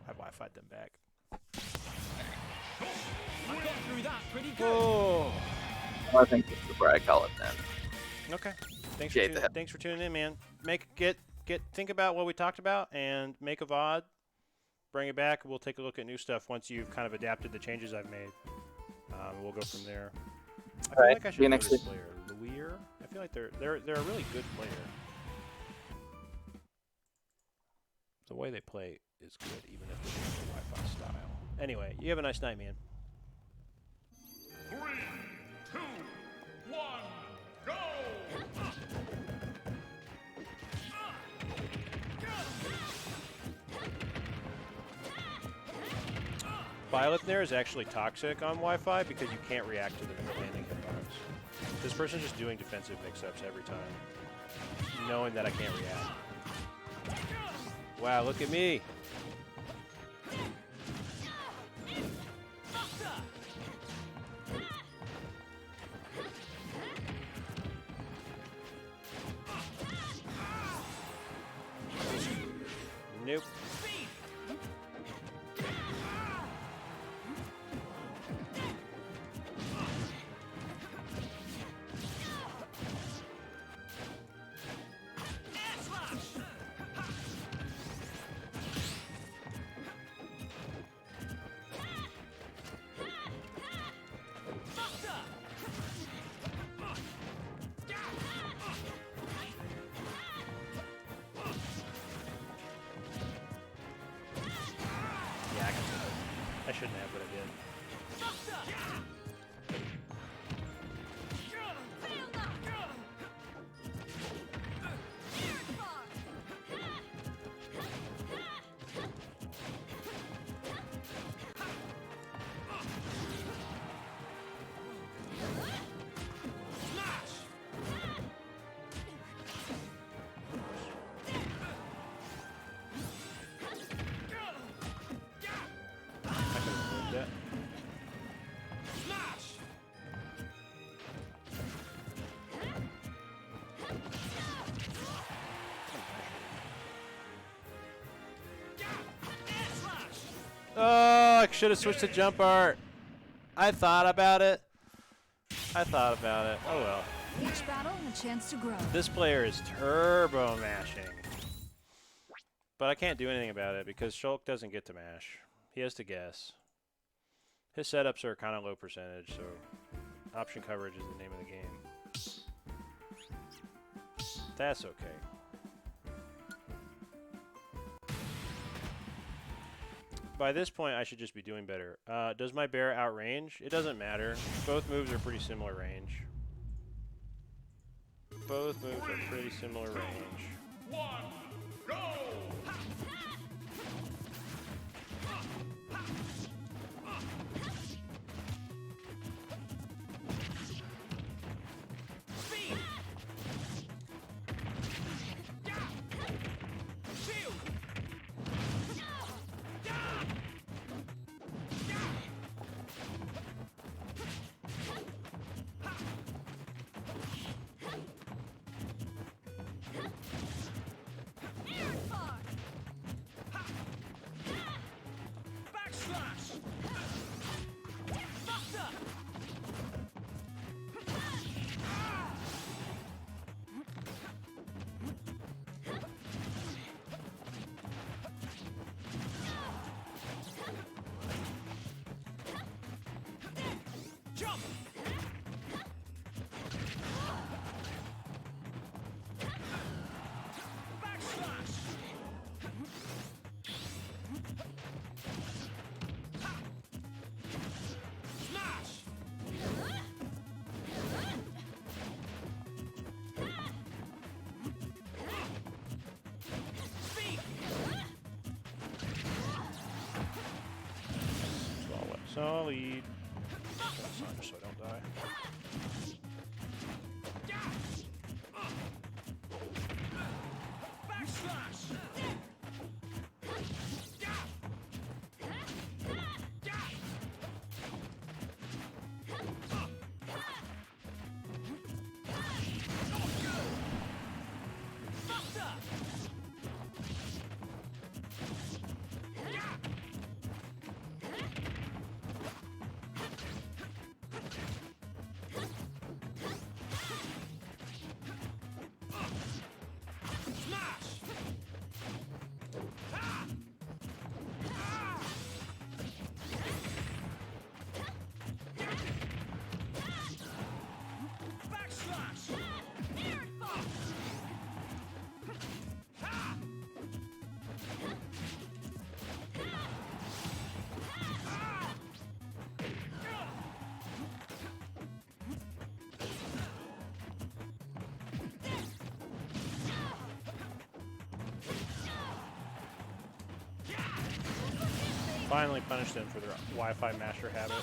A: I Wi-Fi'd them back.
F: I got through that pretty good.
A: Oh.
B: I think this is where I call it then.
A: Okay.
B: Appreciate that.
A: Thanks for tuning in, man. Think about what we talked about and make a VOD. Bring it back. We'll take a look at new stuff once you've kind of adapted the changes I've made. We'll go from there. I feel like I should
B: See you
A: know
B: next
A: this
B: week.
A: player. Luir? I feel like they're a really good player. The way they play is good, even if they change the Wi-Fi style. Anyway, you have a nice night, man.
C: 3, 2, 1, go!
A: Violet there is actually toxic on Wi-Fi because you can't react to the landing hitbox. This person's just doing defensive mix-ups every time, knowing that I can't react. Wow, look at me. Nope. Yeah, I shouldn't have, but I did. should have switched to jump art. I thought about it. Oh well.
E: Each battle, a chance to grow.
A: This player is turbo mashing. But I can't do anything about it because Shulk doesn't get to mash. He has to guess. His setups are kind of low percentage, so option coverage is the name of the game. That's okay. By this point, I should just be doing better. Does my bear outrange? It doesn't matter. Both moves are pretty similar range. Both moves are pretty similar range. Solid. Just so I don't die. Finally punished them for their Wi-Fi masher habit.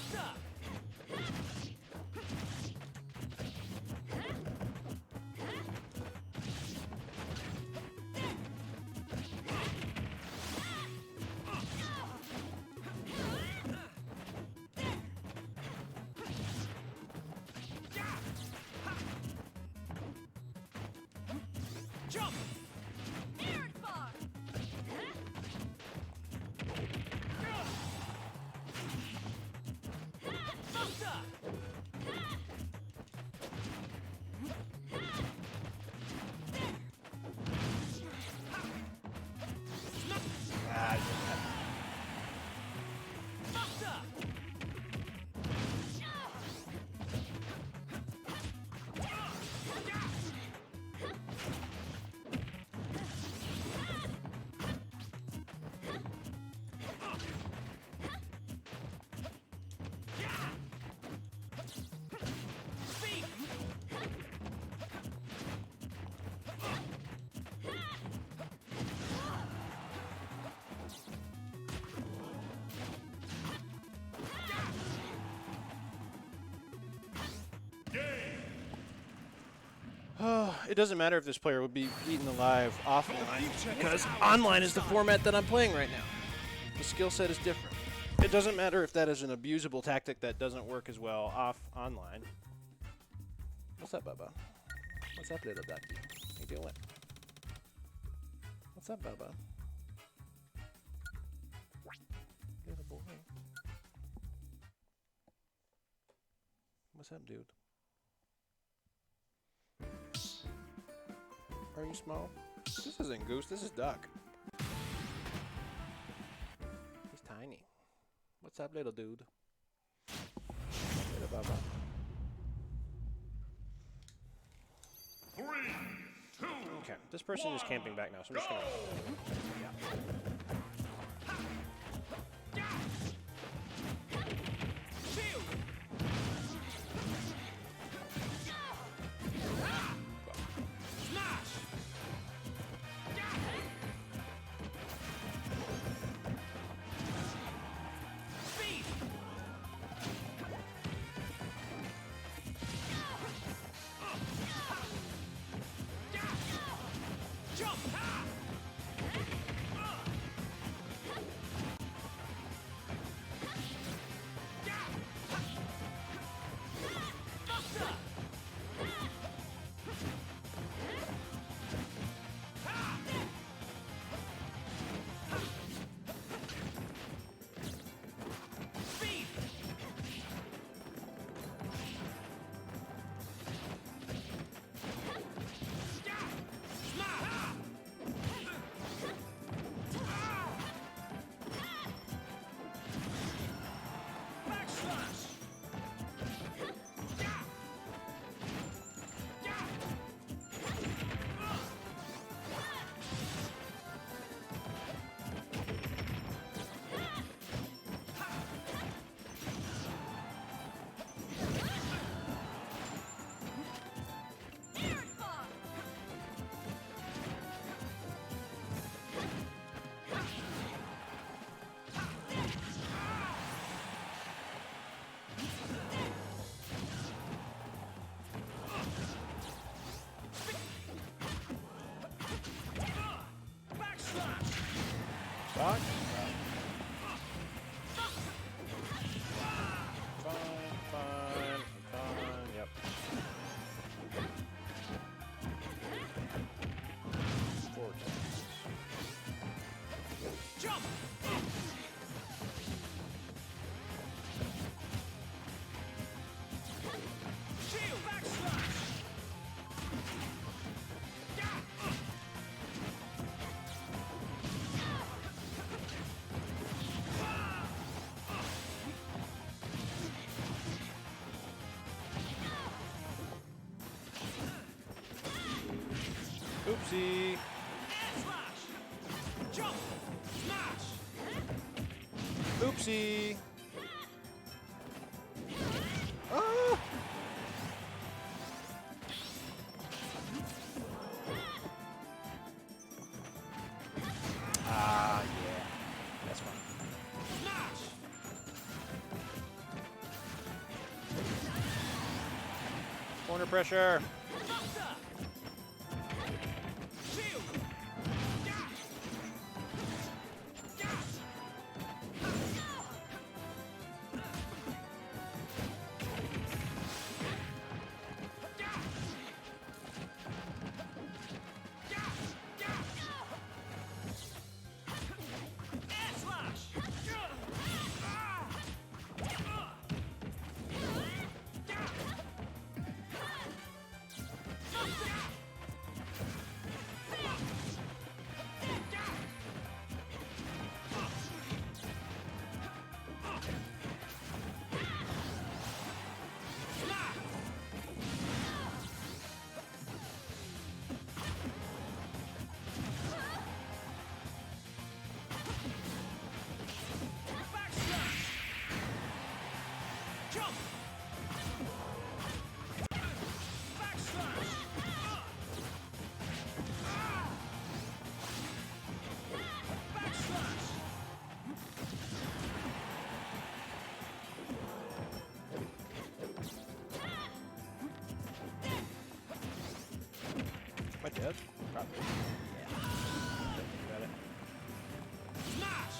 A: It doesn't matter if this player would be eaten alive offline, because online is the format that I'm playing right now. The skill set is different. It doesn't matter if that is an abusable tactic that doesn't work as well online. What's up, Bubba? What's up, little ducky? How you doing? What's up, Bubba? Little boy. What's up, dude? Are you small? This isn't Goose, this is Duck. He's tiny. What's up, little dude? Little Bubba.
C: 3, 2,
A: Okay, this person is camping back now, so I'm just gonna.
C: shield. Smash. Speed. Jump. Buster. Speed. Smash. Backslash. Backslash.
A: Fuck. Fine. Yep. Vortex.
C: Jump. Shield. Backslash.
A: Oopsie.
C: Slash. Jump. Smash.
A: Oopsie. Ah! Ah, yeah. That's fine.
C: Smash.
A: Corner pressure.
C: Buster. Shield. Jump! Backslash! Backslash!
A: Am I dead? Probably. Got it.
C: Smash!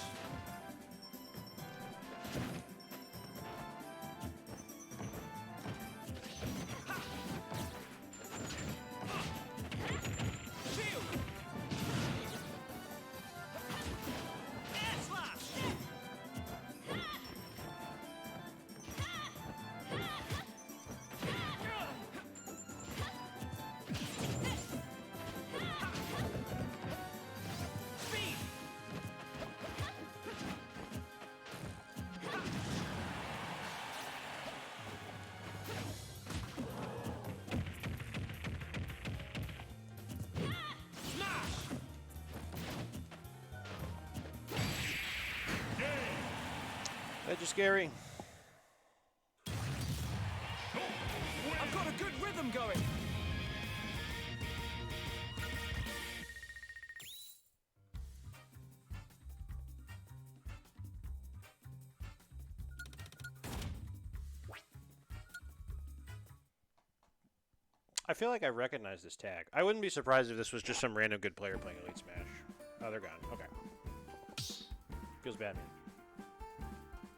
C: Shield! Air slash!
A: That's just scary.
F: I've got a good rhythm going.
A: I feel like I recognize this tag. I wouldn't be surprised if this was just some random good player playing Elite Smash. Oh, they're gone. Okay. Feels bad, man.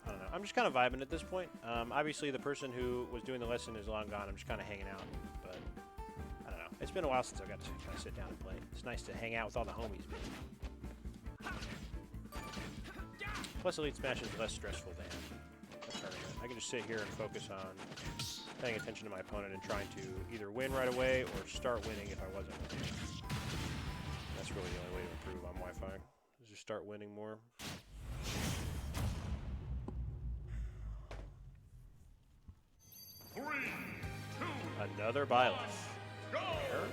A: I don't know. I'm just kind of vibing at this point. Obviously, the person who was doing the lesson is long gone. I'm just kind of hanging out. But, I don't know. It's been a while since I got to kind of sit down and play. It's nice to hang out with all the homies, man. Plus, Elite Smash is less stressful than a tournament. I can just sit here and focus on paying attention to my opponent and trying to either win right away or start winning if I wasn't winning. That's really the only way to improve on Wi-Fi, is just start winning more. Another Byleth. There.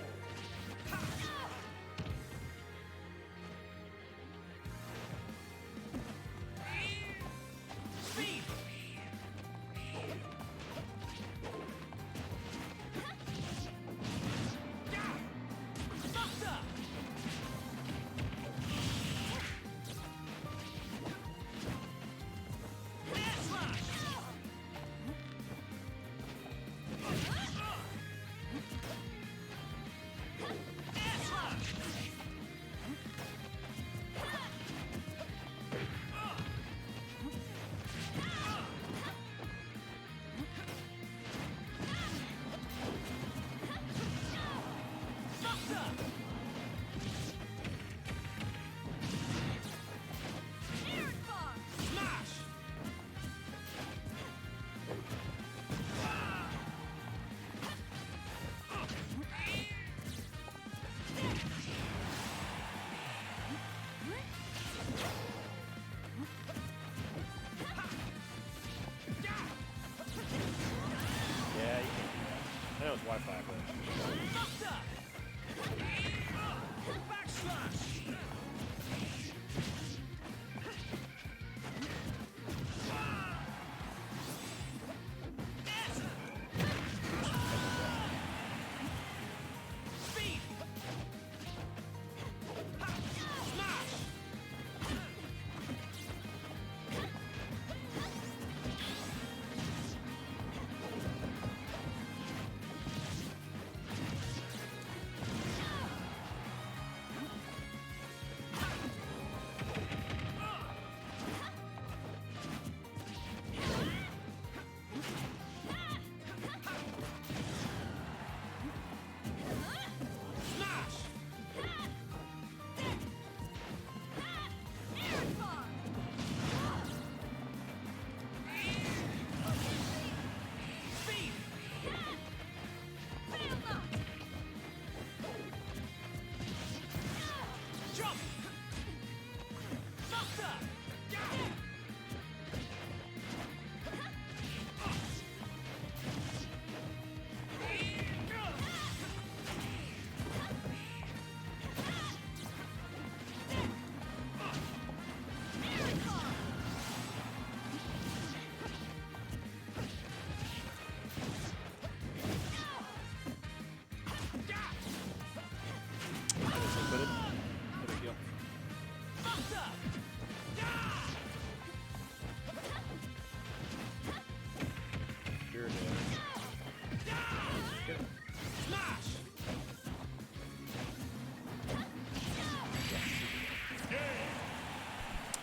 A: I know it's Wi-Fi, but...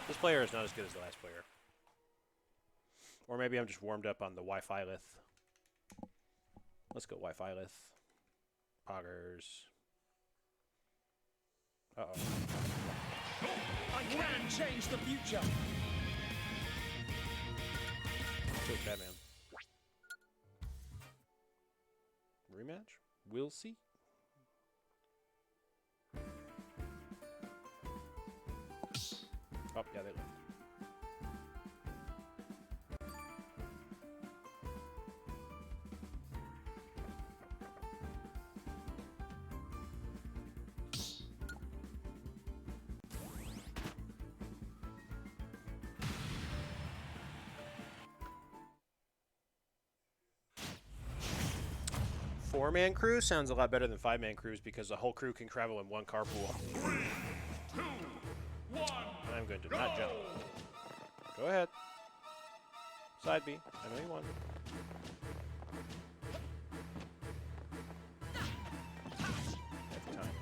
A: This player is not as good as the last player. Or maybe I'm just warmed up on the Wi-Fi lith. Let's go Wi-Fi lith. Poggers. Uh-oh.
F: I can change the future.
A: Take Batman. Rematch? We'll see. Oh, yeah, they left. 4-man crew sounds a lot better than 5-man crews because the whole crew can travel in one carpool.
F: 3, 2, 1.
A: I'm going to not jump. Go ahead. Side B. I know you won. Every time, man.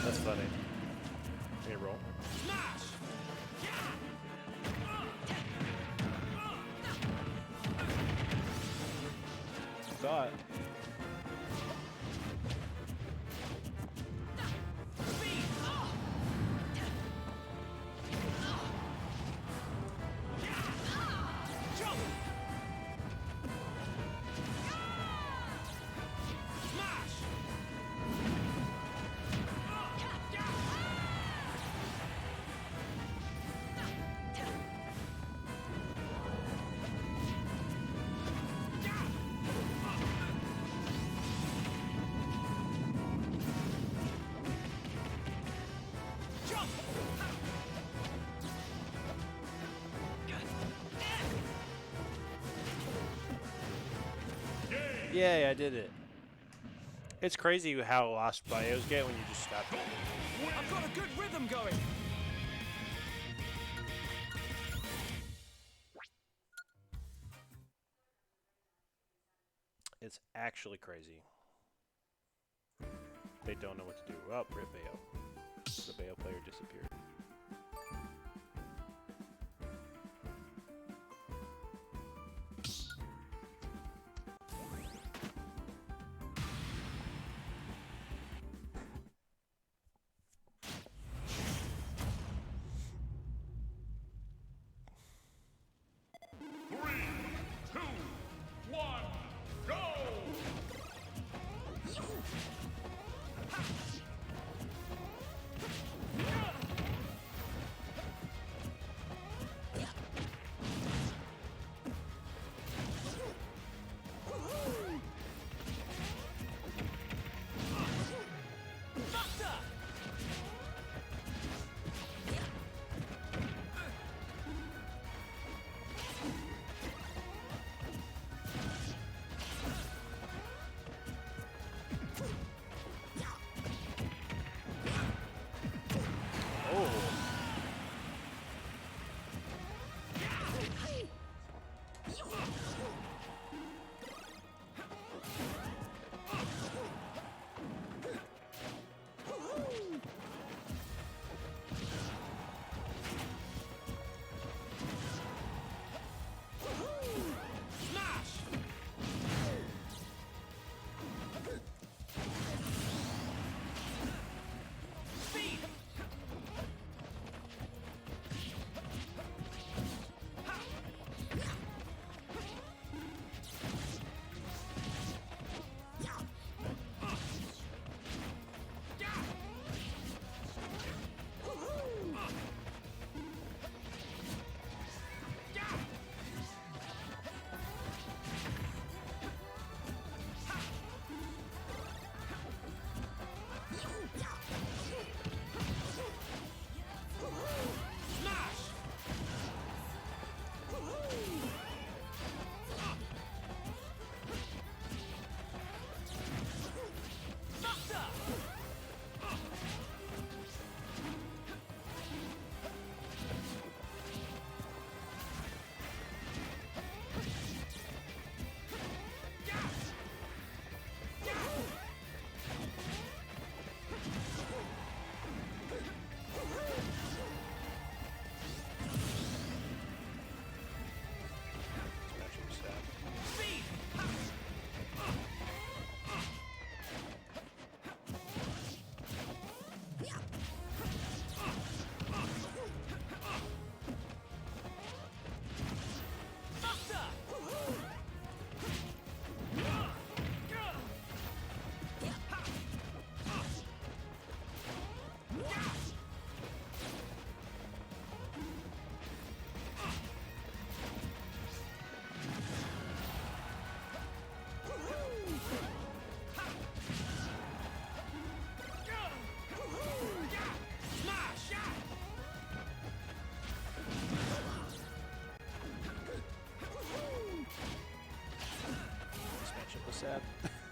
A: That's funny. Can you roll? Saw it. Yay, I did it. It's crazy how lost bios get when you just stop it.
F: I've got a good rhythm going.
A: It's actually crazy. They don't know what to do. Oh, rip Bayo. The Bayo player disappeared.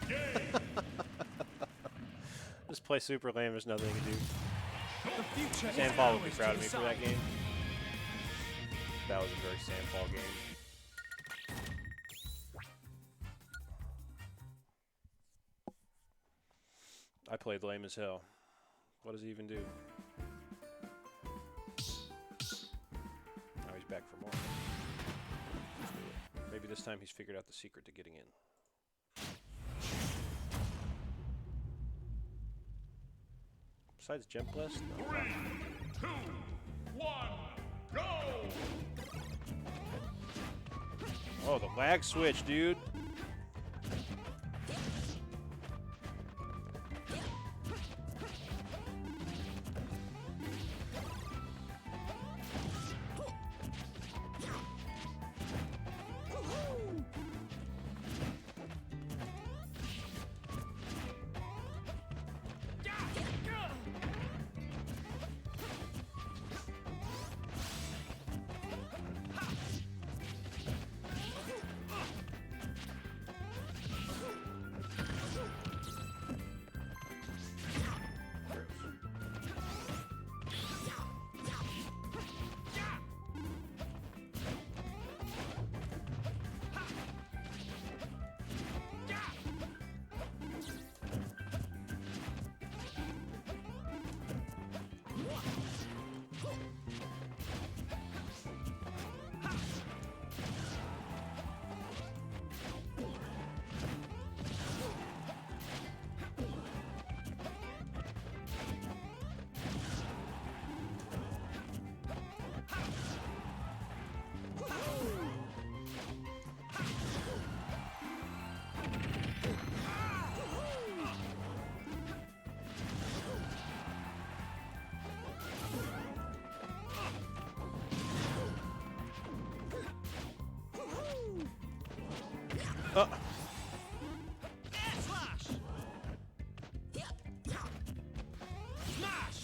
A: bad. Just play super lame. There's nothing to do.
F: The future is
A: Sandfall would be
F: ours to
A: proud of me for that
F: decide.
A: game. That was a very Sandfall game. I played lame as hell. What does he even do? Now he's back for more. Maybe this time he's figured out the secret to getting in. Besides Gem Blast? No.
G: 3, 2, 1, go!
A: Oh, the lag switch, dude.
F: Air slash. Smash.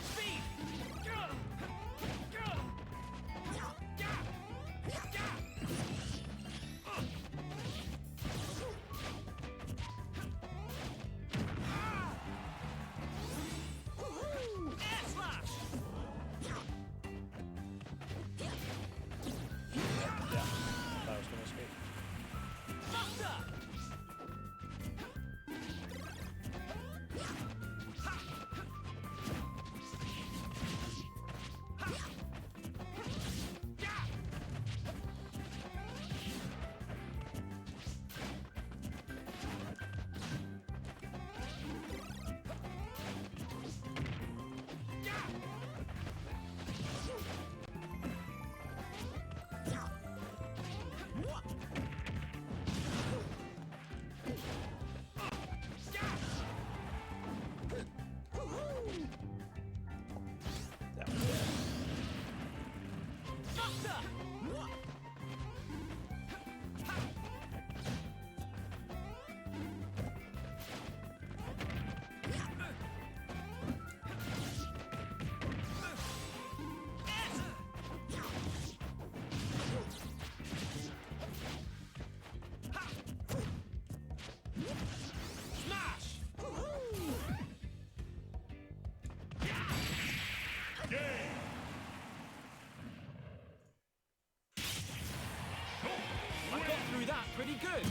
F: Speed. Air slash.
A: Thought I was gonna escape.
F: Thunder.
A: That was bad.
F: Thunder. Smash. I got through that pretty good.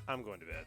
A: I'm going to bed.